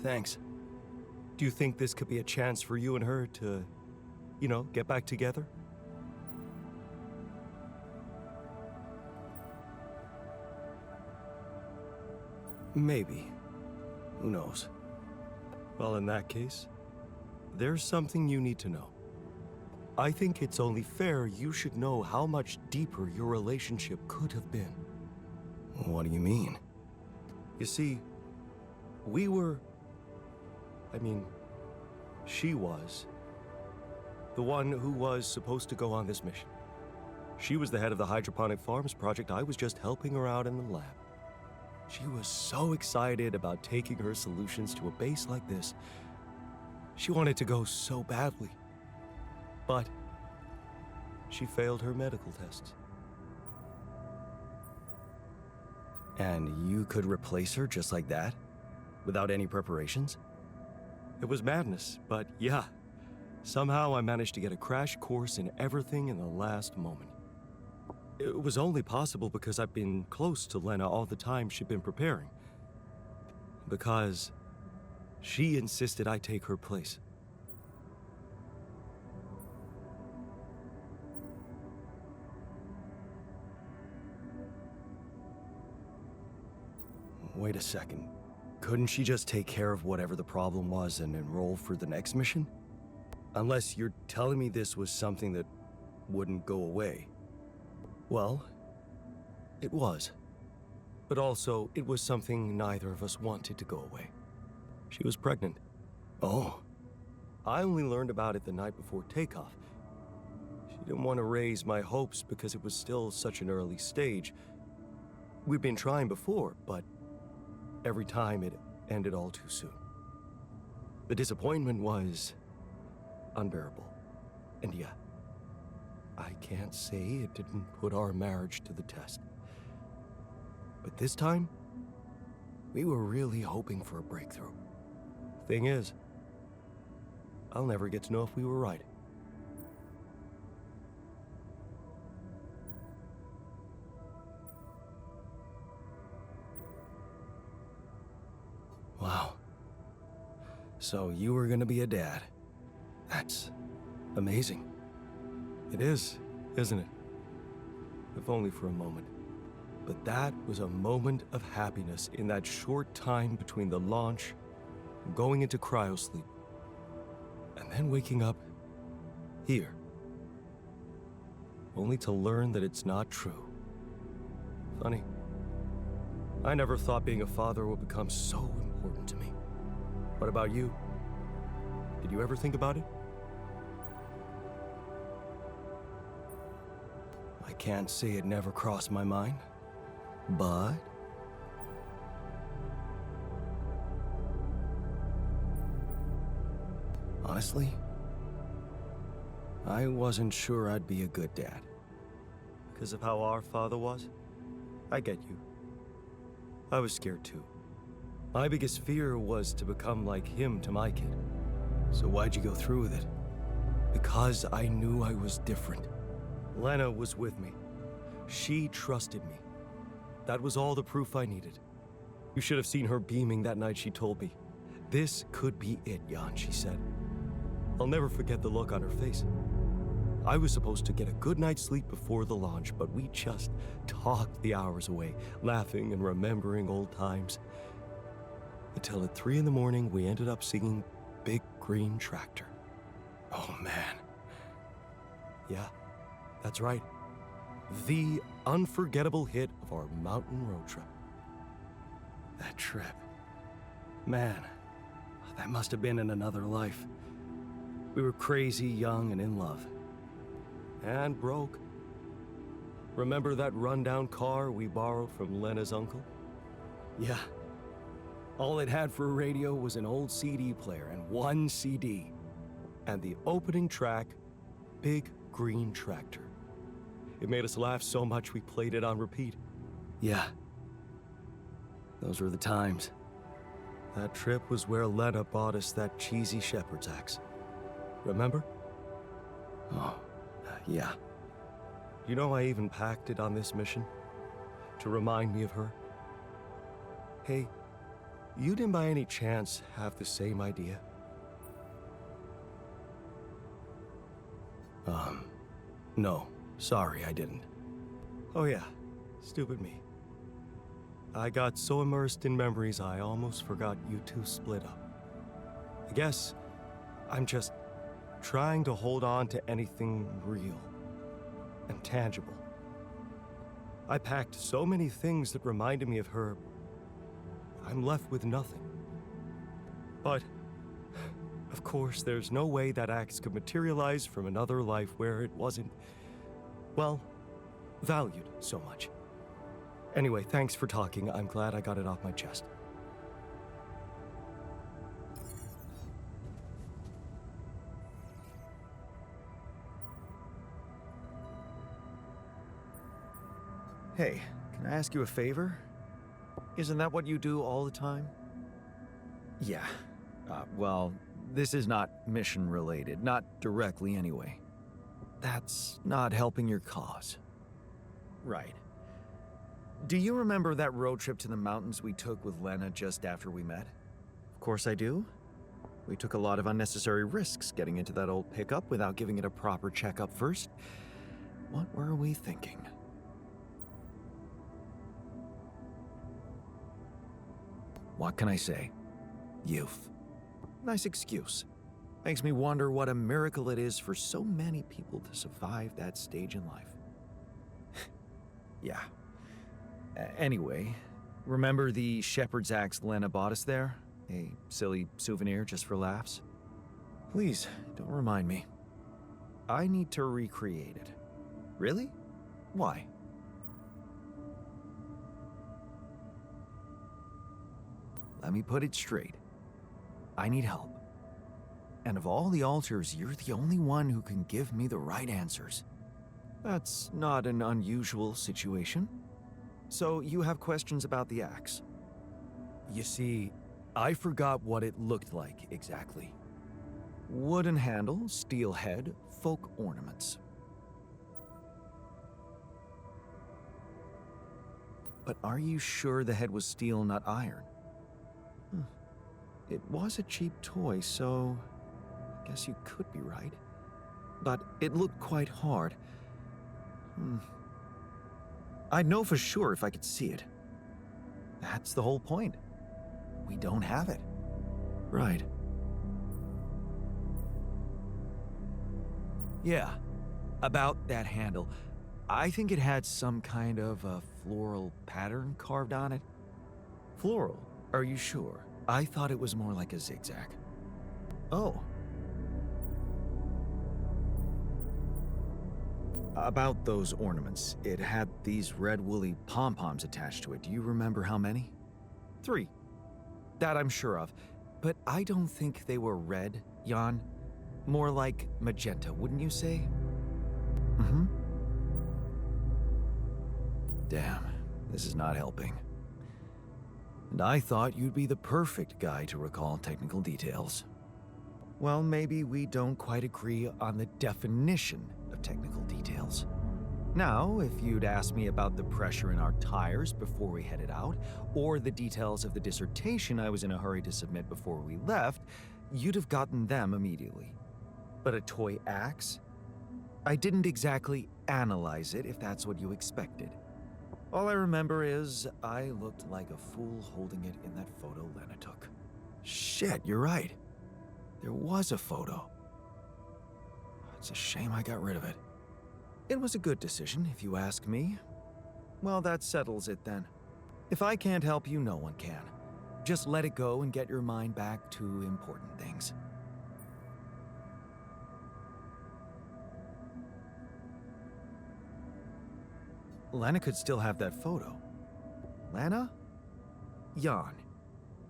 Thanks. Do you think this could be a chance for you and her to, get back together? Maybe. Who knows? Well, in that case, there's something you need to know. I think it's only fair you should know how much deeper your relationship could have been. What do you mean? You see, she was the one who was supposed to go on this mission. She was the head of the hydroponic farms project. I was just helping her out in the lab. She was so excited about taking her solutions to a base like this. She wanted to go so badly. But she failed her medical tests. And you could replace her just like that? Without any preparations? It was madness, but yeah. Somehow I managed to get a crash course in everything in the last moment. It was only possible because I've been close to Lena all the time she'd been preparing. Because she insisted I take her place. Wait a second. Couldn't she just take care of whatever the problem was and enroll for the next mission? Unless you're telling me this was something that wouldn't go away. Well, it was. But also, it was something neither of us wanted to go away. She was pregnant. Oh. I only learned about it the night before takeoff. She didn't want to raise my hopes because it was still such an early stage. We'd been trying before, but every time it ended all too soon. The disappointment was unbearable. And yeah, I can't say it didn't put our marriage to the test. But this time, we were really hoping for a breakthrough. Thing is, I'll never get to know if we were right. Wow. So you were gonna be a dad. That's amazing. It is, isn't it? If only for a moment. But that was a moment of happiness in that short time between the launch and going into cryosleep. And then waking up here. Only to learn that it's not true. Funny. I never thought being a father would become so important to me. What about you? Did you ever think about it? I can't say it never crossed my mind, but honestly, I wasn't sure I'd be a good dad. Because of how our father was? I get you. I was scared too. My biggest fear was to become like him to my kid. So why'd you go through with it? Because I knew I was different. Lena was with me. She trusted me. That was all the proof I needed. You should have seen her beaming that night she told me. This could be it, Jan, she said. I'll never forget the look on her face. I was supposed to get a good night's sleep before the launch, but we just talked the hours away, laughing and remembering old times. Until at 3 in the morning, we ended up singing Big Green Tractor. Oh, man. Yeah, that's right. The unforgettable hit of our mountain road trip. That trip. Man, that must have been in another life. We were crazy, young, and in love. And broke. Remember that rundown car we borrowed from Lena's uncle? Yeah. All it had for a radio was an old CD player and one CD. And the opening track, Big Green Tractor. It made us laugh so much we played it on repeat. Yeah. Those were the times. That trip was where Lena bought us that cheesy shepherd's axe. Remember? Oh, yeah. You know, I even packed it on this mission to remind me of her. Hey, you didn't by any chance have the same idea? No. Sorry, I didn't. Oh yeah, stupid me. I got so immersed in memories I almost forgot you two split up. I guess I'm just trying to hold on to anything real and tangible. I packed so many things that reminded me of her, I'm left with nothing. But, of course, there's no way that axe could materialize from another life where it wasn't, well, valued so much. Anyway, thanks for talking. I'm glad I got it off my chest. Hey, can I ask you a favor? Isn't that what you do all the time? Yeah. Well, this is not mission related, not directly anyway. That's not helping your cause. Right. Do you remember that road trip to the mountains we took with Lena just after we met? Of course I do. We took a lot of unnecessary risks getting into that old pickup without giving it a proper checkup first. What were we thinking? What can I say? Youth. Nice excuse. Makes me wonder what a miracle it is for so many people to survive that stage in life. Yeah. Anyway, remember the shepherd's axe Lena bought us there? A silly souvenir just for laughs? Please, don't remind me. I need to recreate it. Really? Why? Let me put it straight. I need help. And of all the alters, you're the only one who can give me the right answers. That's not an unusual situation. So you have questions about the axe? You see, I forgot what it looked like exactly. Wooden handle, steel head, folk ornaments. But are you sure the head was steel, not iron? It was a cheap toy, so I guess you could be right. But it looked quite hard. I'd know for sure if I could see it. That's the whole point. We don't have it. Right. Yeah, about that handle. I think it had some kind of a floral pattern carved on it. Floral? Are you sure? I thought it was more like a zigzag. Oh. About those ornaments, it had these red woolly pom-poms attached to it. Do you remember how many? 3. That I'm sure of. But I don't think they were red, Jan. More like magenta, wouldn't you say? Mm-hmm. Damn, this is not helping. And I thought you'd be the perfect guy to recall technical details. Well, maybe we don't quite agree on the definition of technical details. Now, if you'd asked me about the pressure in our tires before we headed out, or the details of the dissertation I was in a hurry to submit before we left, you'd have gotten them immediately. But a toy axe? I didn't exactly analyze it, if that's what you expected. All I remember is I looked like a fool holding it in that photo Lena took. Shit, you're right. There was a photo. It's a shame I got rid of it. It was a good decision, if you ask me. Well, that settles it then. If I can't help you, no one can. Just let it go and get your mind back to important things. Lena could still have that photo. Lena? Jan,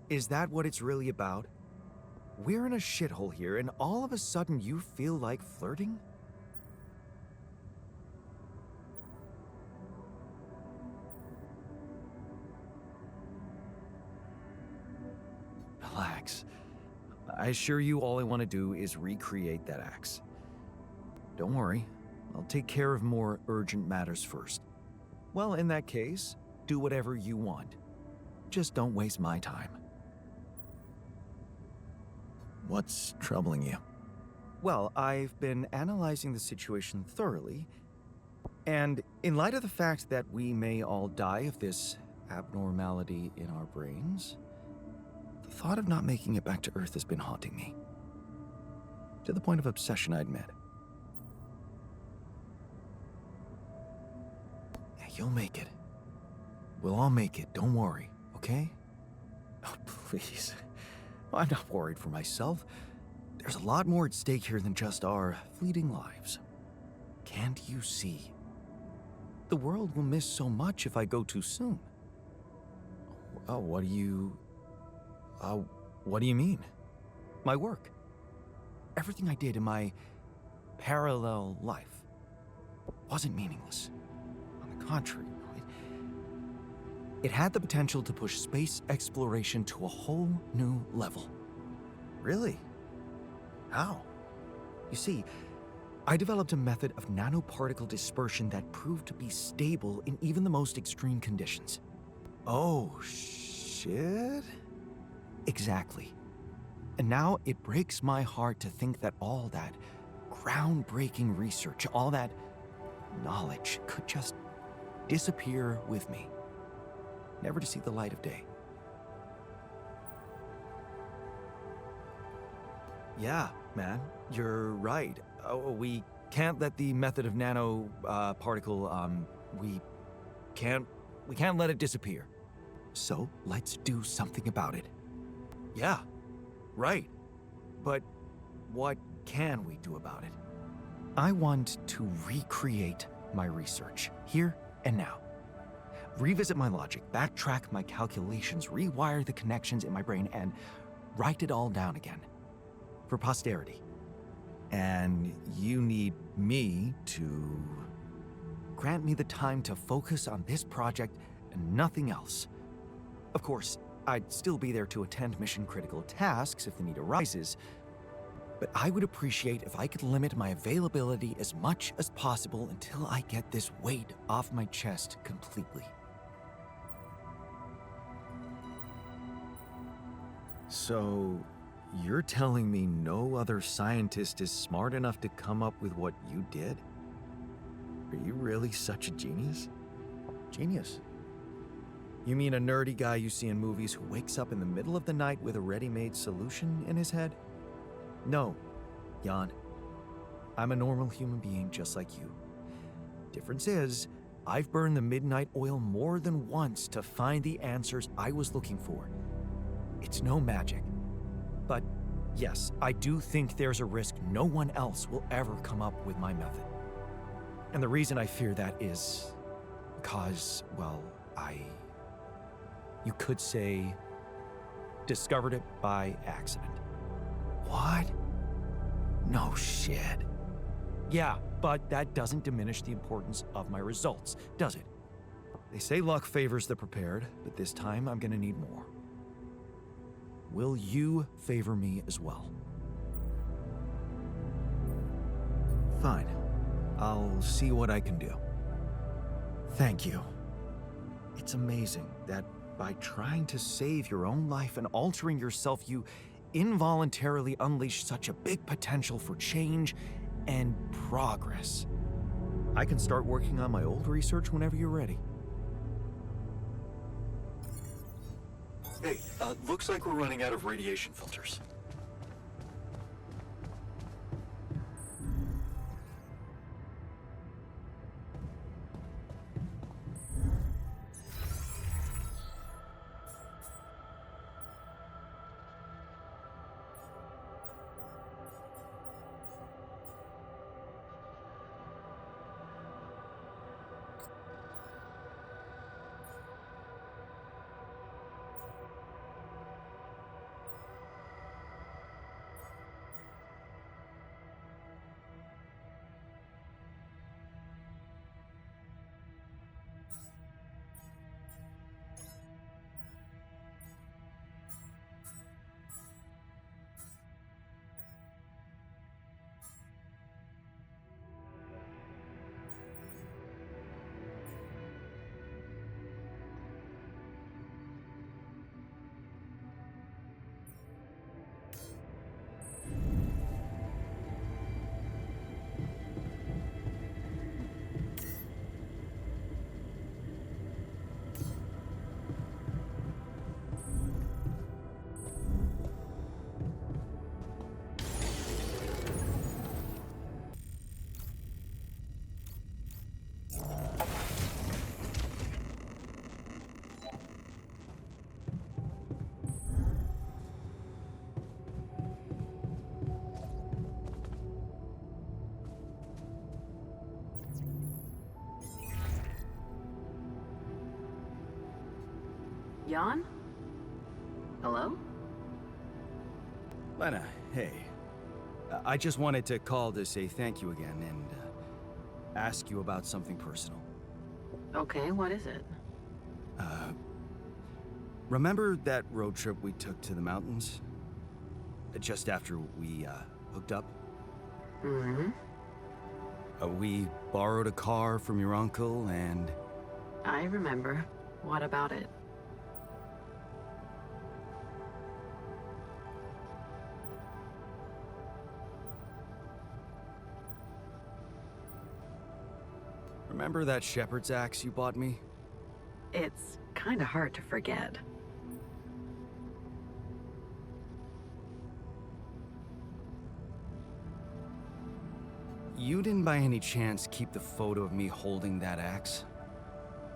is that what it's really about? We're in a shithole here, and all of a sudden you feel like flirting? relax. I assure you all I want to do is recreate that axe. Don't worry, I'll take care of more urgent matters first. Well, in that case, do whatever you want. Just don't waste my time. What's troubling you? Well, I've been analyzing the situation thoroughly, and in light of the fact that we may all die of this abnormality in our brains, the thought of not making it back to Earth has been haunting me. To the point of obsession, I admit. Yeah, you'll make it. We'll all make it, don't worry, okay? Oh, please. I'm not worried for myself. There's a lot more at stake here than just our fleeting lives. Can't you see? The world will miss so much if I go too soon. Oh, what do you mean? My work. Everything I did in my parallel life wasn't meaningless. On the contrary, it had the potential to push space exploration to a whole new level. Really? How? You see, I developed a method of nanoparticle dispersion that proved to be stable in even the most extreme conditions. Oh, shit? Exactly. And now it breaks my heart to think that all that groundbreaking research, all that knowledge could just disappear with me, never to see the light of day. Yeah, man, you're right. We can't let the method of nanoparticle, we can't let it disappear. So let's do something about it. Yeah, right. But what can we do about it? I want to recreate my research, here and now. Revisit my logic, backtrack my calculations, rewire the connections in my brain, and write it all down again. For posterity. And you need me to grant me the time to focus on this project and nothing else. Of course, I'd still be there to attend mission-critical tasks if the need arises, but I would appreciate if I could limit my availability as much as possible until I get this weight off my chest completely. So, you're telling me no other scientist is smart enough to come up with what you did? Are you really such a genius? Genius? You mean a nerdy guy you see in movies who wakes up in the middle of the night with a ready-made solution in his head? No, Jan. I'm a normal human being just like you. Difference is, I've burned the midnight oil more than once to find the answers I was looking for. It's no magic. But yes, I do think there's a risk no one else will ever come up with my method. And the reason I fear that is because, well, you could say, discovered it by accident. What? No shit. Yeah, but that doesn't diminish the importance of my results, does it? They say luck favors the prepared, but this time I'm gonna need more. Will you favor me as well? Fine. I'll see what I can do. Thank you. It's amazing that by trying to save your own life and altering yourself, you involuntarily unleash such a big potential for change and progress. I can start working on my old research whenever you're ready. Hey, looks like we're running out of radiation filters. Jan? Hello? Lena, hey. I just wanted to call to say thank you again and ask you about something personal. Okay, what is it? Remember that road trip we took to the mountains? Just after we hooked up? Mm-hmm. We borrowed a car from your uncle and... I remember. What about it? Remember that shepherd's axe you bought me? It's kinda hard to forget. You didn't by any chance keep the photo of me holding that axe?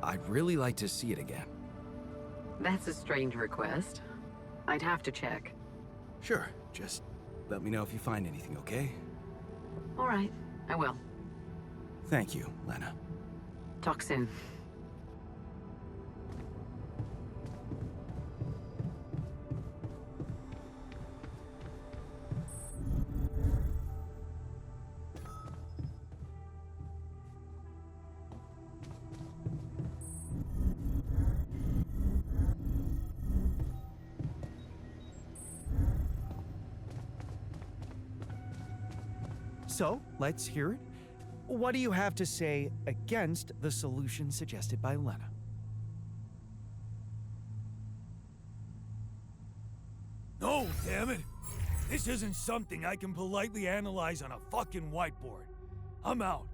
I'd really like to see it again. That's a strange request. I'd have to check. Sure, just let me know if you find anything, okay? All right, I will. Thank you, Lena. Talk soon. So, let's hear it. What do you have to say against the solution suggested by Lena? No, damn it! This isn't something I can politely analyze on a fucking whiteboard. I'm out.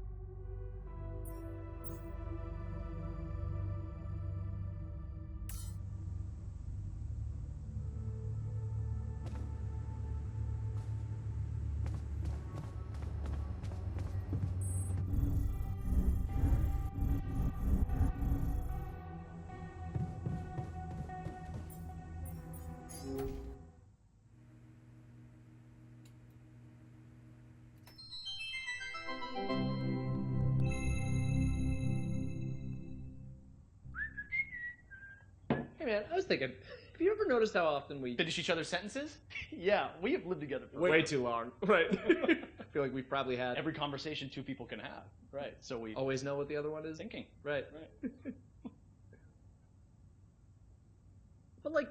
Hey man, I was thinking, have you ever noticed how often we Finish each other's sentences? Yeah, we have lived together for way too long? Right. I feel like we've probably had every conversation two people can have. Right. So we always know what the other one is thinking. Right. Right. But like,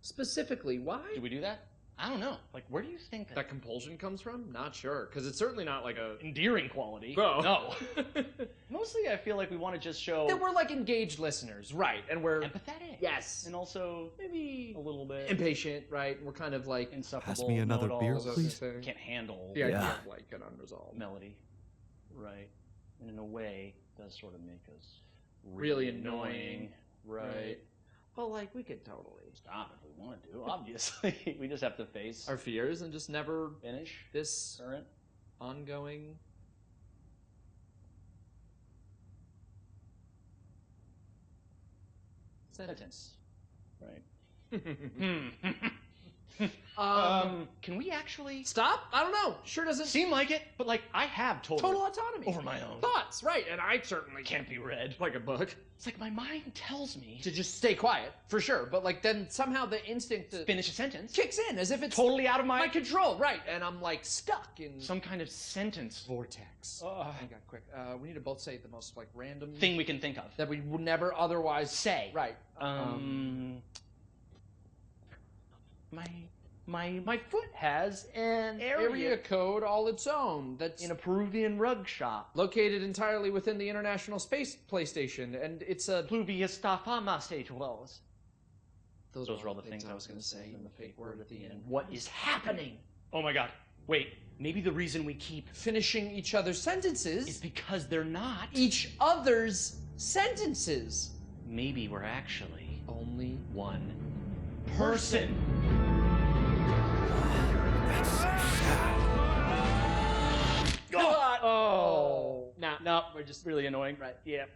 specifically, why? Do we do that? I don't know. Like, where do you think That compulsion comes from? Not sure, because it's certainly not like a endearing quality? No. No. Mostly, I feel like we want to just show that we're like engaged listeners, right? And we're empathetic. Yes. And also Maybe a little bit impatient, right? We're kind of like insufferable. Pass me another beer, know-it-alls. please. Can't handle the idea Yeah. of like an unresolved, melody. Right. And in a way, does sort of make us really annoying. Right. Well, like we could totally Stop if we want to, obviously. We just have to face our fears and just never finish this current ongoing. sentence. Right. Can we actually Stop? I don't know. Sure doesn't seem like it, but like I have total autonomy over my own thoughts, right? And I certainly can't be read. like a book It's like my mind tells me to just stay quiet for sure, but like then somehow the instinct to finish a sentence kicks in as if it's totally out of my control, right? And I'm like stuck in some kind of sentence vortex. Hang on, quick. We need to both say the most like random thing we can think of that we would never otherwise say. Right. My foot has an area code all its own that's in a Peruvian rug shop. located entirely within the International Space PlayStation, and it's a Pluvius fama stage wells. Those are all the things I was going to say in the fake word at the end. What is happening? Oh my god. Wait, maybe the reason we keep Finishing each other's sentences is because they're not. each other's sentences. Maybe we're actually Only one person. God! Oh. No, we're just really annoying. Right. Yeah.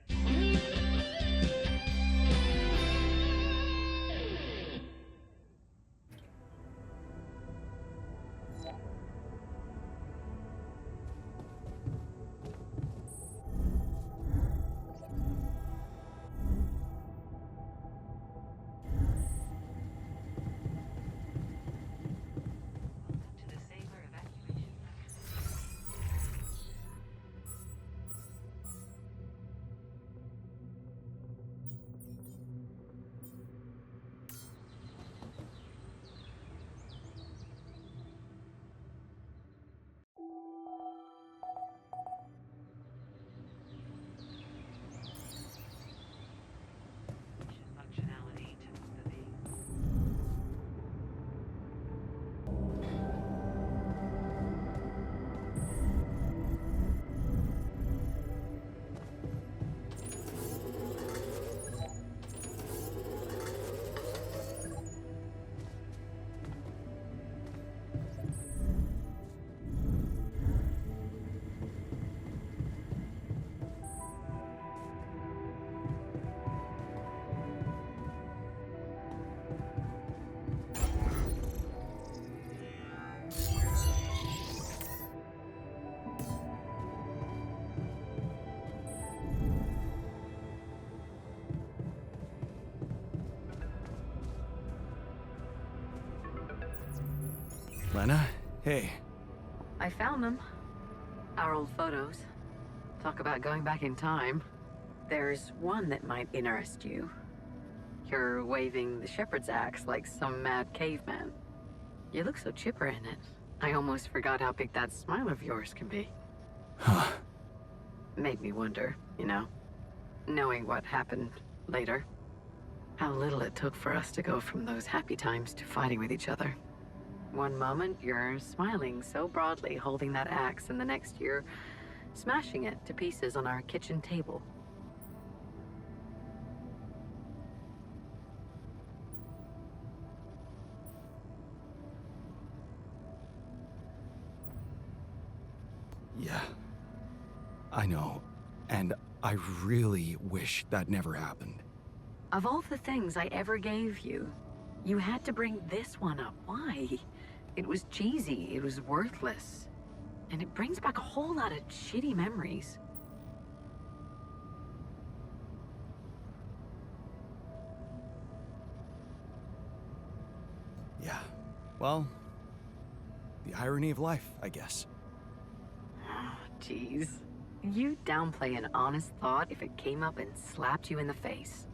Lena, hey. I found them. Our old photos. Talk about going back in time. There's one that might interest you. You're waving the shepherd's axe like some mad caveman. You look so chipper in it. I almost forgot how big that smile of yours can be. Huh. Made me wonder, you know, knowing what happened later. How little it took for us to go from those happy times to fighting with each other. One moment, you're smiling so broadly, holding that axe, and the next you're smashing it to pieces on our kitchen table. Yeah. I know. And I really wish that never happened. Of all the things I ever gave you, you had to bring this one up. Why? It was cheesy, it was worthless. And it brings back a whole lot of shitty memories. Yeah. Well, the irony of life, I guess. Jeez. You'd downplay an honest thought if it came up and slapped you in the face.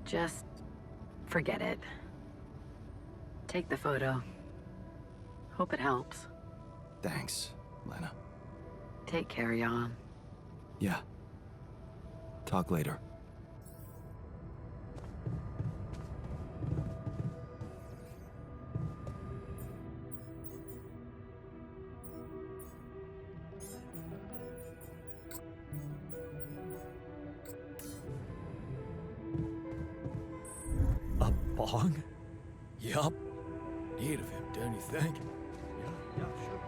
Just forget it. Take the photo. Hope it helps. Thanks, Lena. Take care, Jan. Yeah. Talk later. A bong? Yup. Need of him, don't you think? Yeah, sure.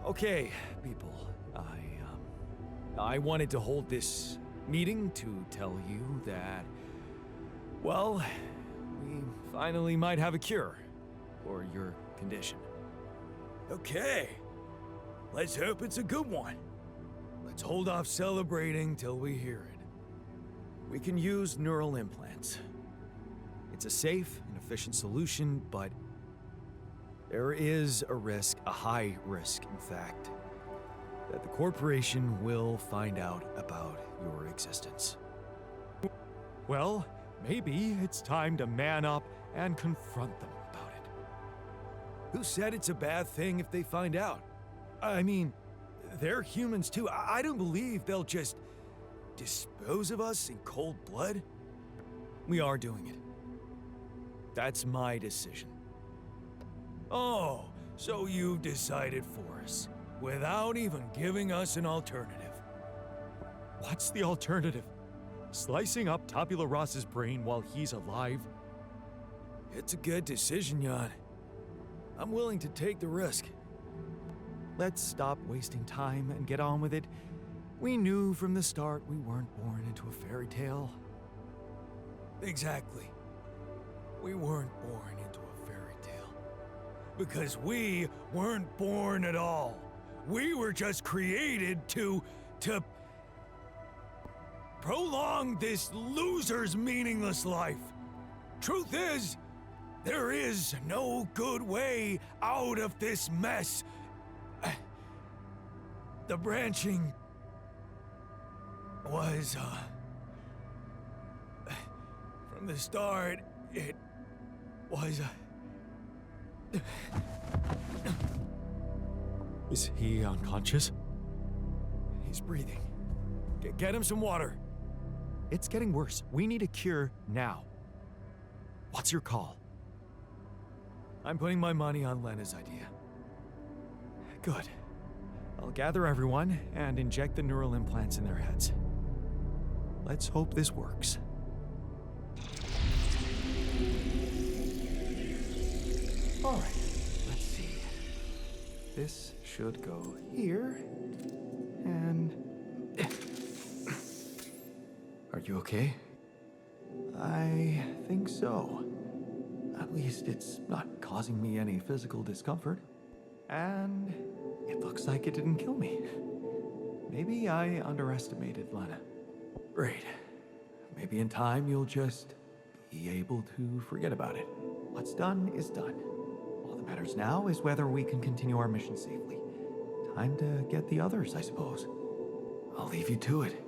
Okay, people. I wanted to hold this meeting to tell you that, well, we finally might have a cure for your condition. Okay. Let's hope it's a good one. Let's hold off celebrating till we hear it. We can use neural implants. It's a safe and efficient solution, but there is a risk, a high risk, in fact, that the corporation will find out about your existence. Well, maybe it's time to man up and confront them about it. Who said it's a bad thing if they find out? I mean, they're humans too. I don't believe they'll just dispose of us in cold blood. We are doing it. That's my decision. Oh, so you've decided for us, without even giving us an alternative. What's the alternative? Slicing up Tabula Rasa's brain while he's alive? It's a good decision, Jan. I'm willing to take the risk. Let's stop wasting time and get on with it. We knew from the start we weren't born into a fairy tale. Exactly. We weren't born into a fairy tale. Because we weren't born at all. We were just created to prolong this loser's meaningless life. Truth is, there is no good way out of this mess. The branching was, from the start, it was, Is he unconscious? He's breathing. Get him some water. It's getting worse. We need a cure now. What's your call? I'm putting my money on Lena's idea. Good. I'll gather everyone and inject the neural implants in their heads. Let's hope this works. All right, let's see. This should go here. And... Are you okay? I think so. At least it's not causing me any physical discomfort. And it looks like it didn't kill me. Maybe I underestimated Lena. Great. Maybe in time you'll just be able to forget about it. What's done is done. All that matters now is whether we can continue our mission safely. Time to get the others, I suppose. I'll leave you to it.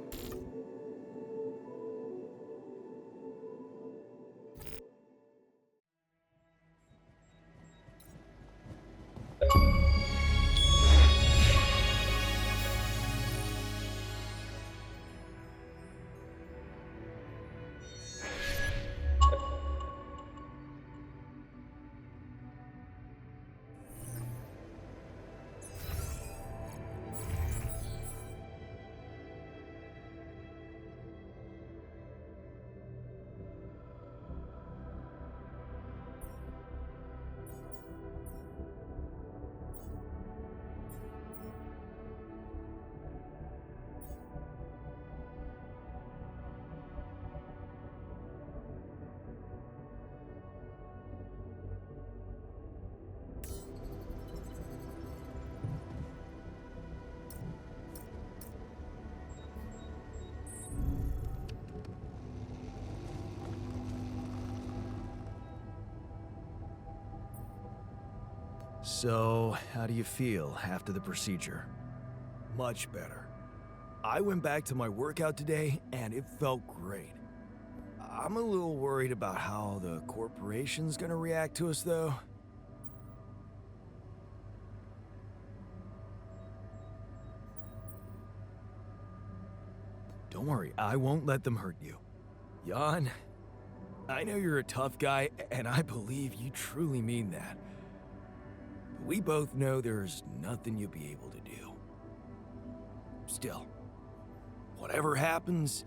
So, how do you feel after the procedure? Much better. I went back to my workout today, and it felt great. I'm a little worried about how the corporation's gonna react to us, though. Don't worry, I won't let them hurt you. Jan, I know you're a tough guy, and I believe you truly mean that. We both know there's nothing you'll be able to do. Still, whatever happens,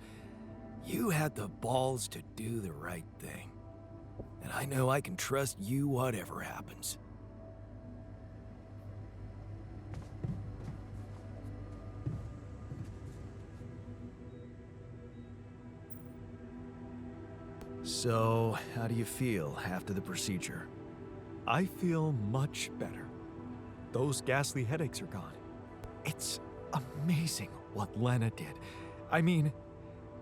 you had the balls to do the right thing. And I know I can trust you whatever happens. So, how do you feel after the procedure? I feel much better. Those ghastly headaches are gone. It's amazing what Lena did. I mean,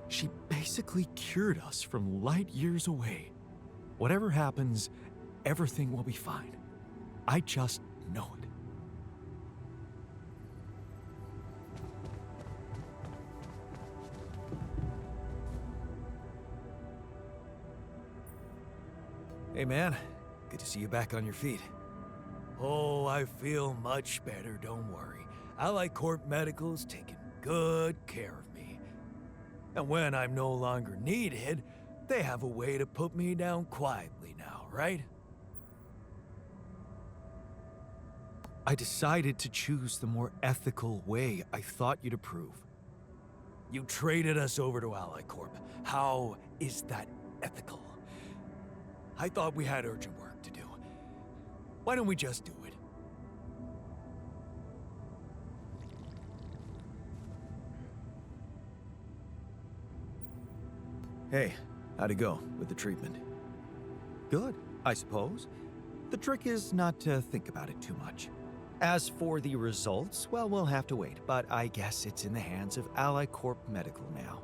she basically cured us from light years away. Whatever happens, everything will be fine. I just know it. Hey man, good to see you back on your feet. Oh, I feel much better, don't worry. Allied Corp Medical's taking good care of me. And when I'm no longer needed, they have a way to put me down quietly now, right? I decided to choose the more ethical way I thought you'd approve. You traded us over to Allied Corp. How is that ethical? I thought we had urgent work to do. Why don't we just do it? Hey, how'd it go with the treatment? Good, I suppose. The trick is not to think about it too much. As for the results, well, we'll have to wait, but I guess it's in the hands of Allied Corp Medical now.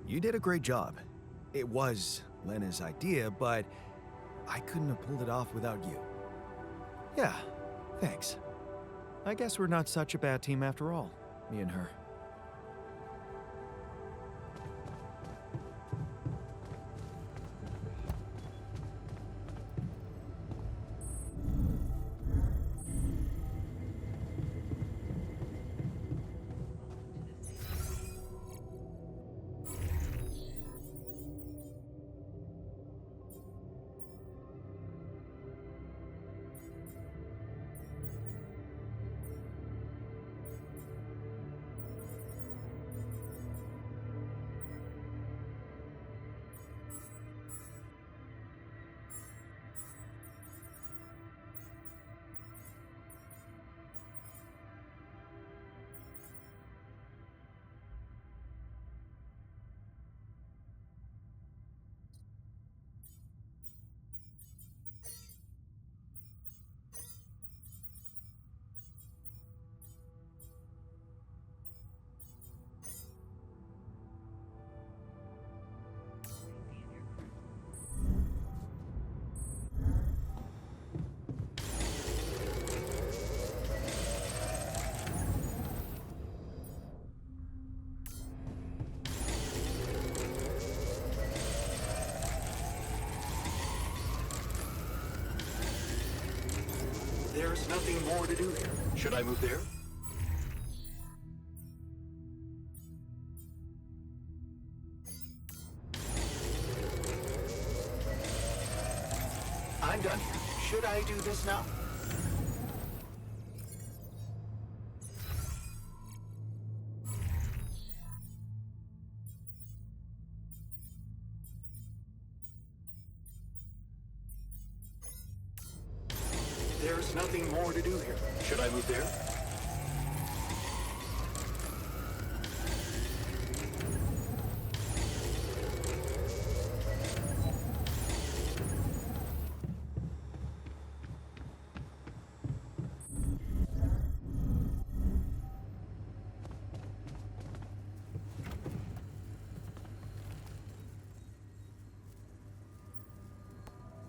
You did a great job. It was Lena's idea, but I couldn't have pulled it off without you. Yeah, thanks. I guess we're not such a bad team after all, me and her. There's nothing more to do here. Should I move there? I'm done here. Should I do this now? There's nothing more to do here. Should I move there?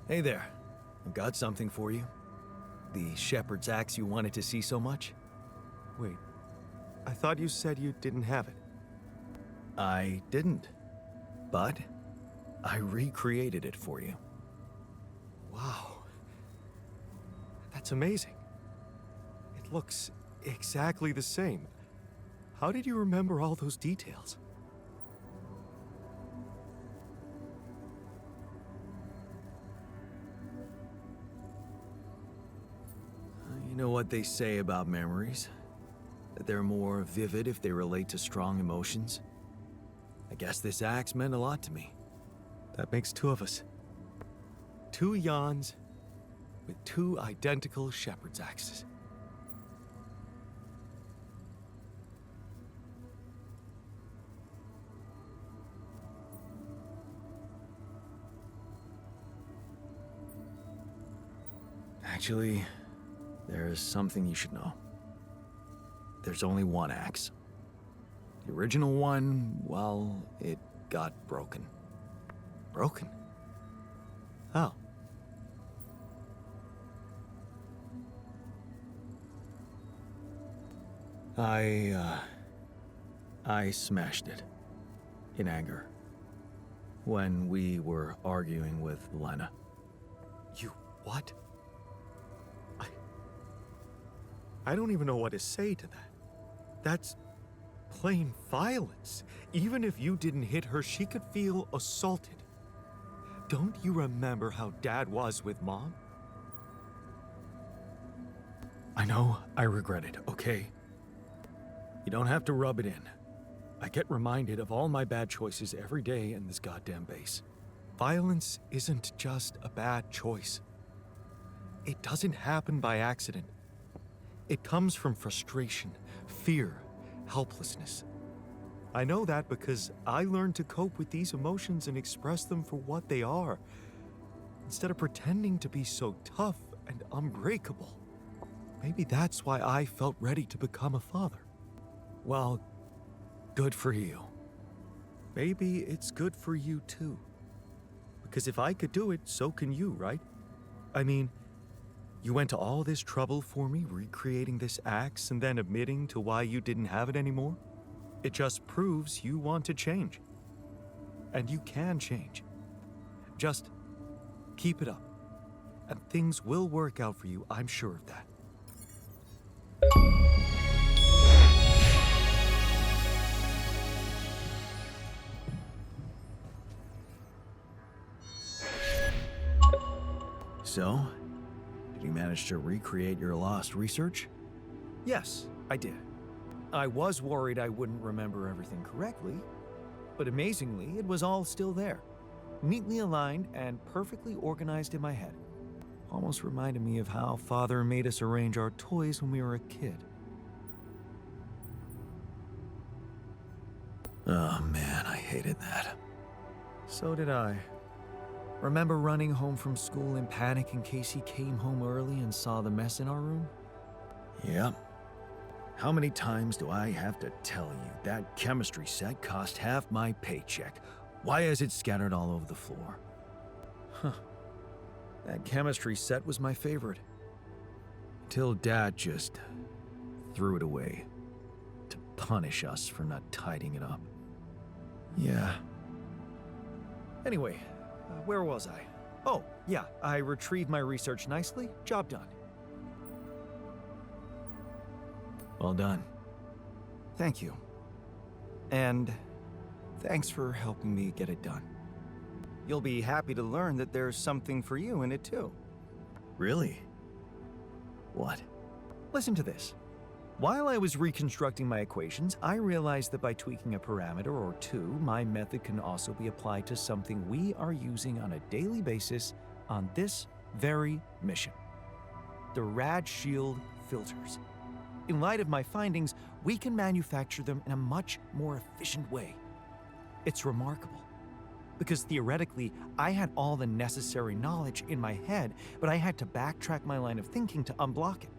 Hey there. I've got something for you. The shepherd's axe you wanted to see so much? Wait, I thought you said you didn't have it. I didn't. But I recreated it for you. Wow. That's amazing. It looks exactly the same. How did you remember all those details? You know what they say about memories? That they're more vivid if they relate to strong emotions? I guess this axe meant a lot to me. That makes two of us. Two Yans with two identical shepherd's axes. Actually, there's something you should know. There's only one axe. The original one, well, it got broken. Broken? How? I smashed it. In anger. When we were arguing with Lena. You what? I don't even know what to say to that. That's plain violence. Even if you didn't hit her, she could feel assaulted. Don't you remember how Dad was with Mom? I know I regret it, okay? You don't have to rub it in. I get reminded of all my bad choices every day in this goddamn base. Violence isn't just a bad choice. It doesn't happen by accident. It comes from frustration, fear, helplessness. I know that because I learned to cope with these emotions and express them for what they are, instead of pretending to be so tough and unbreakable. Maybe that's why I felt ready to become a father. Well, good for you. Maybe it's good for you too. Because if I could do it, so can you, right? I mean, you went to all this trouble for me, recreating this axe and then admitting to why you didn't have it anymore? It just proves you want to change. And you can change. Just keep it up. And things will work out for you, I'm sure of that. So, did you manage to recreate your lost research? Yes, I did. I was worried I wouldn't remember everything correctly, but amazingly, it was all still there. Neatly aligned and perfectly organized in my head. Almost reminded me of how Father made us arrange our toys when we were a kid. Oh man, I hated that. So did I. Remember running home from school in panic in case he came home early and saw the mess in our room? Yep. How many times do I have to tell you that chemistry set cost half my paycheck? Why is it scattered all over the floor? Huh. That chemistry set was my favorite. Till Dad just threw it away to punish us for not tidying it up. Yeah. Anyway, where was I? Oh, yeah, I retrieved my research nicely. Job done. Well done. Thank you. And thanks for helping me get it done. You'll be happy to learn that there's something for you in it too. Really? What? Listen to this. While I was reconstructing my equations, I realized that by tweaking a parameter or two, my method can also be applied to something we are using on a daily basis on this very mission. The Rad Shield filters. In light of my findings, we can manufacture them in a much more efficient way. It's remarkable, because theoretically, I had all the necessary knowledge in my head, but I had to backtrack my line of thinking to unblock it.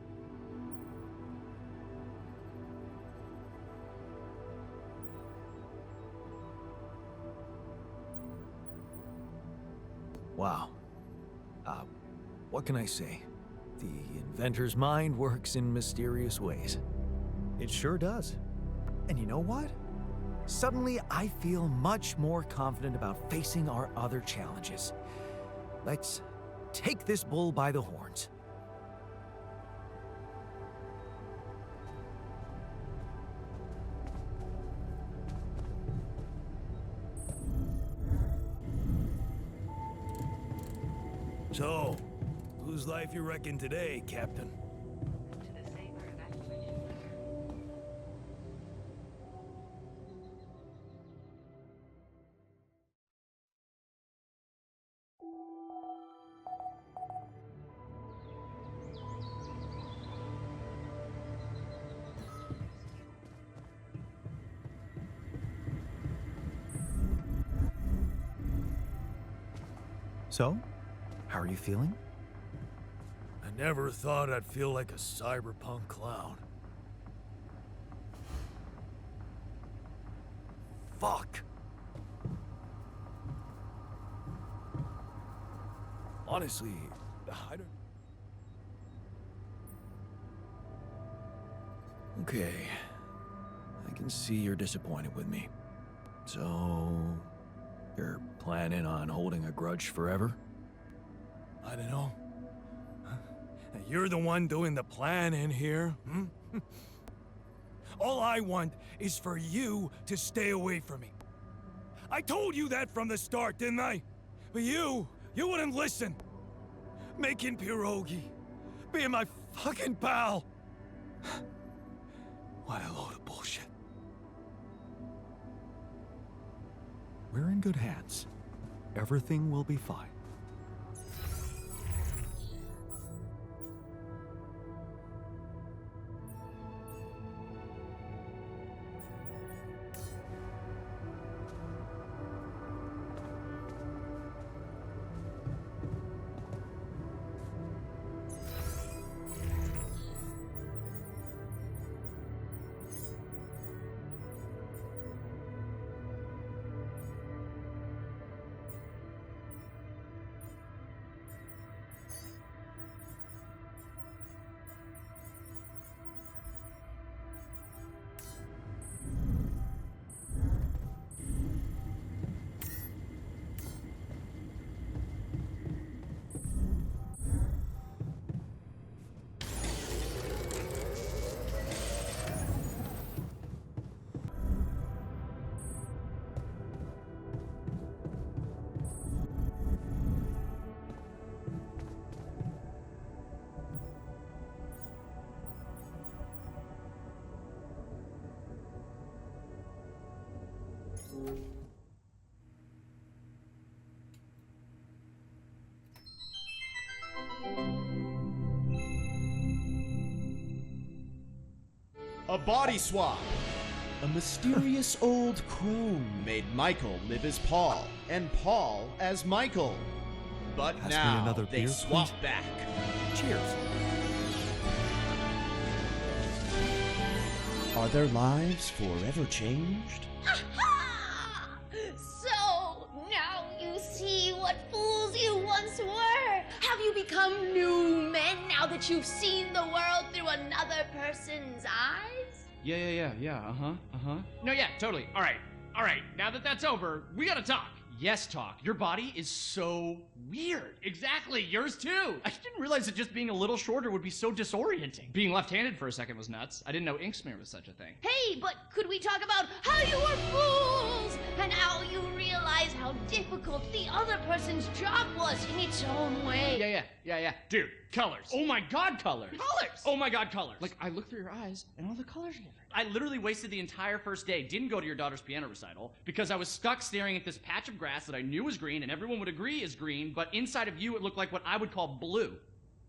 Wow. What can I say? The inventor's mind works in mysterious ways. It sure does. And you know what? Suddenly, I feel much more confident about facing our other challenges. Let's take this bull by the horns. So, whose life you reckon today, Captain? To the safer evacuation bunker. So, how are you feeling? I never thought I'd feel like a cyberpunk clown. Fuck! Honestly, I don't... Okay. I can see you're disappointed with me. So... you're planning on holding a grudge forever? I don't know. You're the one doing the planning here, hmm? All I want is for you to stay away from me. I told you that from the start, didn't I? But you wouldn't listen. Making pierogi, being my fucking pal. What a load of bullshit. We're in good hands. Everything will be fine. A body swap. A mysterious old crone made Michael live as Paul, and Paul as Michael. But Pass me now another they beer, swap please. back. Cheers. Are their lives forever changed? So, now you see what fools you once were. Have you become new men now that you've seen the world through another person's eyes? Yeah, uh-huh. No, yeah, totally. All right. Now that that's over, we gotta talk. Yes, Talk. Your body is so weird. Exactly, yours too. I didn't realize that just being a little shorter would be so disorienting. Being left-handed for a second was nuts. I didn't know ink smear was such a thing. Hey, but could we talk about how you were fools and how you realize how difficult the other person's job was in its own way? Yeah. Dude, colors. Oh my god, colors! Colors! Oh my god, colors! Like, I look through your eyes, and all the colors are different. I literally wasted the entire first day, didn't go to your daughter's piano recital, because I was stuck staring at this patch of grass that I knew was green, and everyone would agree is green, but inside of you it looked like what I would call blue.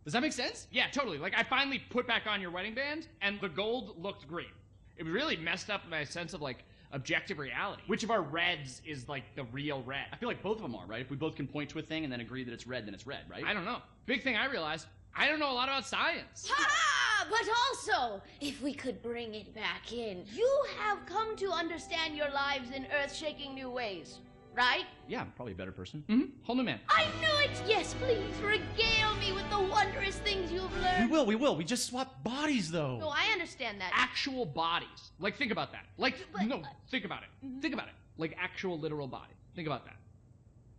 Does that make sense? Yeah, totally. Like, I finally put back on your wedding band, and the gold looked green. It really messed up my sense of, like, objective reality. Which of our reds is, like, the real red? I feel like both of them are, right? If we both can point to a thing and then agree that it's red, then it's red, right? I don't know. Big thing I realized, I don't know a lot about science. Ha! But also, if we could bring it back in, you have come to understand your lives in earth-shaking new ways, right? Yeah, I'm probably a better person. Mm-hmm. Whole new man. I knew it! Yes, please, regale me with the wondrous things you've learned. We will. We just swap bodies, though. No, I understand that. Actual bodies. Like, think about that. Like, think about it. Think about it. Like, actual literal body. Think about that.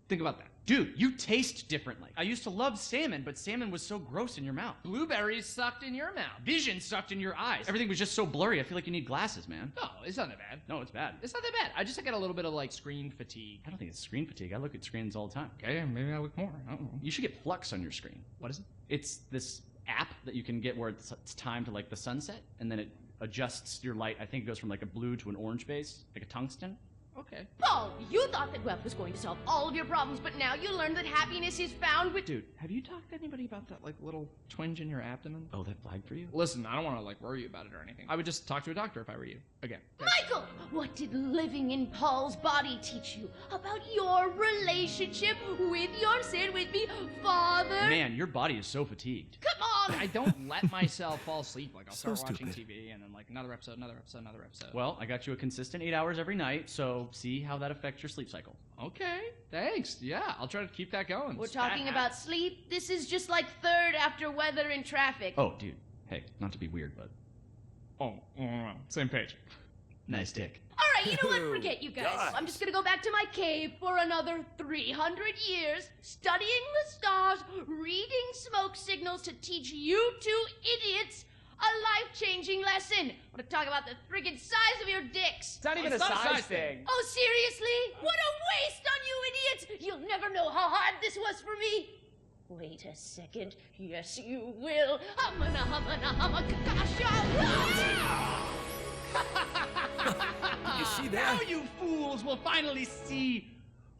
Think about that. Dude, you taste differently. I used to love salmon, but salmon was so gross in your mouth. Blueberries sucked in your mouth. Vision sucked in your eyes. Everything was just so blurry. I feel like you need glasses, man. No, it's not that bad. No, it's bad. It's not that bad. I just got a little bit of, like, screen fatigue. I don't think it's screen fatigue. I look at screens all the time. Okay, maybe I look more. I don't know. You should get Flux on your screen. What is it? It's this app that you can get where it's timed to, like, the sunset, and then it adjusts your light. I think it goes from, like, a blue to an orange base, like a tungsten. Okay. Paul, you thought that web was going to solve all of your problems, but now you learned that happiness is found with... Dude, have you talked to anybody about that, like, little twinge in your abdomen? Oh, that flagged for you? Listen, I don't want to, like, worry you about it or anything. I would just talk to a doctor if I were you. Again. Michael, what did living in Paul's body teach you about your relationship with your, say it with me, father? Man, your body is so fatigued. Come on! I don't let myself fall asleep. Like, I'll So start watching stupid. TV and then, like, another episode. Well, I got you a consistent 8 hours every night, so see how that affects your sleep cycle. Okay, thanks. Yeah, I'll try to keep that going. We're talking about sleep. This is just like third after weather in traffic. Oh, dude. Hey, not to be weird, but... Oh, same page. Nice dick. All right, you know what? Forget you guys. I'm just gonna go back to my cave for another 300 years, studying the stars, reading smoke signals to teach you two idiots a life-changing lesson. I want to talk about the friggin' size of your dicks. It's not even a size thing. Oh, seriously? What a waste on you idiots! You'll never know how hard this was for me. Wait a second. Yes, you will. You see that? Now you fools will finally see...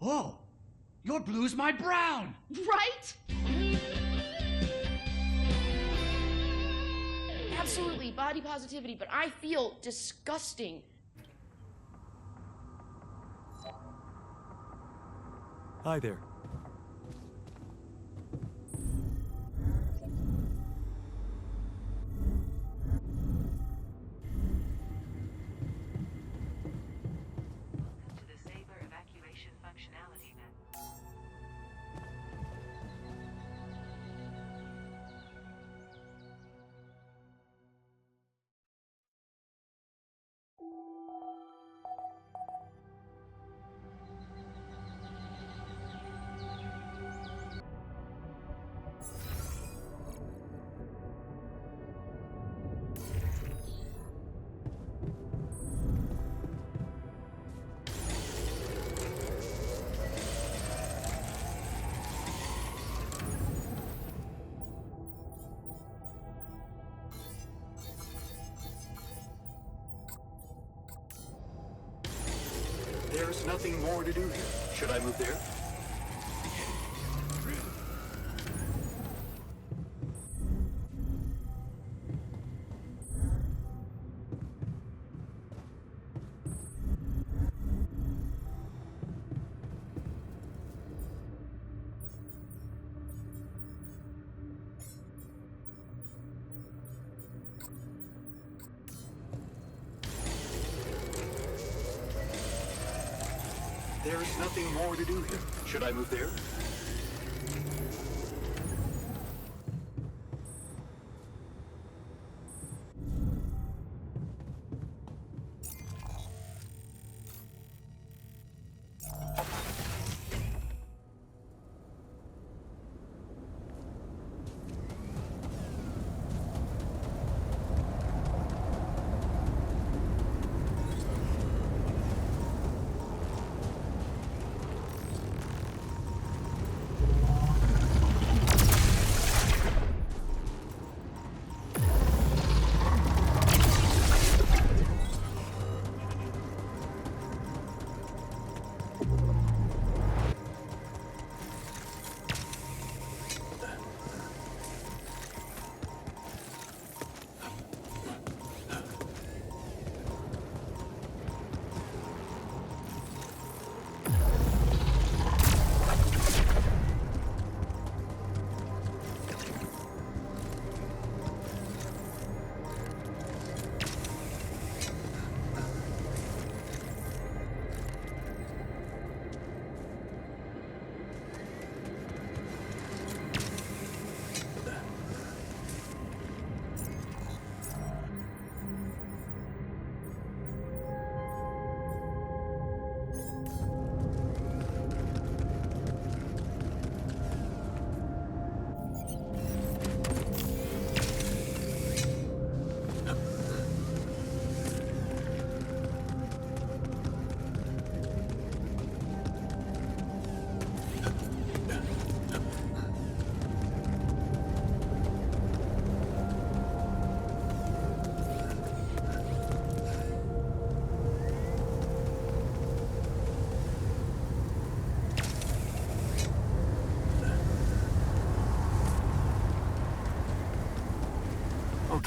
Oh, your blue's my brown. Right? Absolutely, body positivity, but I feel disgusting. Hi there. To the Saber evacuation functionality menu. There's nothing more to do here. Should I move there? There's nothing more to do here. Should I move there?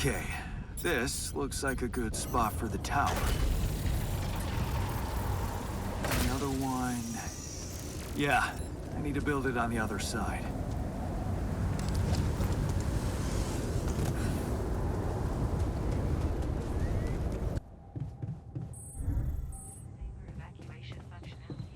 Okay, this looks like a good spot for the tower. The other one... Yeah, I need to build it on the other side. Evacuation functionality.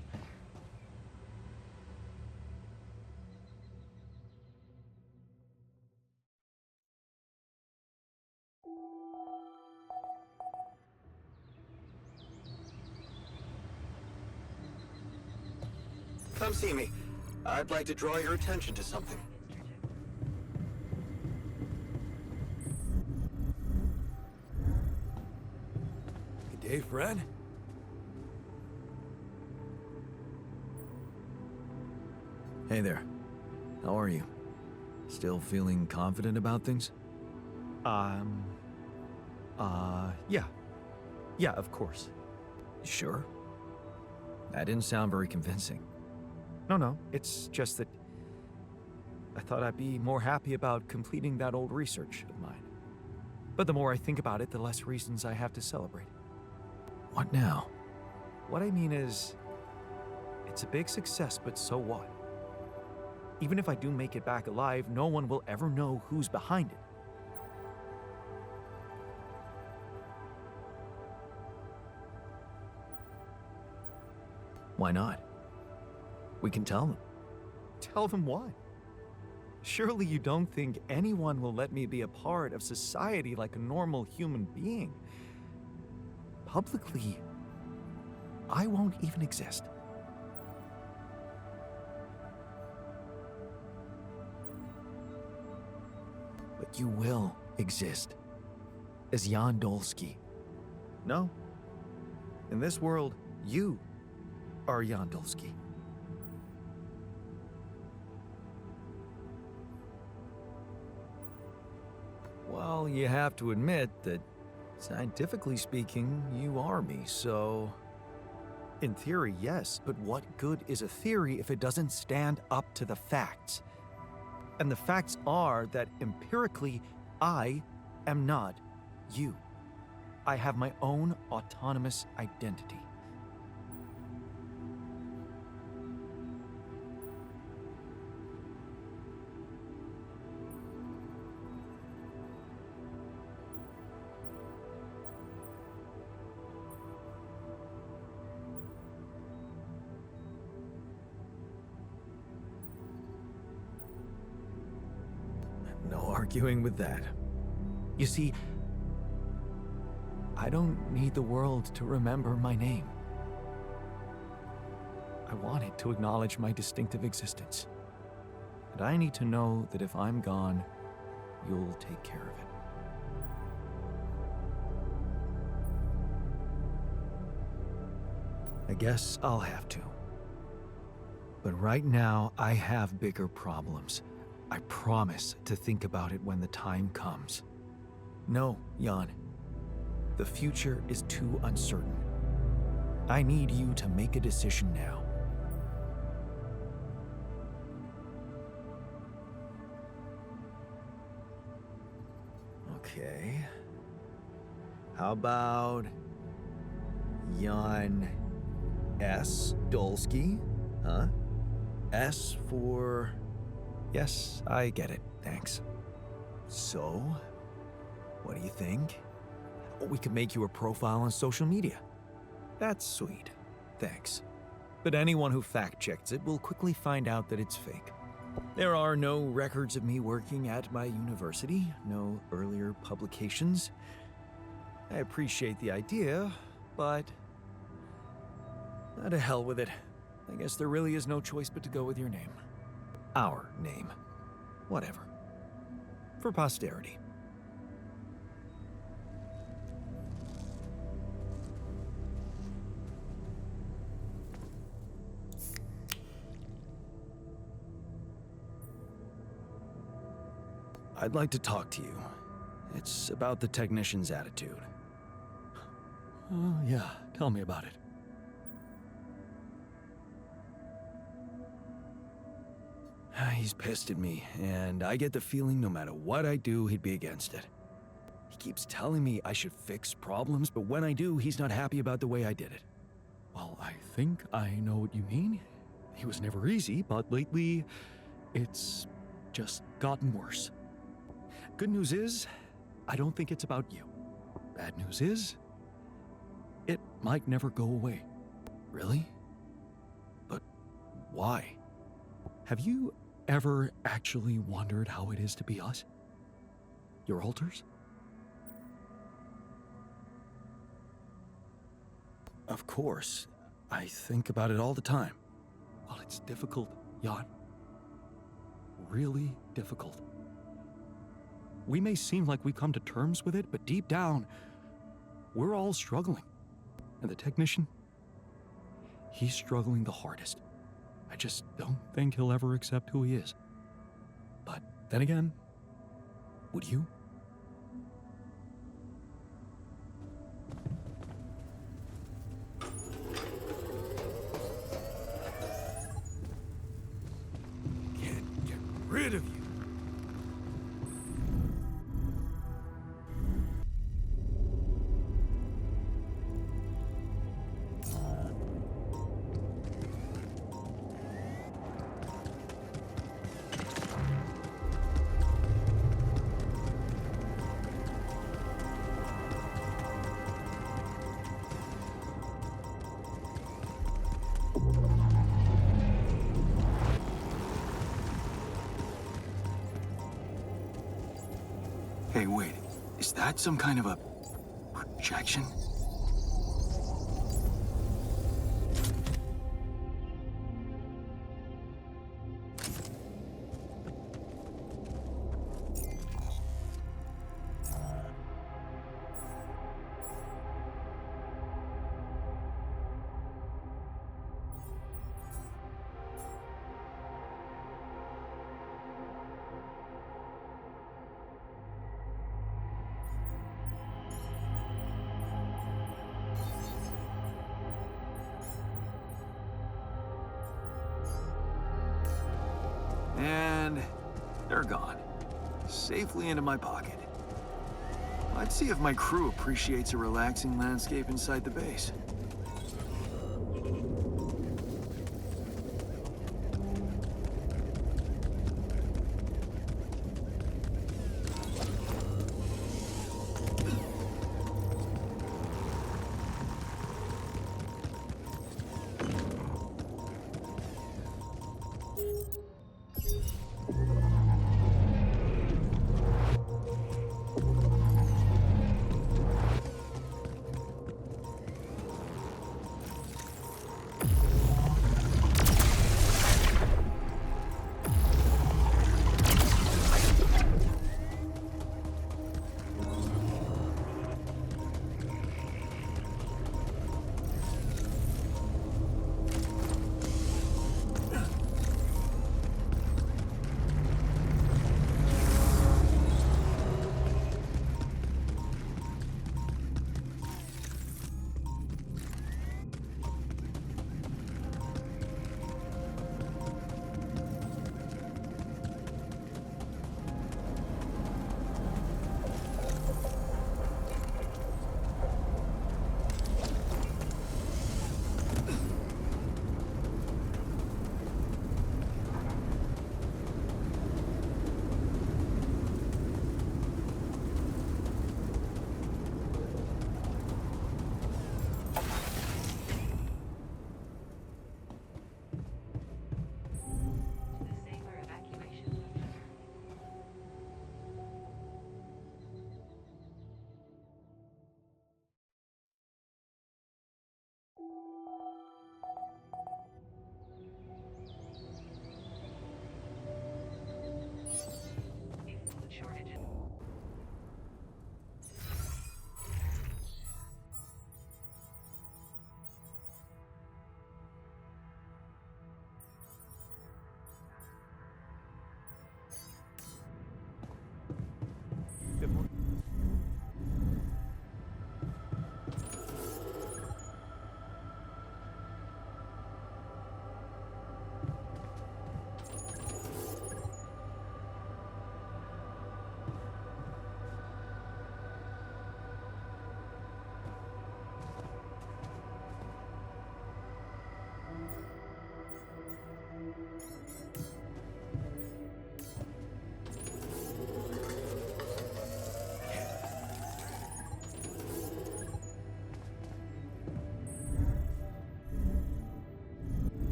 Come see me. I'd like to draw your attention to something. Good day, friend. Hey there. How are you? Still feeling confident about things? Yeah. Yeah, of course. Sure. That didn't sound very convincing. No, it's just that I thought I'd be more happy about completing that old research of mine. But the more I think about it, the less reasons I have to celebrate. What now? What I mean is, it's a big success, but so what? Even if I do make it back alive, no one will ever know who's behind it. Why not? We can tell them. Tell them what? Surely you don't think anyone will let me be a part of society like a normal human being? Publicly, I won't even exist. But you will exist. As Jan Dolsky. No. In this world, you are Jan Dolsky. Well, you have to admit that, scientifically speaking, you are me, so... In theory, yes, but what good is a theory if it doesn't stand up to the facts? And the facts are that empirically, I am not you. I have my own autonomous identity. No arguing with that. You see, I don't need the world to remember my name. I want it to acknowledge my distinctive existence. And I need to know that if I'm gone, you'll take care of it. I guess I'll have to. But right now, I have bigger problems. I promise to think about it when the time comes. No, Jan. The future is too uncertain. I need you to make a decision now. Okay. How about Jan S. Dolsky? Huh? S for... Yes, I get it. Thanks. So? What do you think? We could make you a profile on social media. That's sweet. Thanks. But anyone who fact-checks it will quickly find out that it's fake. There are no records of me working at my university, no earlier publications. I appreciate the idea, but... to hell with it. I guess there really is no choice but to go with your name. Our name. Whatever. For posterity. I'd like to talk to you. It's about the technician's attitude. Yeah, tell me about it. He's pissed at me, and I get the feeling no matter what I do, he'd be against it. He keeps telling me I should fix problems, but when I do, he's not happy about the way I did it. Well, I think I know what you mean. He was never easy, but lately, it's just gotten worse. Good news is, I don't think it's about you. Bad news is, it might never go away. Really? But why? Have you ever actually wondered how it is to be us? Your alters? Of course. I think about it all the time. Well, it's difficult, Jan. Really difficult. We may seem like we've come to terms with it, but deep down, we're all struggling. And the technician, he's struggling the hardest. I just don't think he'll ever accept who he is. But then again, would you? Can't get rid of you. Hey, wait. Is that some kind of a projection? And they're gone. Safely into my pocket. Let's see if my crew appreciates a relaxing landscape inside the base.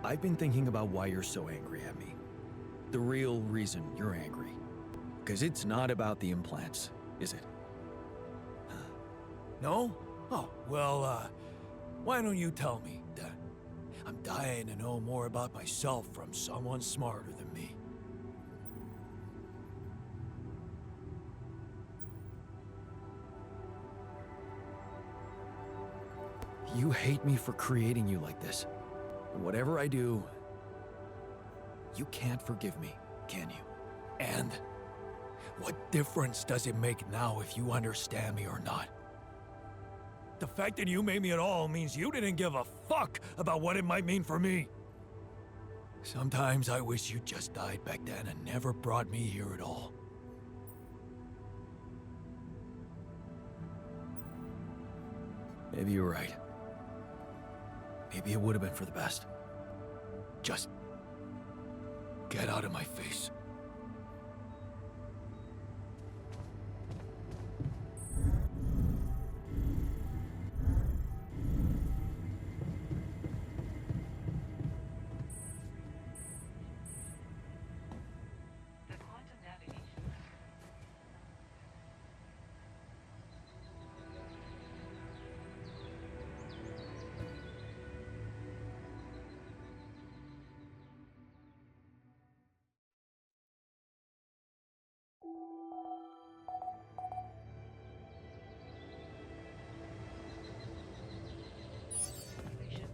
I've been thinking about why you're so angry at me. The real reason you're angry. Because it's not about the implants, is it? No? Oh, well, why don't you tell me? I'm dying to know more about myself from someone smarter than me. You hate me for creating you like this. And whatever I do, you can't forgive me, can you? And what difference does it make now if you understand me or not? The fact that you made me at all means you didn't give a fuck about what it might mean for me. Sometimes I wish you just died back then and never brought me here at all. Maybe you're right. Maybe it would have been for the best. Just get out of my face.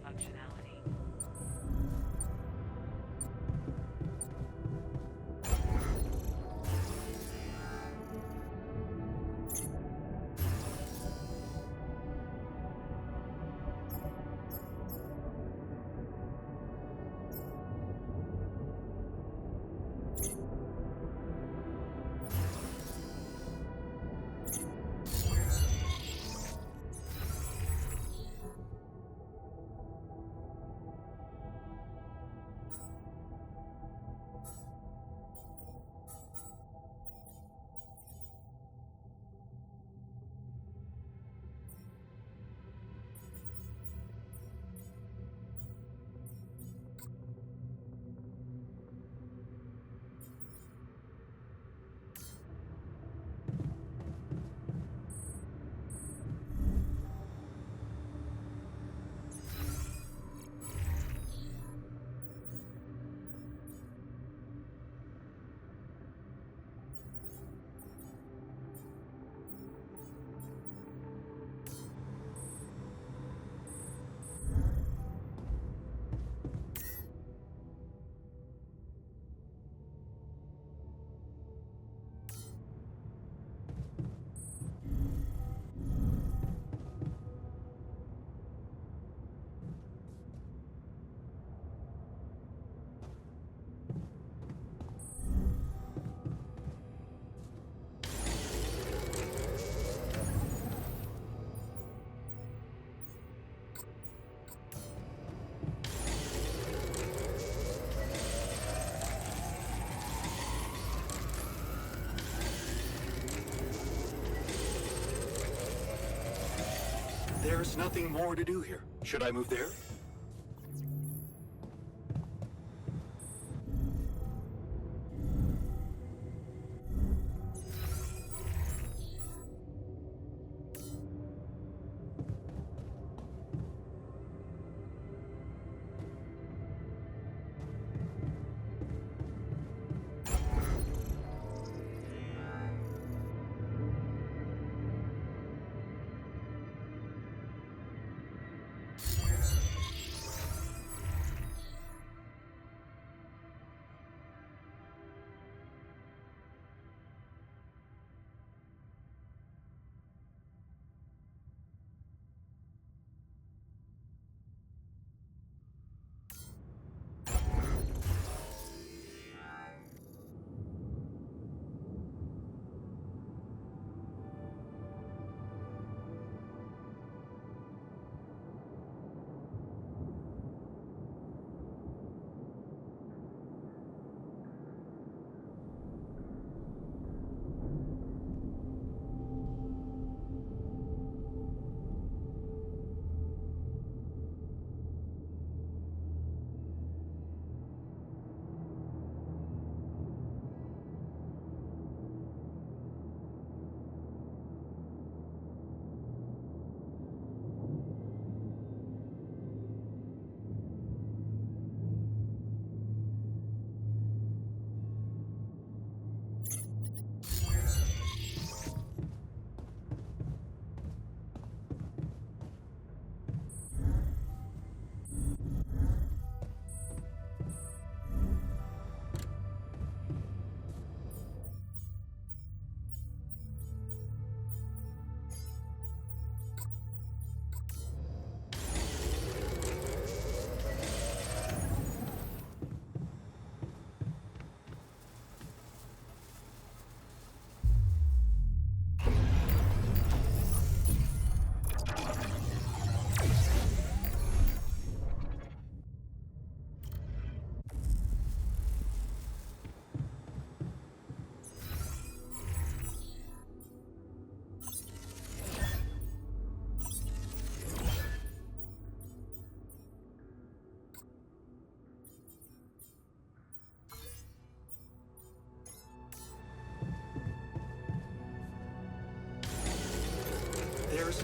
Functionality. There's nothing more to do here. Should I move there?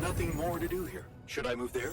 nothing more to do here. Should I move there?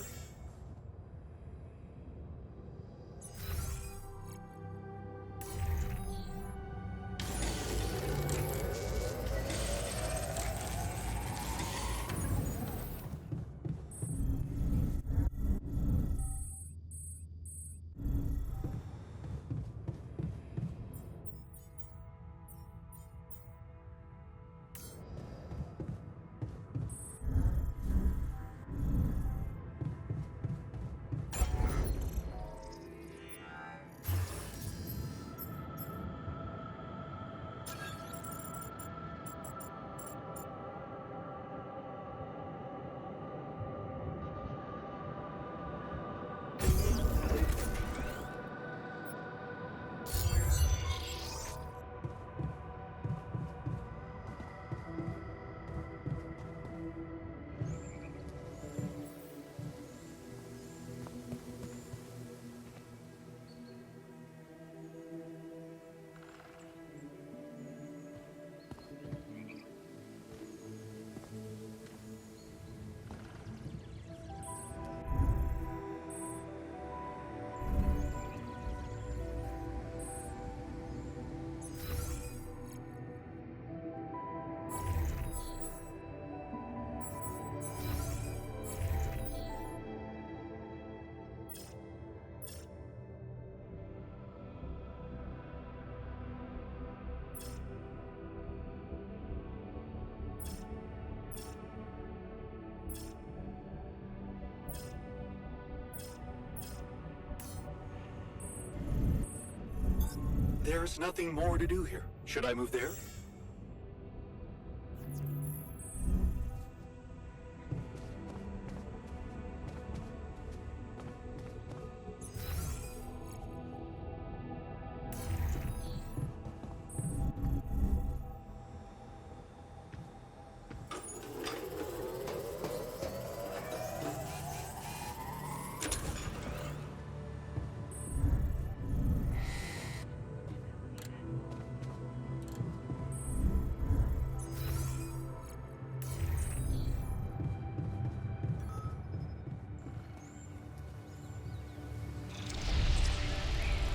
There's nothing more to do here. Should I move there?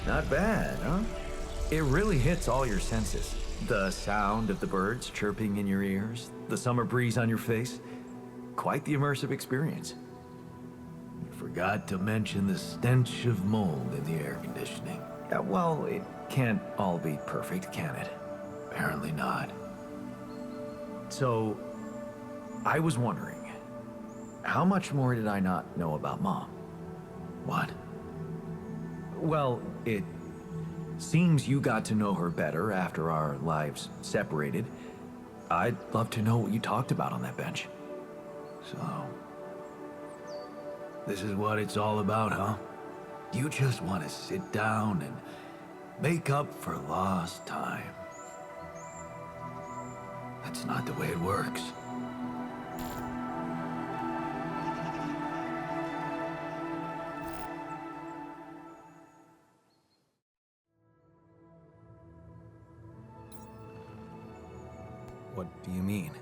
Not bad, huh? It really hits all your senses. The sound of the birds chirping in your ears, the summer breeze on your face. Quite the immersive experience. You forgot to mention the stench of mold in the air conditioning. Well, it can't all be perfect, can it? Apparently not. So, I was wondering, how much more did I not know about Mom? What? Well, it seems you got to know her better after our lives separated. I'd love to know what you talked about on that bench. So, this is what it's all about, huh? You just want to sit down and make up for lost time. That's not the way it works. What do you mean?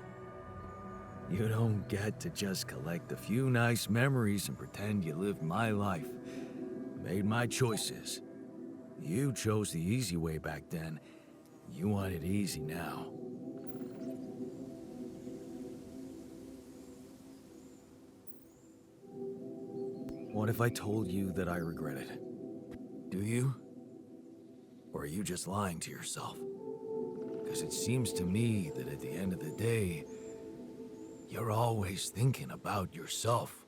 You don't get to just collect a few nice memories and pretend you lived my life. Made my choices. You chose the easy way back then. You want it easy now. What if I told you that I regret it? Do you? Or are you just lying to yourself? Because it seems to me that at the end of the day, you're always thinking about yourself.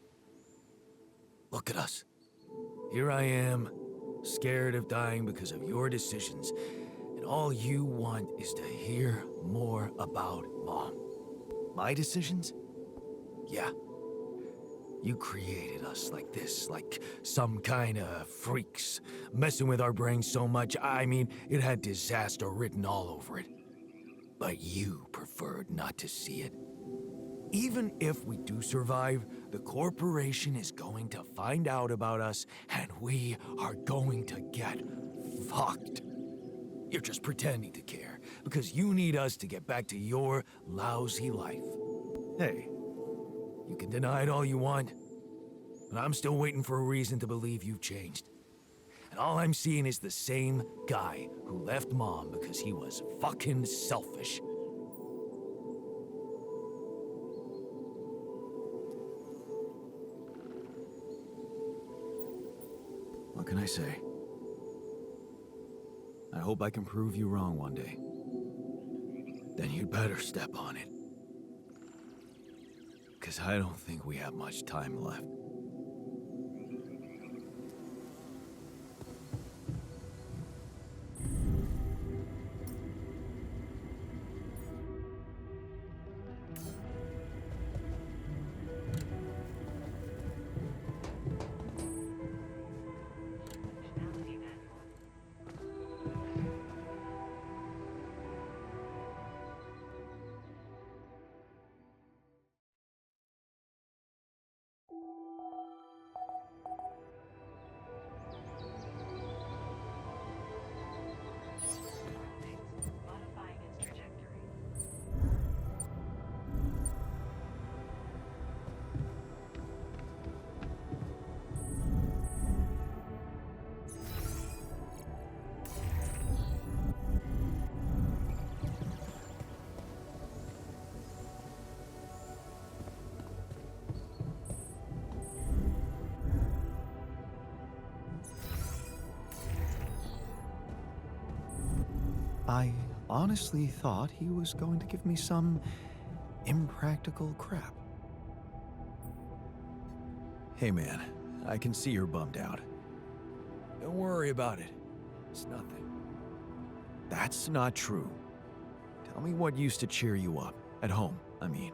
Look at us. Here I am, scared of dying because of your decisions, and all you want is to hear more about Mom. My decisions? Yeah. You created us like this, like some kind of freaks, messing with our brains so much, I mean, it had disaster written all over it. But you preferred not to see it. Even if we do survive, the corporation is going to find out about us, and we are going to get fucked. You're just pretending to care, because you need us to get back to your lousy life. Hey, You can deny it all you want, but I'm still waiting for a reason to believe you've changed. And all I'm seeing is the same guy who left Mom because he was fucking selfish. What can I say? I hope I can prove you wrong one day. Then you'd better step on it. 'Cause I don't think we have much time left. Modifying its trajectory. I honestly thought he was going to give me some impractical crap. Hey man, I can see you're bummed out. Don't worry about it. It's nothing. That's not true. Tell me what used to cheer you up. At home, I mean.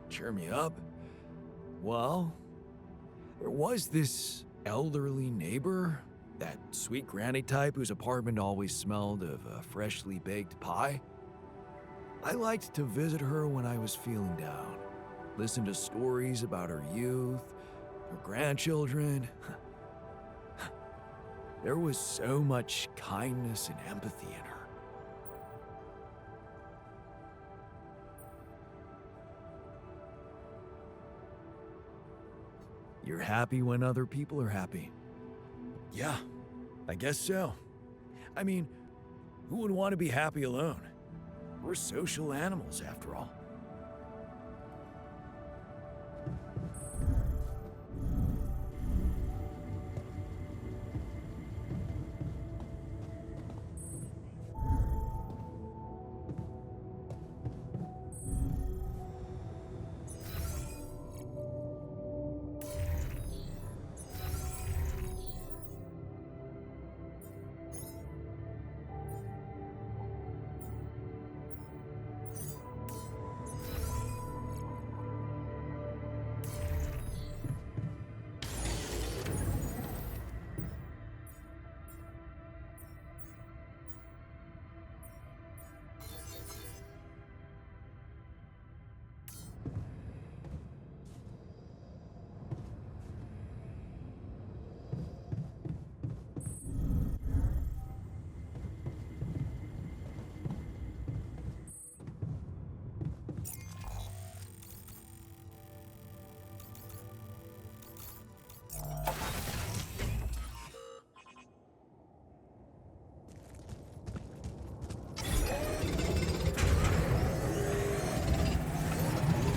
Cheer me up? Well, there was this elderly neighbor, that sweet granny type whose apartment always smelled of a freshly baked pie. I liked to visit her when I was feeling down, listen to stories about her youth, her grandchildren. There was so much kindness and empathy in her. You're happy when other people are happy. Yeah, I guess so. I mean, who would want to be happy alone? We're social animals, after all.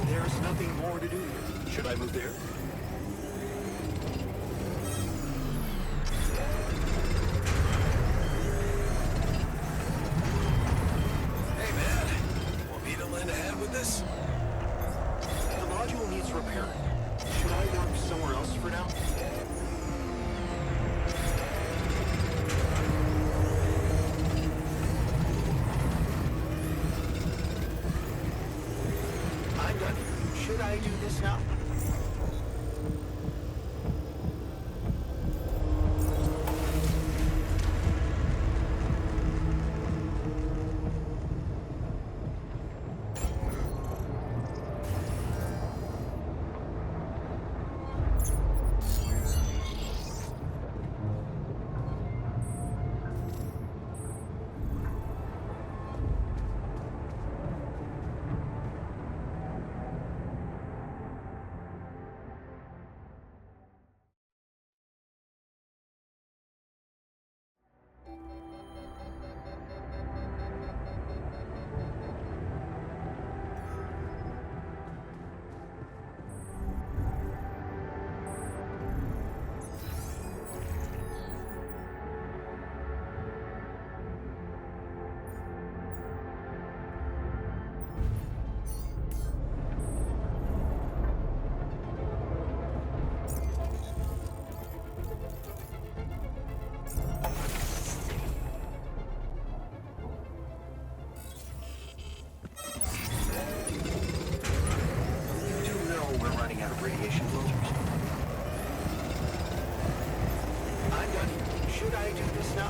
There's nothing more to do here. Should I move there? Hey man, want me to lend a hand with this? The module needs repairing. Should I work somewhere else for now? I'm done here. Should I do this now? Should I do this now?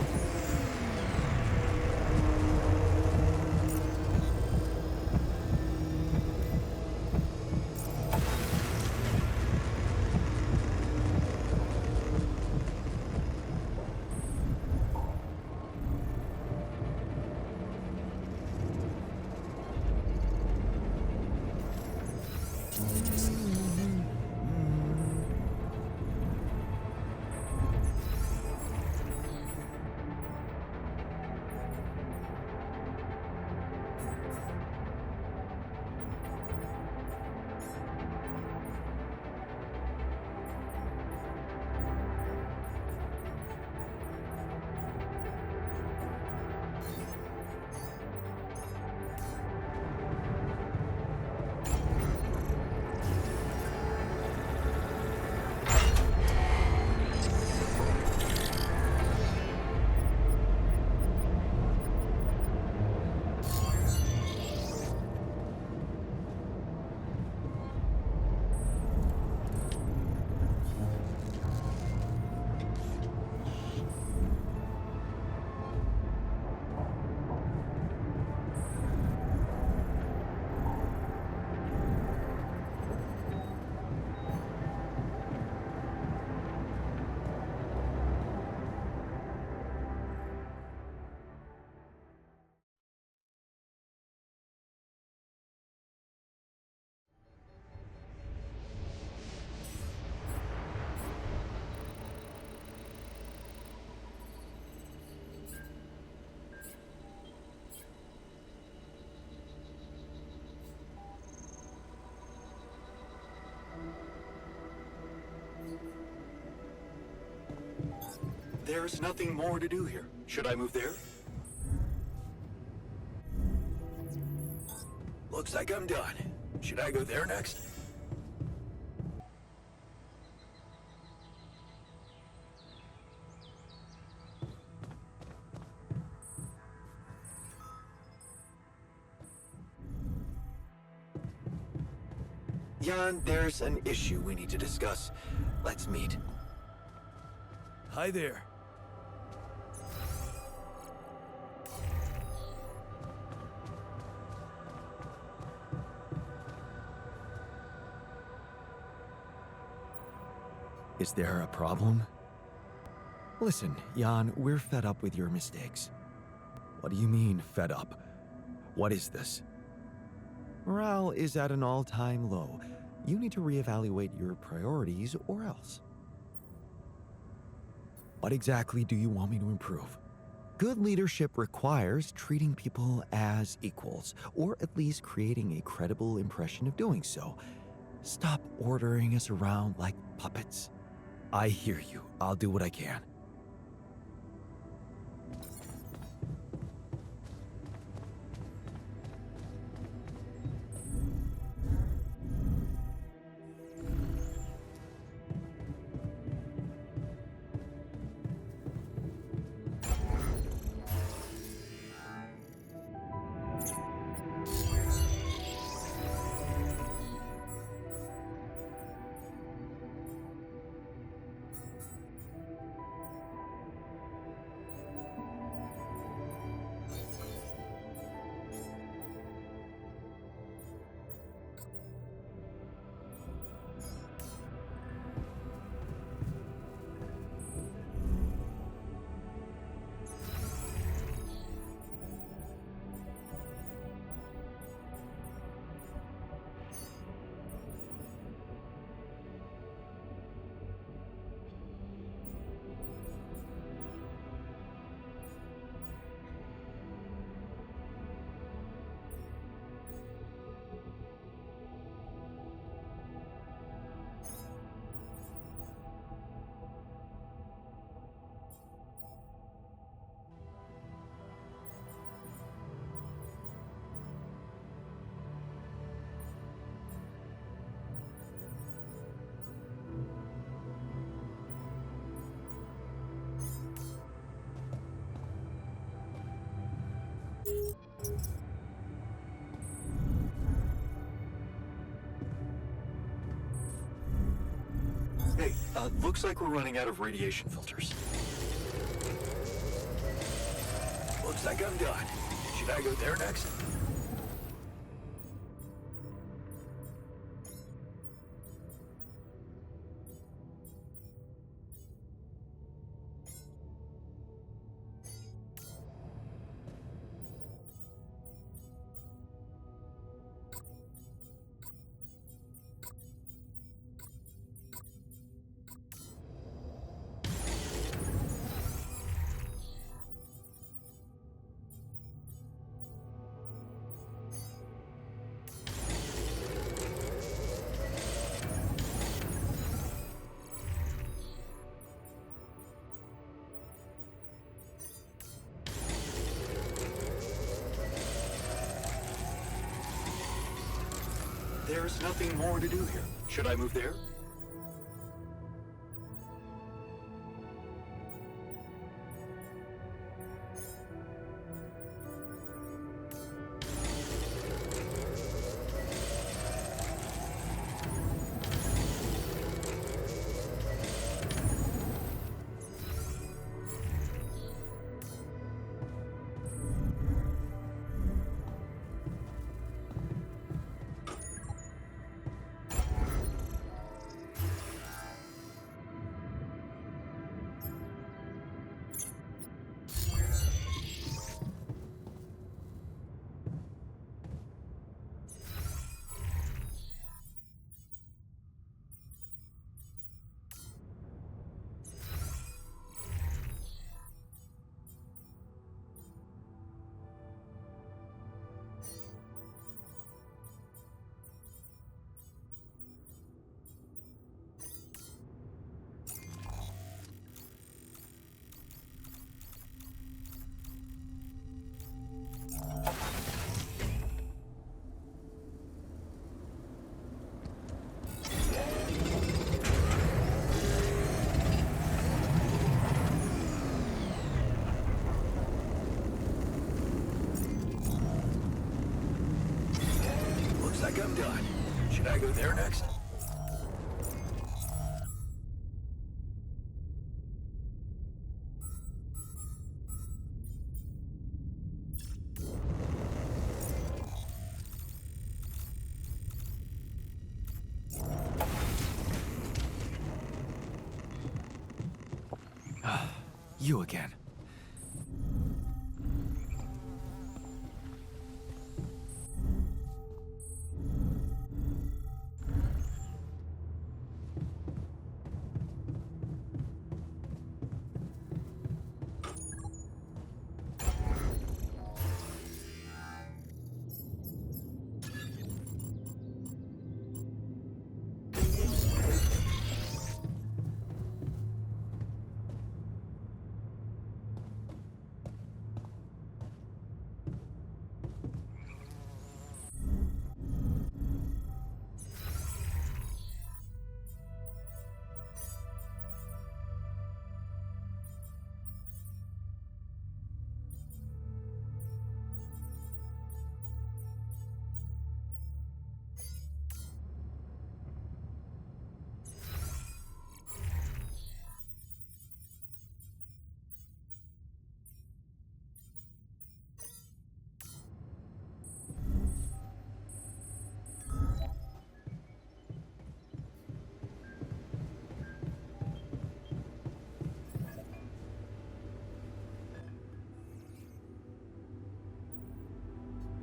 There's nothing more to do here. Should I move there? Looks like I'm done. Should I go there next? Jan, there's an issue we need to discuss. Let's meet. Hi there. Is there a problem? Listen, Jan, we're fed up with your mistakes. What do you mean, fed up? What is this? Morale is at an all-time low. You need to reevaluate your priorities or else. What exactly do you want me to improve? Good leadership requires treating people as equals, or at least creating a credible impression of doing so. Stop ordering us around like puppets. I hear you. I'll do what I can. Hey, looks like we're running out of radiation filters. Looks like I'm done. Should I go there next? There's nothing more to do here. Should I move there? Like I'm done. Should I go there next? You again.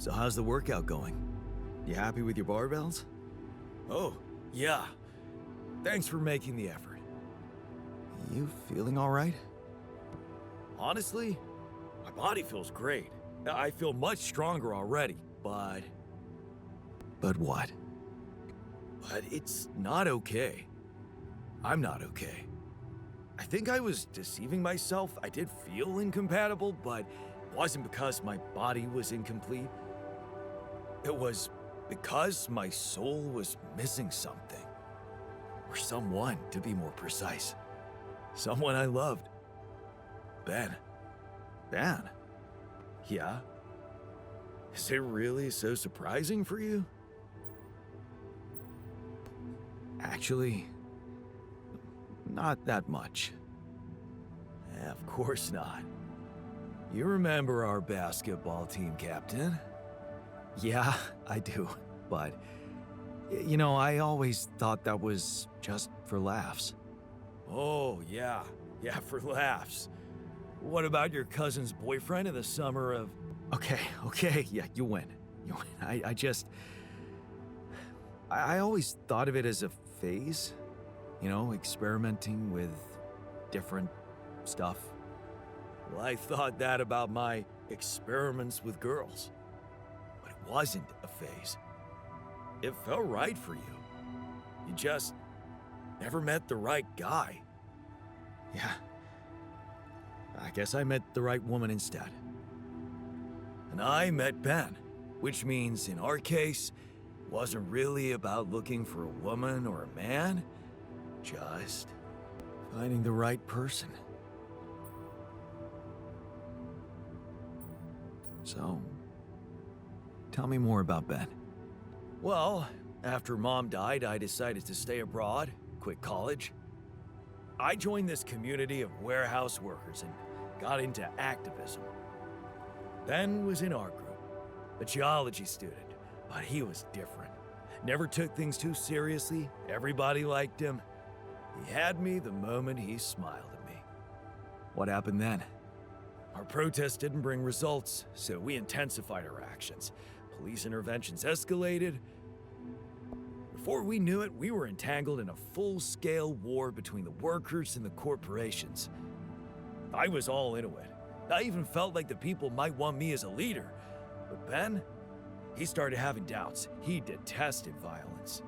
So how's the workout going? You happy with your barbells? Oh, yeah. Thanks for making the effort. You feeling all right? Honestly, my body feels great. I feel much stronger already, but... But what? But it's not okay. I'm not okay. I think I was deceiving myself. I did feel incompatible, but it wasn't because my body was incomplete. It was because my soul was missing something. Or someone, to be more precise. Someone I loved. Ben. Ben? Yeah? Is it really so surprising for you? Actually, not that much. Of course not. You remember our basketball team captain? Yeah, I do. But, you know, I always thought that was just for laughs. Oh, yeah. Yeah, for laughs. What about your cousin's boyfriend in the summer of... Okay, yeah, you win. You win. I always thought of it as a phase. You know, experimenting with different stuff. Well, I thought that about my experiments with girls. But it wasn't a phase. It felt right for you. You just never met the right guy. Yeah. I guess I met the right woman instead. And I met Ben, which means in our case, it wasn't really about looking for a woman or a man, just finding the right person. So, tell me more about Ben. Well, after Mom died, I decided to stay abroad, quit college. I joined this community of warehouse workers and got into activism. Ben was in our group, a geology student, but he was different. Never took things too seriously, everybody liked him. He had me the moment he smiled at me. What happened then? Our protest didn't bring results, so we intensified our actions. Police interventions escalated. Before we knew it, we were entangled in a full-scale war between the workers and the corporations. I was all into it. I even felt like the people might want me as a leader. But Ben, he started having doubts. He detested violence.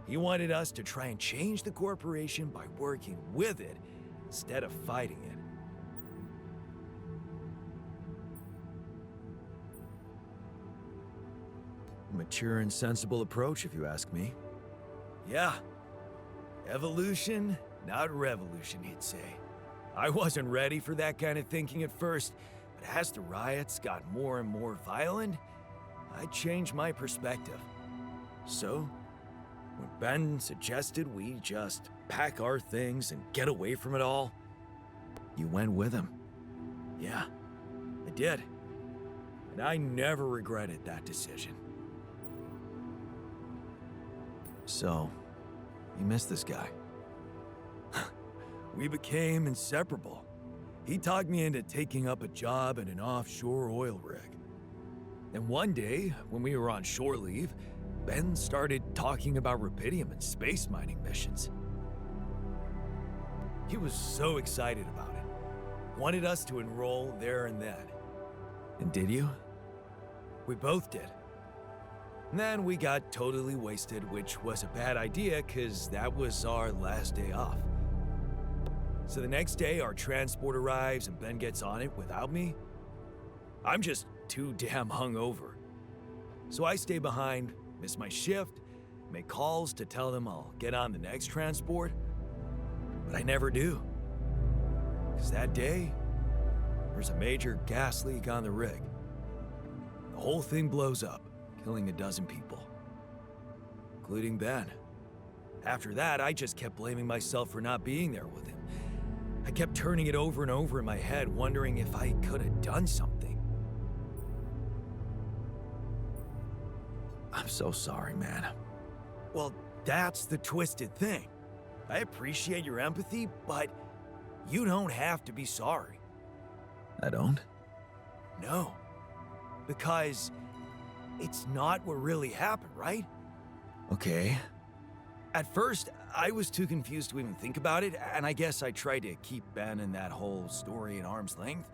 He wanted us to try and change the corporation by working with it instead of fighting it. Mature and sensible approach, if you ask me. Yeah. Evolution, not revolution, he'd say. I wasn't ready for that kind of thinking at first, but as the riots got more and more violent, I changed my perspective. So, when Ben suggested we just pack our things and get away from it all, you went with him. Yeah, I did. And I never regretted that decision. So, you missed this guy. We became inseparable. He talked me into taking up a job at an offshore oil rig. And one day, when we were on shore leave, Ben started talking about rubidium and space mining missions. He was so excited about it. Wanted us to enroll there and then. And did you? We both did. And then we got totally wasted, which was a bad idea because that was our last day off. So the next day, our transport arrives and Ben gets on it without me. I'm just too damn hungover. So I stay behind, miss my shift, make calls to tell them I'll get on the next transport. But I never do. Because that day, there's a major gas leak on the rig. The whole thing blows up, killing 12 people, including Ben. After that, I just kept blaming myself for not being there with him. I kept turning it over and over in my head, wondering if I could have done something. I'm so sorry, man. Well, that's the twisted thing. I appreciate your empathy, but you don't have to be sorry. I don't? No. Because it's not what really happened, right? Okay. At first, I was too confused to even think about it, and I guess I tried to keep Ben and that whole story at arm's length.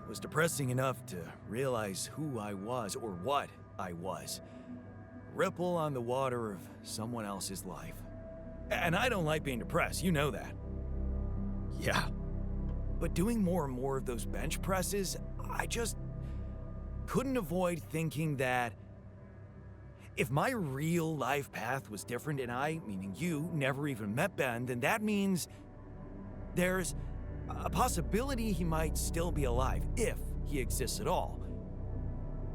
It was depressing enough to realize who I was, or what I was. Ripple on the water of someone else's life. And I don't like being depressed, you know that. Yeah. But doing more and more of those bench presses, I just couldn't avoid thinking that if my real life path was different and I, meaning you, never even met Ben, then that means there's a possibility he might still be alive, if he exists at all.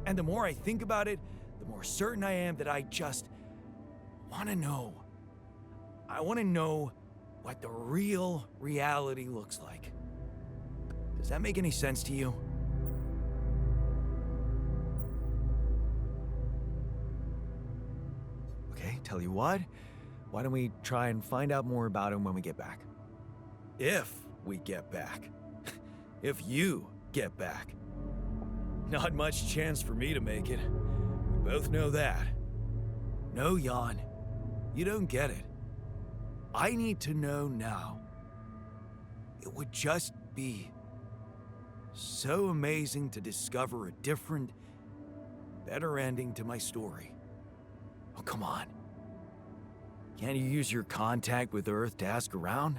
And the more I think about it, the more certain I am that I just want to know. I want to know what the real reality looks like. Does that make any sense to you? Okay, tell you what. Why don't we try and find out more about him when we get back? If we get back. If you get back. Not much chance for me to make it. We both know that. No, Jan. You don't get it. I need to know now. It would just be so amazing to discover a different, better ending to my story. Oh, come on. Can't you use your contact with Earth to ask around?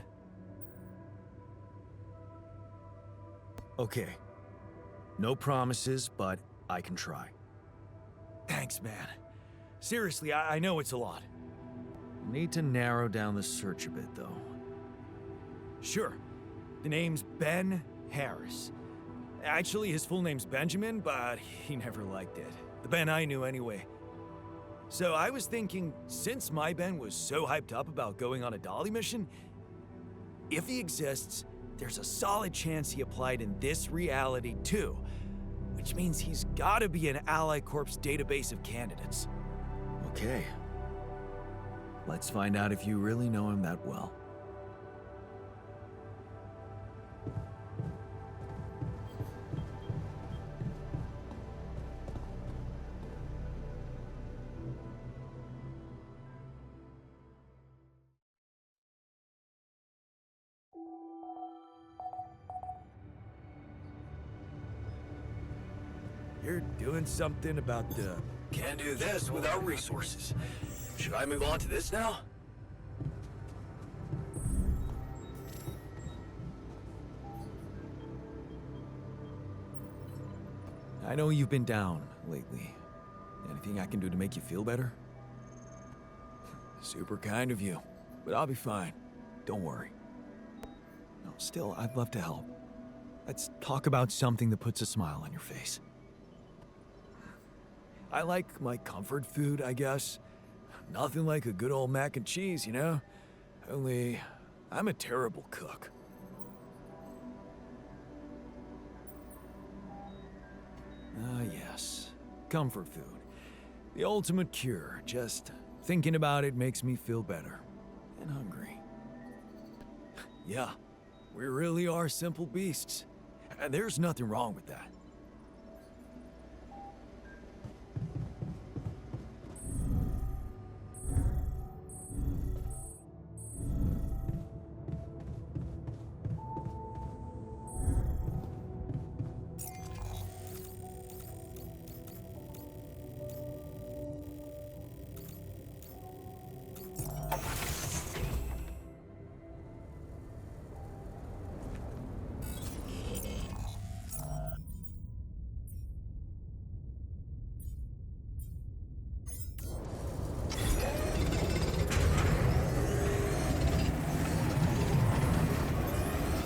Okay. No promises, but I can try. Thanks, man. Seriously, I know it's a lot. Need to narrow down the search a bit, though. Sure. The name's Ben Harris. Actually, his full name's Benjamin, but he never liked it. The Ben I knew anyway. So I was thinking, since my Ben was so hyped up about going on a Dolly mission, if he exists, there's a solid chance he applied in this reality too, which means he's gotta be an Ally Corps database of candidates. Okay. Let's find out if you really know him that well. You're doing something about the... Can't do this without resources. Should I move on to this now? I know you've been down lately. Anything I can do to make you feel better? Super kind of you, but I'll be fine. Don't worry. No, still, I'd love to help. Let's talk about something that puts a smile on your face. I like my comfort food, I guess. Nothing like a good old mac and cheese, you know? Only, I'm a terrible cook. Ah, yes. Comfort food. The ultimate cure. Just thinking about it makes me feel better. And hungry. Yeah, we really are simple beasts. And there's nothing wrong with that.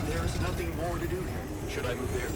There's nothing more to do here. Should I move there?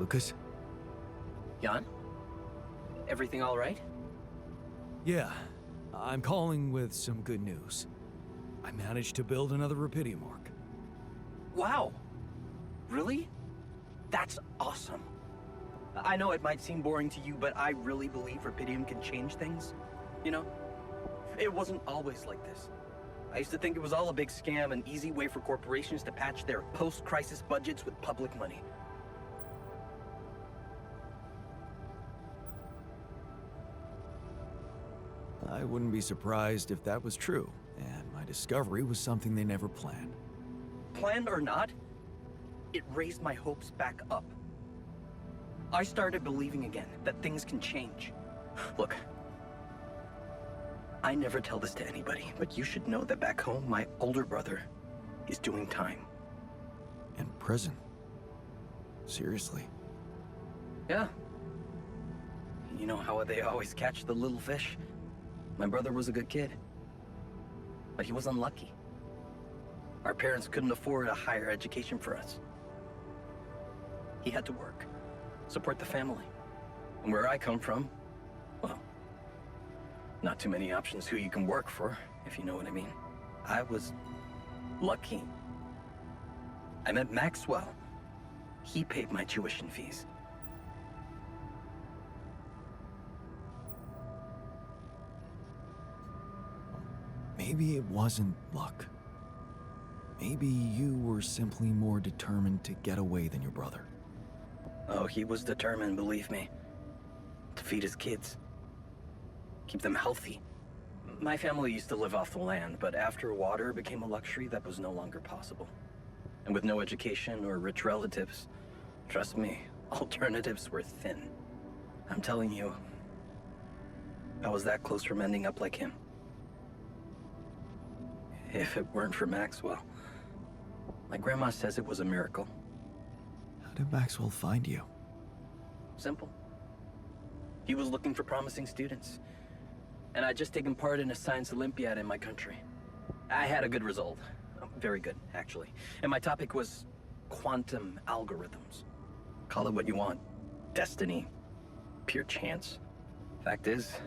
Lucas? Jan? Everything all right? Yeah, I'm calling with some good news. I managed to build another Rapidium arc. Wow. Really? That's awesome. I know it might seem boring to you, but I really believe Rapidium can change things. You know? It wasn't always like this. I used to think it was all a big scam, an easy way for corporations to patch their post-crisis budgets with public money. I wouldn't be surprised if that was true, and my discovery was something they never planned. Planned or not, it raised my hopes back up. I started believing again that things can change. Look, I never tell this to anybody, but you should know that back home, my older brother is doing time. In prison? Seriously? Yeah. You know how they always catch the little fish? My brother was a good kid, but he was unlucky. Our parents couldn't afford a higher education for us. He had to work, support the family. And where I come from, well, not too many options who you can work for, if you know what I mean. I was lucky. I met Maxwell. He paid my tuition fees. Maybe it wasn't luck. Maybe you were simply more determined to get away than your brother. Oh, he was determined, believe me. To feed his kids. Keep them healthy. My family used to live off the land, but after water became a luxury, that was no longer possible. And with no education or rich relatives, trust me, alternatives were thin. I'm telling you, I was that close from ending up like him. If it weren't for Maxwell. My grandma says it was a miracle. How did Maxwell find you? Simple. He was looking for promising students. And I'd just taken part in a science Olympiad in my country. I had a good result. Very good, actually. And my topic was quantum algorithms. Call it what you want. Destiny. Pure chance. Fact is,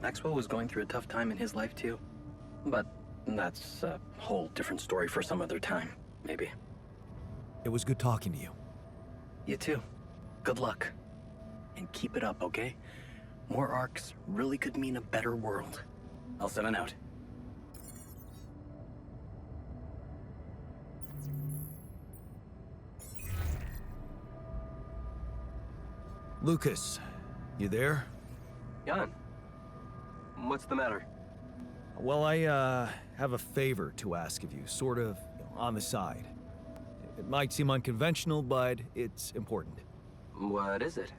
Maxwell was going through a tough time in his life too. But that's a whole different story for some other time, maybe. It was good talking to you. You too. Good luck. And keep it up, okay? More arcs really could mean a better world. I'll send it out. Lucas, you there? Jan, what's the matter? Well, I have a favor to ask of you, sort of on the side. It might seem unconventional, but it's important. What is it?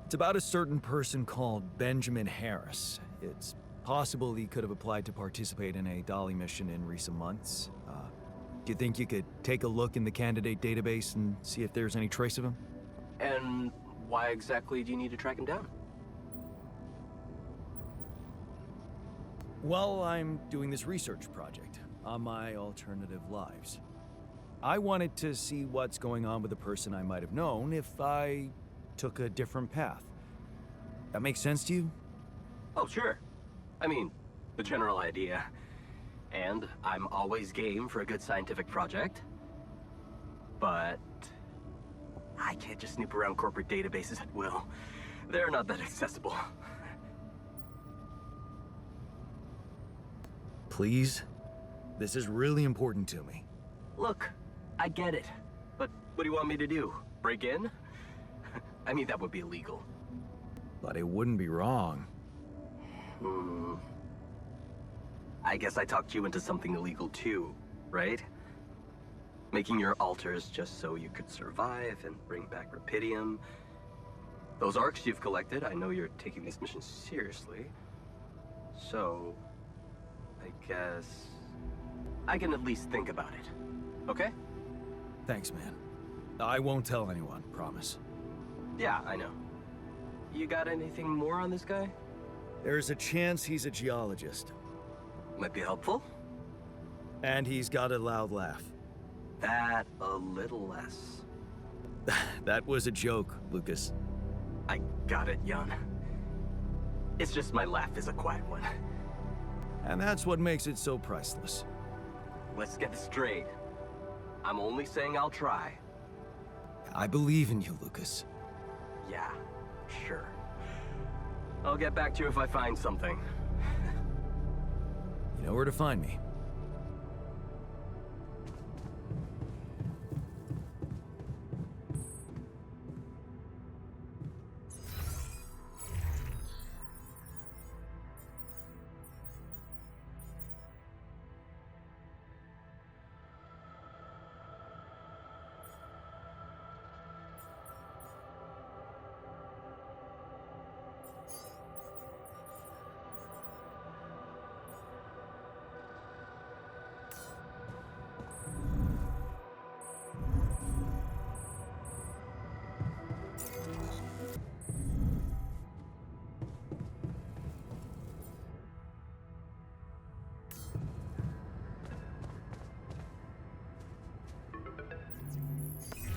It's about a certain person called Benjamin Harris. It's possible he could have applied to participate in a Dolly mission in recent months. Do you think you could take a look in the candidate database and see if there's any trace of him? And why exactly do you need to track him down? Well, I'm doing this research project on my alternative lives. I wanted to see what's going on with a person I might have known if I took a different path. That makes sense to you? Oh, sure. I mean, the general idea. And I'm always game for a good scientific project. But I can't just snoop around corporate databases at will. They're not that accessible. Please? This is really important to me. Look, I get it. But what do you want me to do? Break in? I mean, that would be illegal. But it wouldn't be wrong. I guess I talked you into something illegal too, right? Making your altars just so you could survive and bring back Rapidium. Those arcs you've collected, I know you're taking this mission seriously. So, I guess I can at least think about it, okay? Thanks, man. I won't tell anyone, promise. Yeah, I know. You got anything more on this guy? There's a chance he's a geologist. Might be helpful. And he's got a loud laugh. That a little less. That was a joke, Lucas. I got it, Jan. It's just my laugh is a quiet one. And that's what makes it so priceless. Let's get this straight. I'm only saying I'll try. I believe in you, Lucas. Yeah, sure. I'll get back to you if I find something. You know where to find me.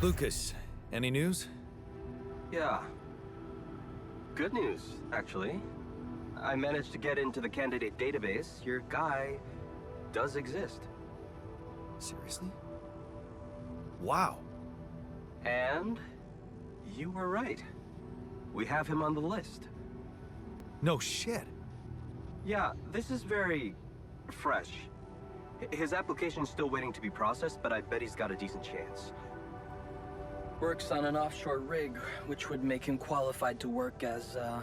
Lucas, any news? Yeah. Good news, actually. I managed to get into the candidate database. Your guy does exist. Seriously? Wow. And you were right. We have him on the list. No shit. Yeah, this is very fresh. His application's still waiting to be processed, but I bet he's got a decent chance. Works on an offshore rig, which would make him qualified to work as a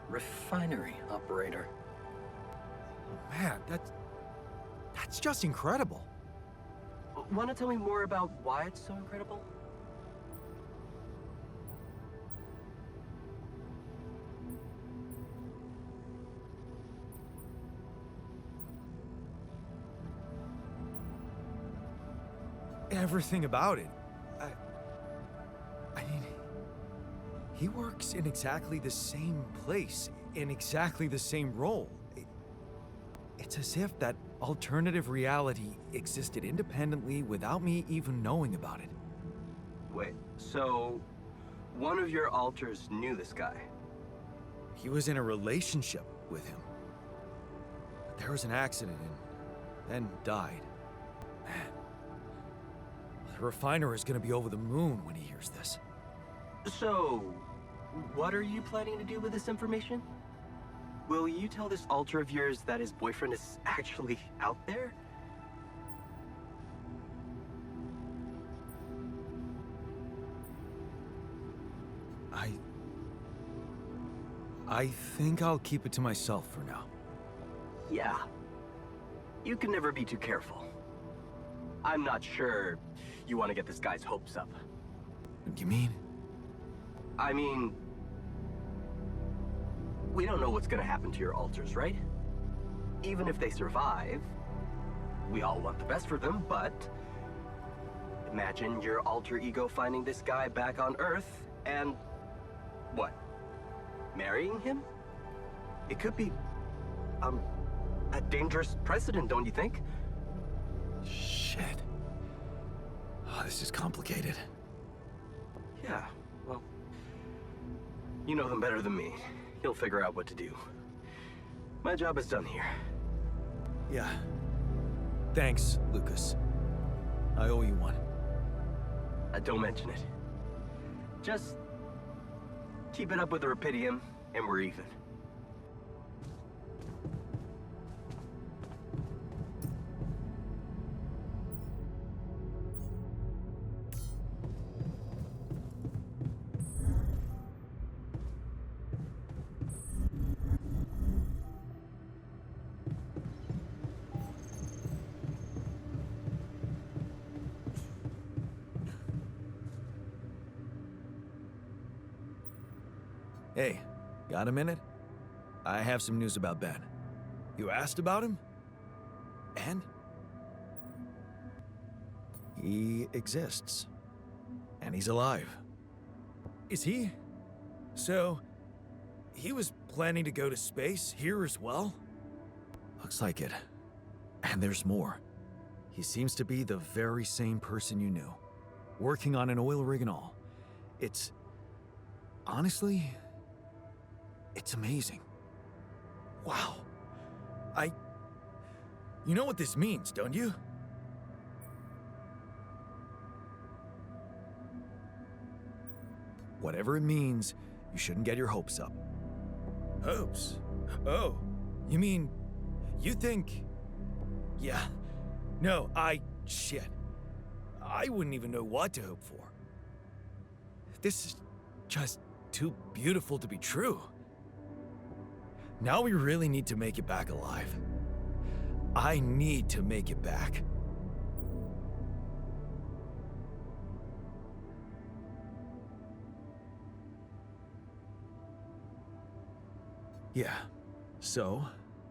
refinery operator. Man, that's just incredible. Want to tell me more about why it's so incredible? Everything about it. I mean, he works in exactly the same place, in exactly the same role. It's as if that alternative reality existed independently without me even knowing about it. Wait, so one of your alters knew this guy? He was in a relationship with him. But there was an accident and then died. Man, the refiner is gonna be over the moon when he hears this. So, what are you planning to do with this information? Will you tell this alter of yours that his boyfriend is actually out there? I think I'll keep it to myself for now. Yeah. You can never be too careful. I'm not sure you want to get this guy's hopes up. What do you mean? I mean, we don't know what's gonna happen to your alters, right? Even if they survive, we all want the best for them, but imagine your alter ego finding this guy back on Earth and what? Marrying him? It could be a dangerous precedent, don't you think? Shit. Oh, this is complicated. Yeah, well, you know them better than me. You'll figure out what to do. My job is done here. Yeah. Thanks, Lucas. I owe you one. Don't mention it. Just keep it up with the Rapidium, and we're even. Hey, got a minute? I have some news about Ben. You asked about him? And? He exists. And he's alive. Is he? So, he was planning to go to space here as well? Looks like it. And there's more. He seems to be the very same person you knew. Working on an oil rig and all. It's... honestly, it's amazing. Wow. You know what this means, don't you? Whatever it means, you shouldn't get your hopes up. Hopes? Oh, you mean, you think... Yeah. No, shit. I wouldn't even know what to hope for. This is just too beautiful to be true. Now we really need to make it back alive. I need to make it back. Yeah, so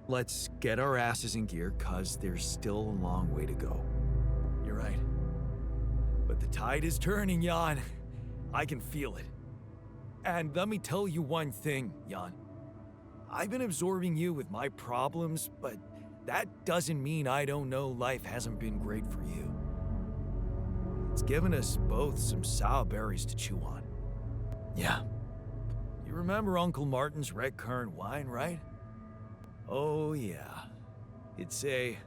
let's get our asses in gear, 'cause there's still a long way to go. You're right. But the tide is turning, Jan. I can feel it. And let me tell you one thing, Jan. I've been absorbing you with my problems, but that doesn't mean I don't know life hasn't been great for you. It's given us both some sour berries to chew on. Yeah. You remember Uncle Martin's red currant wine, right? Oh, yeah. It'd say,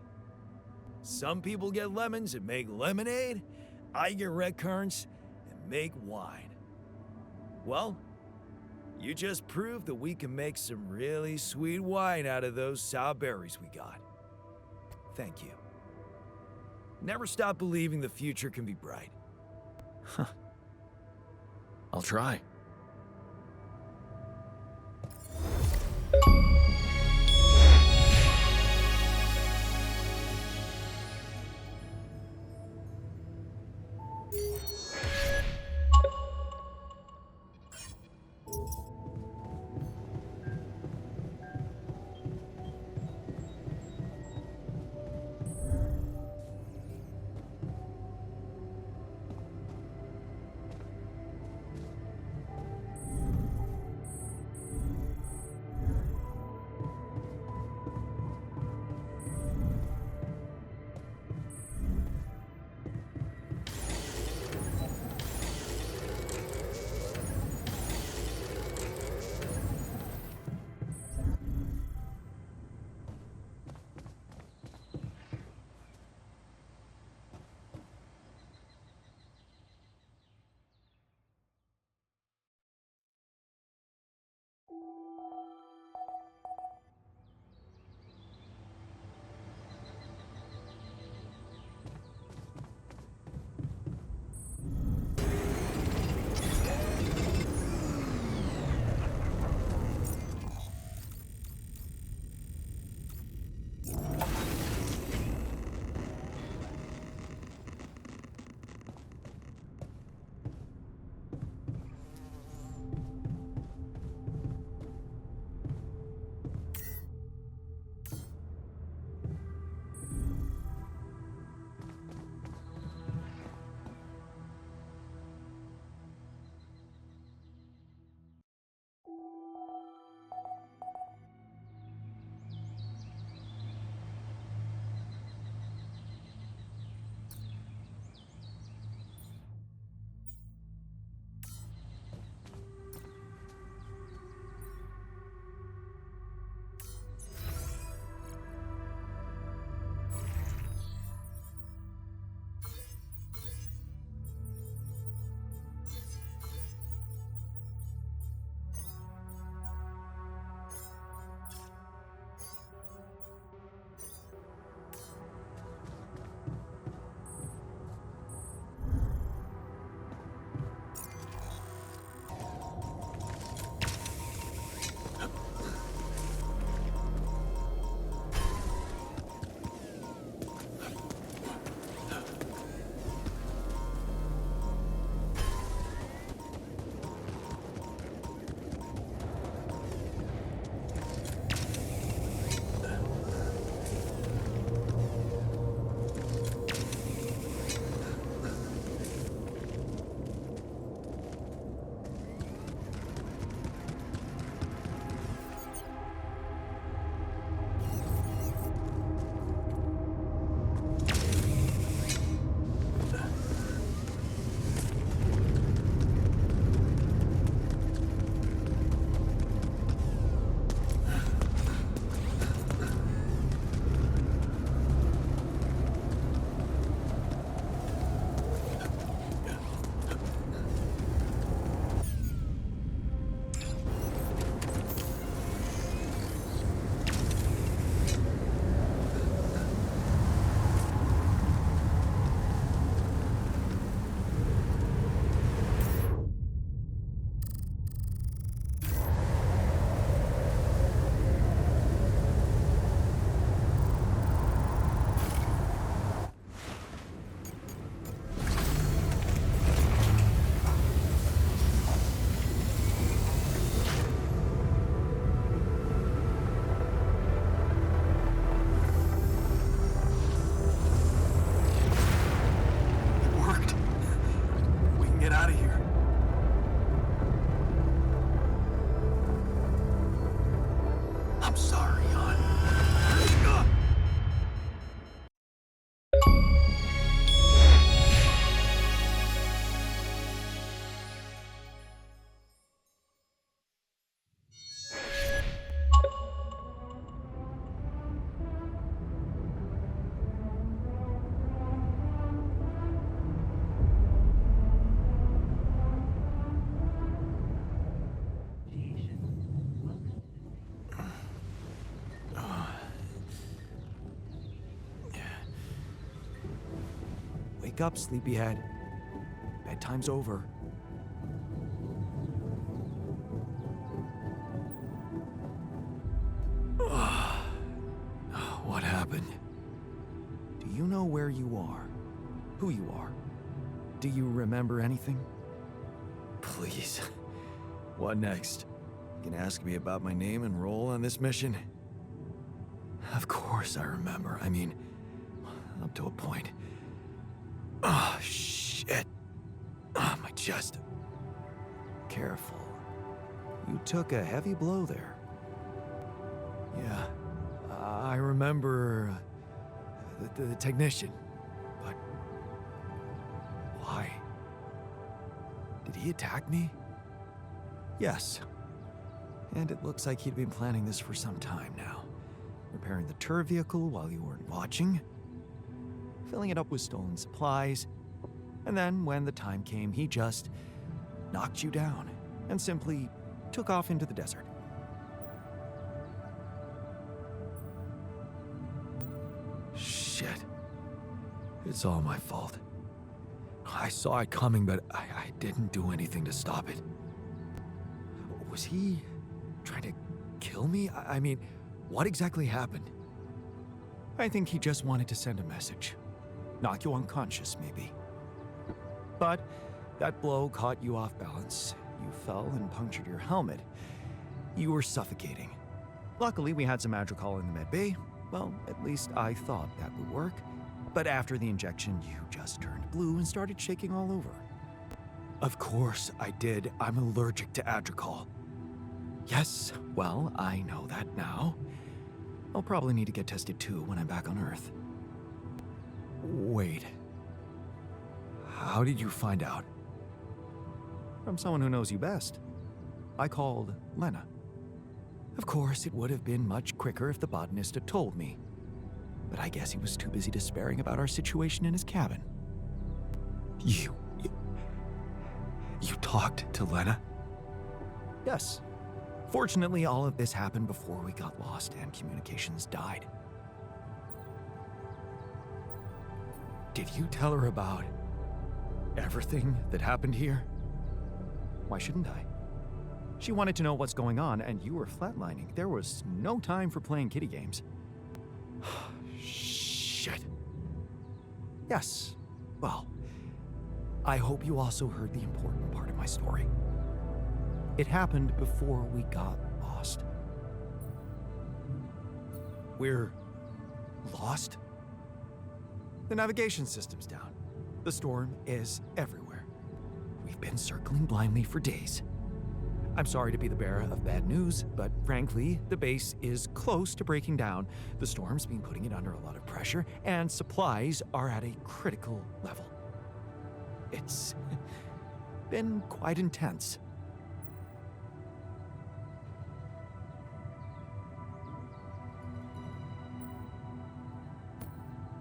some people get lemons and make lemonade. I get red currants and make wine. Well, you just proved that we can make some really sweet wine out of those sour berries we got. Thank you. Never stop believing the future can be bright. Huh. I'll try. Wake up, sleepyhead. Bedtime's over. What happened? Do you know where you are? Who you are? Do you remember anything? Please. What next? You can ask me about my name and role on this mission? Of course I remember. I mean, up to a point. Oh, shit. Oh, my chest. Careful. You took a heavy blow there. Yeah, I remember the technician, but why? Did he attack me? Yes. And it looks like he'd been planning this for some time now. Repairing the tour vehicle while you weren't watching, filling it up with stolen supplies, and then when the time came, he just knocked you down and simply took off into the desert. Shit. It's all my fault. I saw it coming, but I didn't do anything to stop it. Was he trying to kill me? I mean, what exactly happened? I think he just wanted to send a message. Knock you unconscious, maybe. But that blow caught you off balance. You fell and punctured your helmet. You were suffocating. Luckily, we had some Adricol in the med bay. Well, at least I thought that would work. But after the injection, you just turned blue and started shaking all over. Of course I did. I'm allergic to Adricol. Yes, well, I know that now. I'll probably need to get tested too when I'm back on Earth. Wait. How did you find out? From someone who knows you best. I called Lena. Of course, it would have been much quicker if the botanist had told me. But I guess he was too busy despairing about our situation in his cabin. You talked to Lena? Yes. Fortunately, all of this happened before we got lost and communications died. Did you tell her about everything that happened here? Why shouldn't I? She wanted to know what's going on, and you were flatlining. There was no time for playing kiddie games. Shit. Yes. Well, I hope you also heard the important part of my story. It happened before we got lost. We're lost? The navigation system's down. The storm is everywhere. We've been circling blindly for days. I'm sorry to be the bearer of bad news, but frankly, the base is close to breaking down. The storm's been putting it under a lot of pressure, and supplies are at a critical level. It's been quite intense.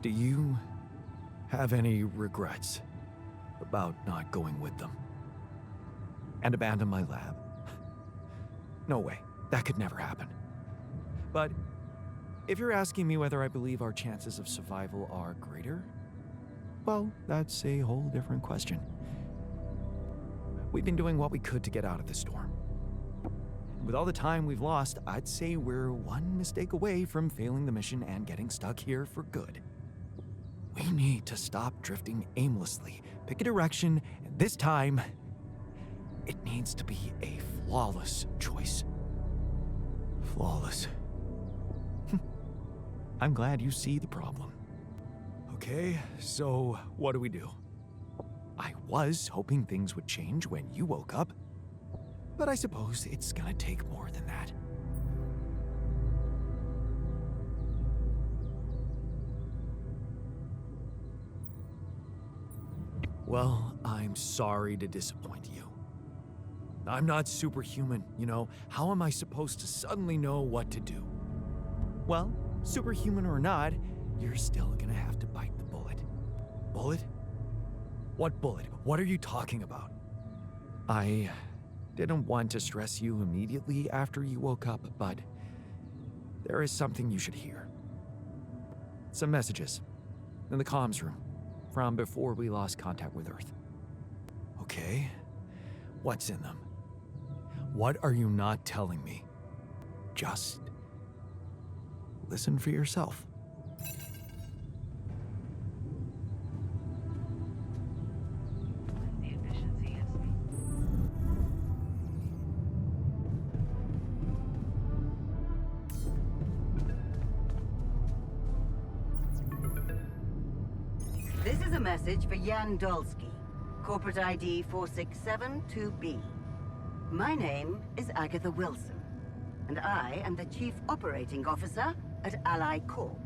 Do you have any regrets about not going with them? And abandon my lab? No way. That could never happen. But if you're asking me whether I believe our chances of survival are greater, well, that's a whole different question. We've been doing what we could to get out of the storm. With all the time we've lost, I'd say we're one mistake away from failing the mission and getting stuck here for good. We need to stop drifting aimlessly, pick a direction, and this time, it needs to be a flawless choice. Flawless. I'm glad you see the problem. Okay, so what do we do? I was hoping things would change when you woke up, but I suppose it's gonna take more than that. Well, I'm sorry to disappoint you. I'm not superhuman, you know. How am I supposed to suddenly know what to do? Well, superhuman or not, you're still gonna have to bite the bullet. Bullet? What bullet? What are you talking about? I didn't want to stress you immediately after you woke up, but there is something you should hear. Some messages in the comms room. from before we lost contact with Earth. Okay, what's in them? What are you not telling me? Just listen for yourself. The efficiency is... This is a message for Jan Dolsky, corporate ID 4672B. My name is Agatha Wilson, and I am the Chief Operating Officer at Ally Corp,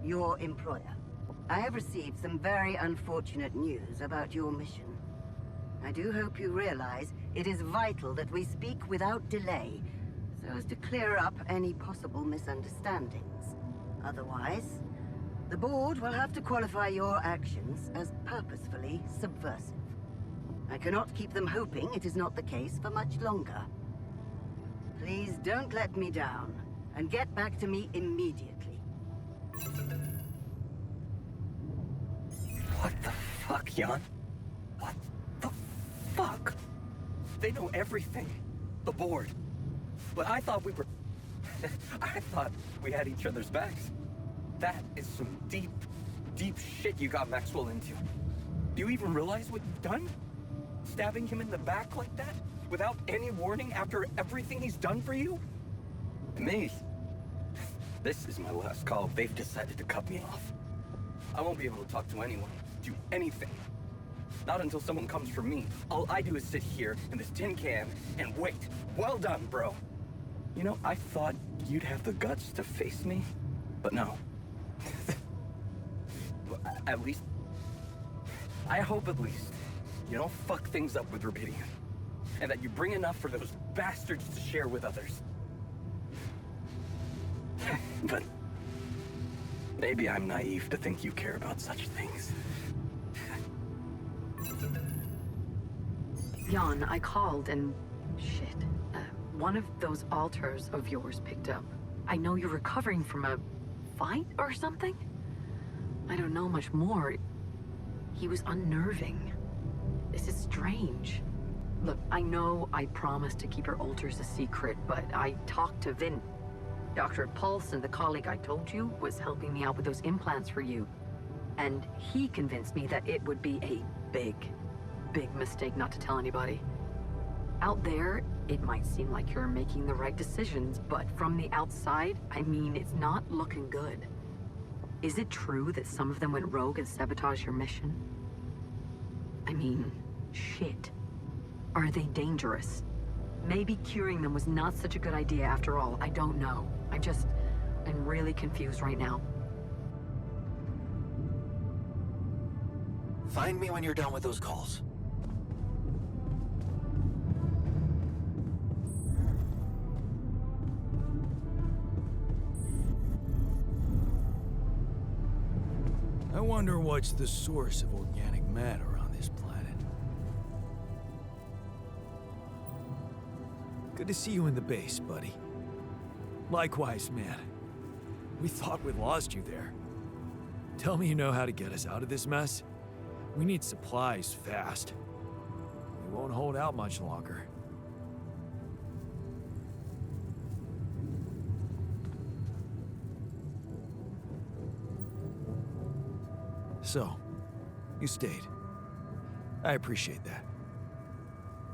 your employer. I have received some very unfortunate news about your mission. I do hope you realize it is vital that we speak without delay, so as to clear up any possible misunderstandings. Otherwise, the board will have to qualify your actions as purposefully subversive. I cannot keep them hoping it is not the case for much longer. Please don't let me down, and get back to me immediately. What the fuck, Jan? What the fuck? They know everything. The board. But I thought we were... I thought we had each other's backs. That is some deep, deep shit you got Maxwell into. Do you even realize what you've done? Stabbing him in the back like that? Without any warning after everything he's done for you? Me? This is my last call. They've decided to cut me off. I won't be able to talk to anyone, do anything. Not until someone comes for me. All I do is sit here in this tin can and wait. Well done, bro. You know, I thought you'd have the guts to face me, but no. At least... I hope at least you don't fuck things up with Rubidium. And that you bring enough for those bastards to share with others. But... maybe I'm naive to think you care about such things. Jan, I called and... shit. One of those altars of yours picked up. I know you're recovering from a fight or something? I don't know much more. He was unnerving. This is strange. Look, I know I promised to keep your altars a secret, but I talked to Vin. Dr. Paulson, the colleague I told you, was helping me out with those implants for you. And he convinced me that it would be a big mistake not to tell anybody. Out there, it might seem like you're making the right decisions, but from the outside, I mean, it's not looking good. Is it true that some of them went rogue and sabotaged your mission? I mean, shit. Are they dangerous? Maybe curing them was not such a good idea after all. I don't know. I'm really confused right now. Find me when you're done with those calls. I wonder what's the source of organic matter on this planet. Good to see you in the base, buddy. Likewise, man. We thought we'd lost you there. Tell me you know how to get us out of this mess. We need supplies fast. We won't hold out much longer. So, you stayed. I appreciate that.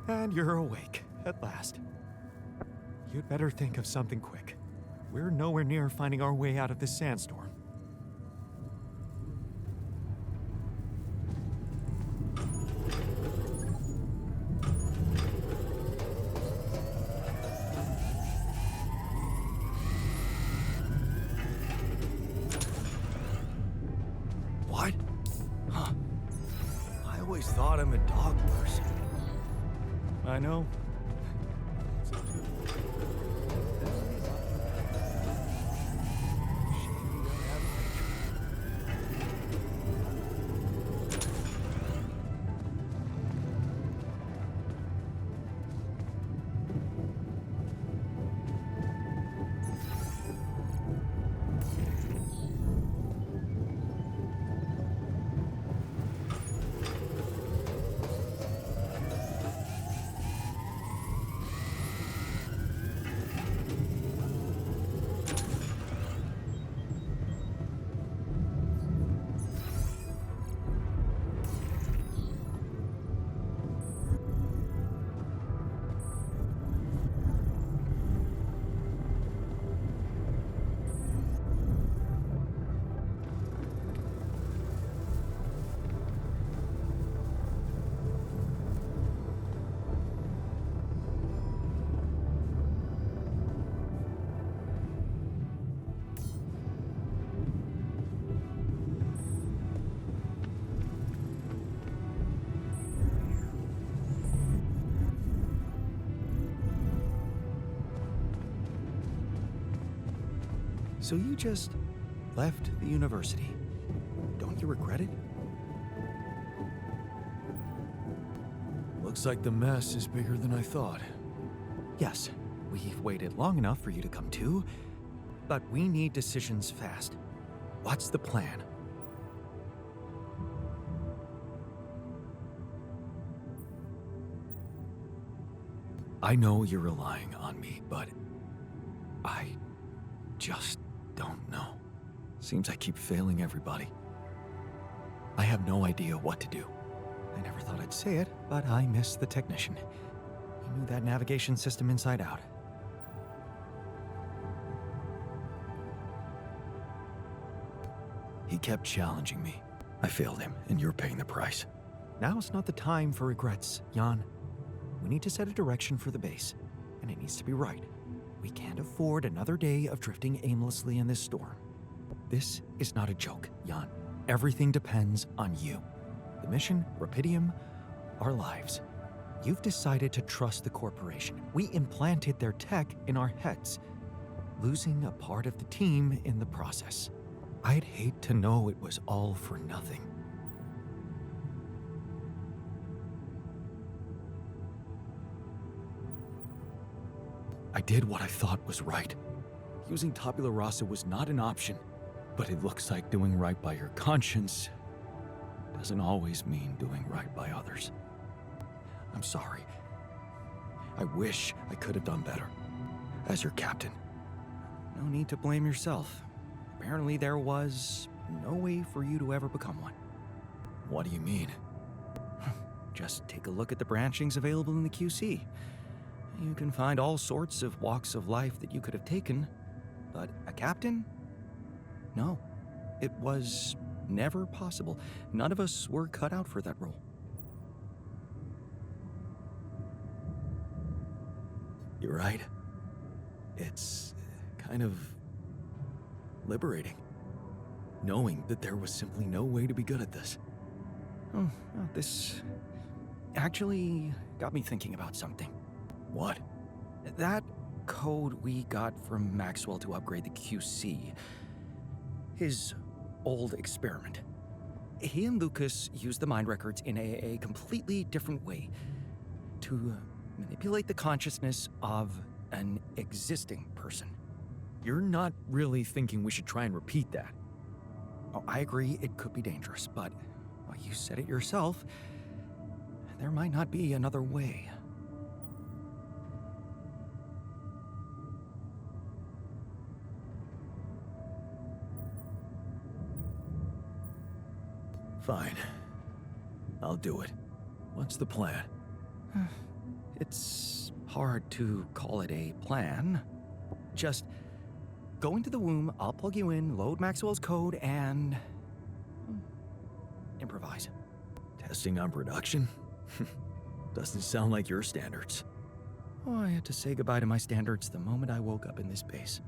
And you're awake, at last. You'd better think of something quick. We're nowhere near finding our way out of this sandstorm. What? Huh. I always thought I'm a dog person. I know. So you just left the university. Don't you regret it? Looks like the mess is bigger than I thought. Yes, we've waited long enough for you to come to, but we need decisions fast. What's the plan? I know you're relying on me, but I just don't know. Seems I keep failing everybody. I have no idea what to do. I never thought I'd say it, but I miss the technician. He knew that navigation system inside out. He kept challenging me. I failed him, and you're paying the price. Now's not the time for regrets, Jan. We need to set a direction for the base, and it needs to be right. We can't afford another day of drifting aimlessly in this storm. This is not a joke, Jan. Everything depends on you. The mission, Rapidium, our lives. You've decided to trust the corporation. We implanted their tech in our heads, losing a part of the team in the process. I'd hate to know it was all for nothing. I did what I thought was right. Using tabula rasa was not an option, but it looks like doing right by your conscience doesn't always mean doing right by others. I'm sorry. I wish I could have done better. As your captain. No need to blame yourself. Apparently there was no way for you to ever become one. What do you mean? Just take a look at the branchings available in the QC. You can find all sorts of walks of life that you could have taken, but a captain? No. It was never possible. None of us were cut out for that role. You're right. It's kind of liberating, knowing that there was simply no way to be good at this. Oh, well, this actually got me thinking about something. What? That code we got from Maxwell to upgrade the QC. His old experiment. He and Lucas used the mind records in a completely different way to manipulate the consciousness of an existing person. You're not really thinking we should try and repeat that? Oh, I agree it could be dangerous, but well, you said it yourself. There might not be another way. Fine. I'll do it. What's the plan? It's hard to call it a plan. Just go into the womb, I'll plug you in, load Maxwell's code, and improvise. Testing on production? Doesn't sound like your standards. Oh, I had to say goodbye to my standards the moment I woke up in this base.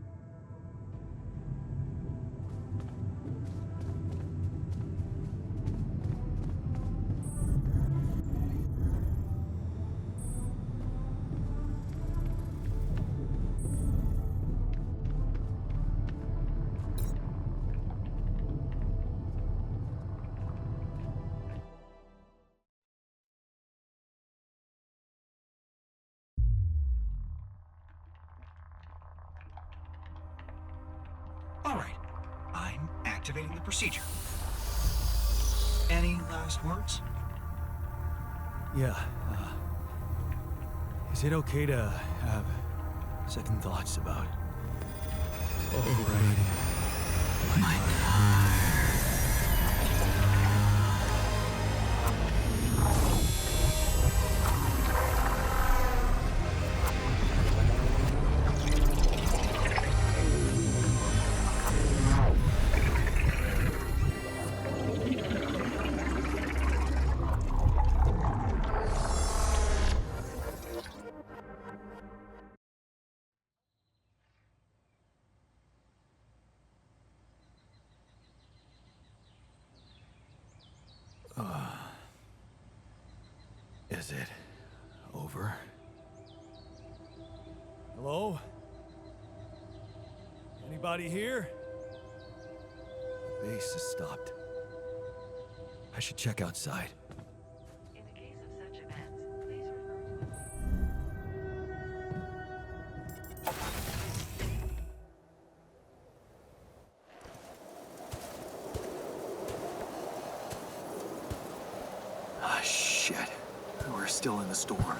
All right, I'm activating the procedure. Any last words? Yeah, is it okay to have second thoughts about it? Alrighty. My God. Is it over? Hello? Anybody here? The base has stopped. I should check outside. In the case of such events, please refer. Ah, shit. We're still in the storm.